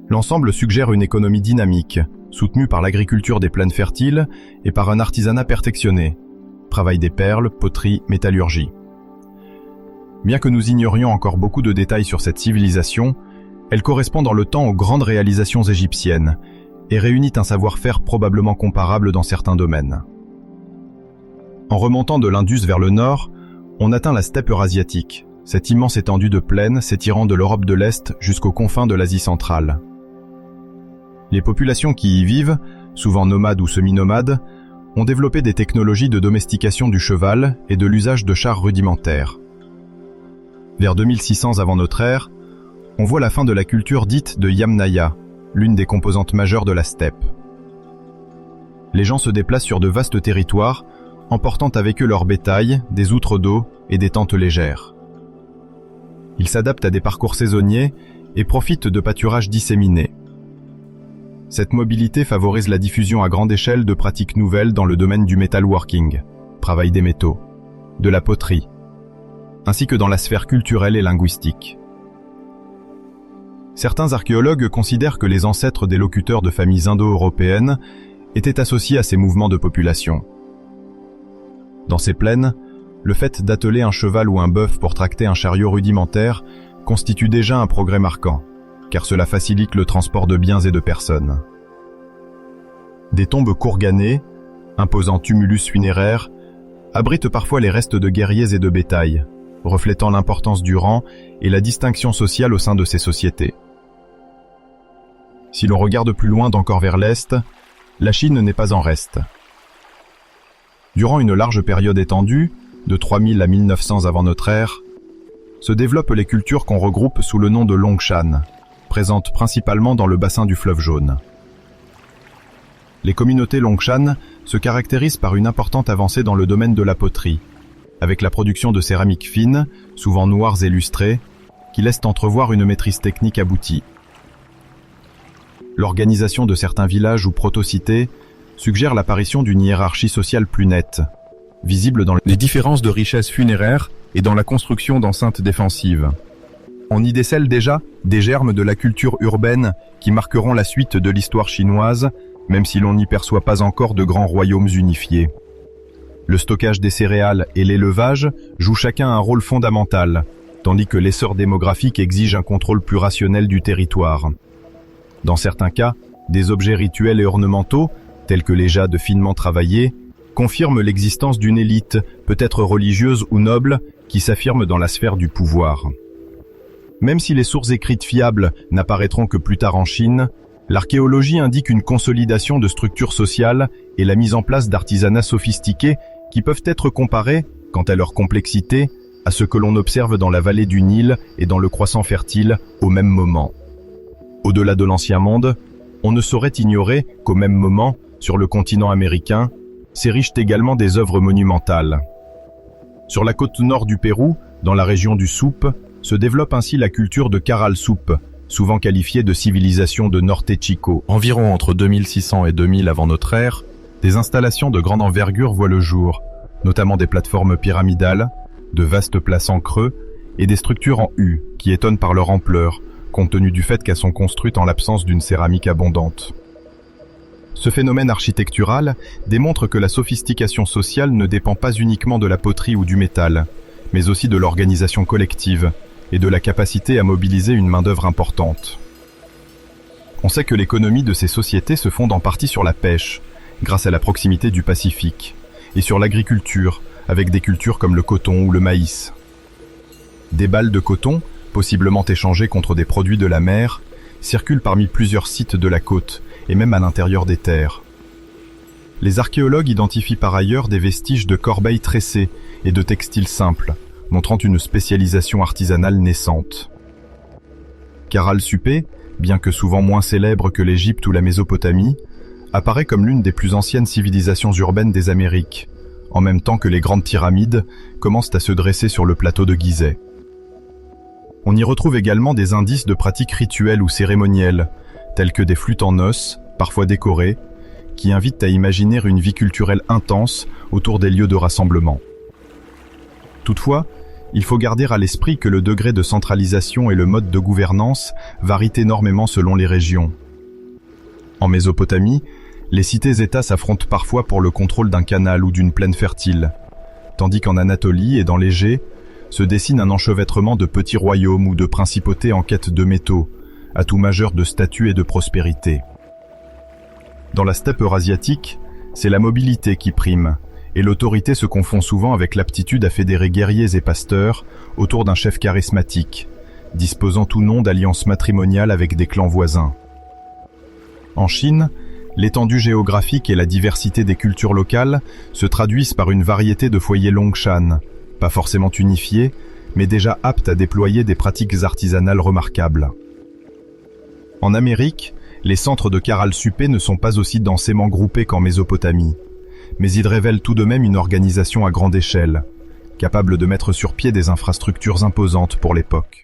L'ensemble suggère une économie dynamique, soutenue par l'agriculture des plaines fertiles et par un artisanat perfectionné, travail des perles, poterie, métallurgie. Bien que nous ignorions encore beaucoup de détails sur cette civilisation, elle correspond dans le temps aux grandes réalisations égyptiennes et réunit un savoir-faire probablement comparable dans certains domaines. En remontant de l'Indus vers le nord, on atteint la steppe eurasiatique, cette immense étendue de plaine s'étirant de l'Europe de l'Est jusqu'aux confins de l'Asie centrale. Les populations qui y vivent, souvent nomades ou semi-nomades, ont développé des technologies de domestication du cheval et de l'usage de chars rudimentaires. Vers 2600 avant notre ère, on voit la fin de la culture dite de Yamnaya, l'une des composantes majeures de la steppe. Les gens se déplacent sur de vastes territoires, emportant avec eux leur bétail, des outres d'eau et des tentes légères. Ils s'adaptent à des parcours saisonniers et profitent de pâturages disséminés. Cette mobilité favorise la diffusion à grande échelle de pratiques nouvelles dans le domaine du metalworking, travail des métaux, de la poterie, ainsi que dans la sphère culturelle et linguistique. Certains archéologues considèrent que les ancêtres des locuteurs de familles indo-européennes étaient associés à ces mouvements de population. Dans ces plaines, le fait d'atteler un cheval ou un bœuf pour tracter un chariot rudimentaire constitue déjà un progrès marquant, car cela facilite le transport de biens et de personnes. Des tombes courganées, imposants tumulus funéraires, abritent parfois les restes de guerriers et de bétail, reflétant l'importance du rang et la distinction sociale au sein de ces sociétés. Si l'on regarde plus loin d'encore vers l'Est, la Chine n'est pas en reste. Durant une large période étendue, de 3000 à 1900 avant notre ère, se développent les cultures qu'on regroupe sous le nom de Longshan, présentes principalement dans le bassin du fleuve Jaune. Les communautés Longshan se caractérisent par une importante avancée dans le domaine de la poterie, avec la production de céramiques fines, souvent noires et lustrées, qui laissent entrevoir une maîtrise technique aboutie. L'organisation de certains villages ou proto-cités suggère l'apparition d'une hiérarchie sociale plus nette, visible dans les différences de richesse funéraire et dans la construction d'enceintes défensives. On y décèle déjà des germes de la culture urbaine qui marqueront la suite de l'histoire chinoise, même si l'on n'y perçoit pas encore de grands royaumes unifiés. Le stockage des céréales et l'élevage jouent chacun un rôle fondamental, tandis que l'essor démographique exige un contrôle plus rationnel du territoire. Dans certains cas, des objets rituels et ornementaux, tels que les jades finement travaillés, confirment l'existence d'une élite, peut-être religieuse ou noble, qui s'affirme dans la sphère du pouvoir. Même si les sources écrites fiables n'apparaîtront que plus tard en Chine, l'archéologie indique une consolidation de structures sociales et la mise en place d'artisanats sophistiqués qui peuvent être comparés, quant à leur complexité, à ce que l'on observe dans la vallée du Nil et dans le croissant fertile au même moment. Au-delà de l'Ancien Monde, on ne saurait ignorer qu'au même moment, sur le continent américain, s'érichent également des œuvres monumentales. Sur la côte nord du Pérou, dans la région du Soupe, se développe ainsi la culture de Caral Soupe, souvent qualifiée de civilisation de Norte Chico. Environ entre 2600 et 2000 avant notre ère, des installations de grande envergure voient le jour, notamment des plateformes pyramidales, de vastes places en creux et des structures en U qui étonnent par leur ampleur, compte tenu du fait qu'elles sont construites en l'absence d'une céramique abondante. Ce phénomène architectural démontre que la sophistication sociale ne dépend pas uniquement de la poterie ou du métal, mais aussi de l'organisation collective et de la capacité à mobiliser une main-d'œuvre importante. On sait que l'économie de ces sociétés se fonde en partie sur la pêche, grâce à la proximité du Pacifique, et sur l'agriculture, avec des cultures comme le coton ou le maïs. Des balles de coton, possiblement échangées contre des produits de la mer, circulent parmi plusieurs sites de la côte, et même à l'intérieur des terres. Les archéologues identifient par ailleurs des vestiges de corbeilles tressées et de textiles simples, montrant une spécialisation artisanale naissante. Caral Supé, bien que souvent moins célèbre que l'Égypte ou la Mésopotamie, apparaît comme l'une des plus anciennes civilisations urbaines des Amériques, en même temps que les grandes pyramides commencent à se dresser sur le plateau de Gizeh. On y retrouve également des indices de pratiques rituelles ou cérémonielles, telles que des flûtes en os, parfois décorées, qui invitent à imaginer une vie culturelle intense autour des lieux de rassemblement. Toutefois, il faut garder à l'esprit que le degré de centralisation et le mode de gouvernance varient énormément selon les régions. En Mésopotamie, les cités-États s'affrontent parfois pour le contrôle d'un canal ou d'une plaine fertile, tandis qu'en Anatolie et dans l'Égée se dessine un enchevêtrement de petits royaumes ou de principautés en quête de métaux, atout majeur de statut et de prospérité. Dans la steppe eurasiatique, c'est la mobilité qui prime, et l'autorité se confond souvent avec l'aptitude à fédérer guerriers et pasteurs autour d'un chef charismatique, disposant ou non d'alliances matrimoniales avec des clans voisins. En Chine, l'étendue géographique et la diversité des cultures locales se traduisent par une variété de foyers Longshan, pas forcément unifiés, mais déjà aptes à déployer des pratiques artisanales remarquables. En Amérique, les centres de Caral Supé ne sont pas aussi densément groupés qu'en Mésopotamie, mais ils révèlent tout de même une organisation à grande échelle, capable de mettre sur pied des infrastructures imposantes pour l'époque.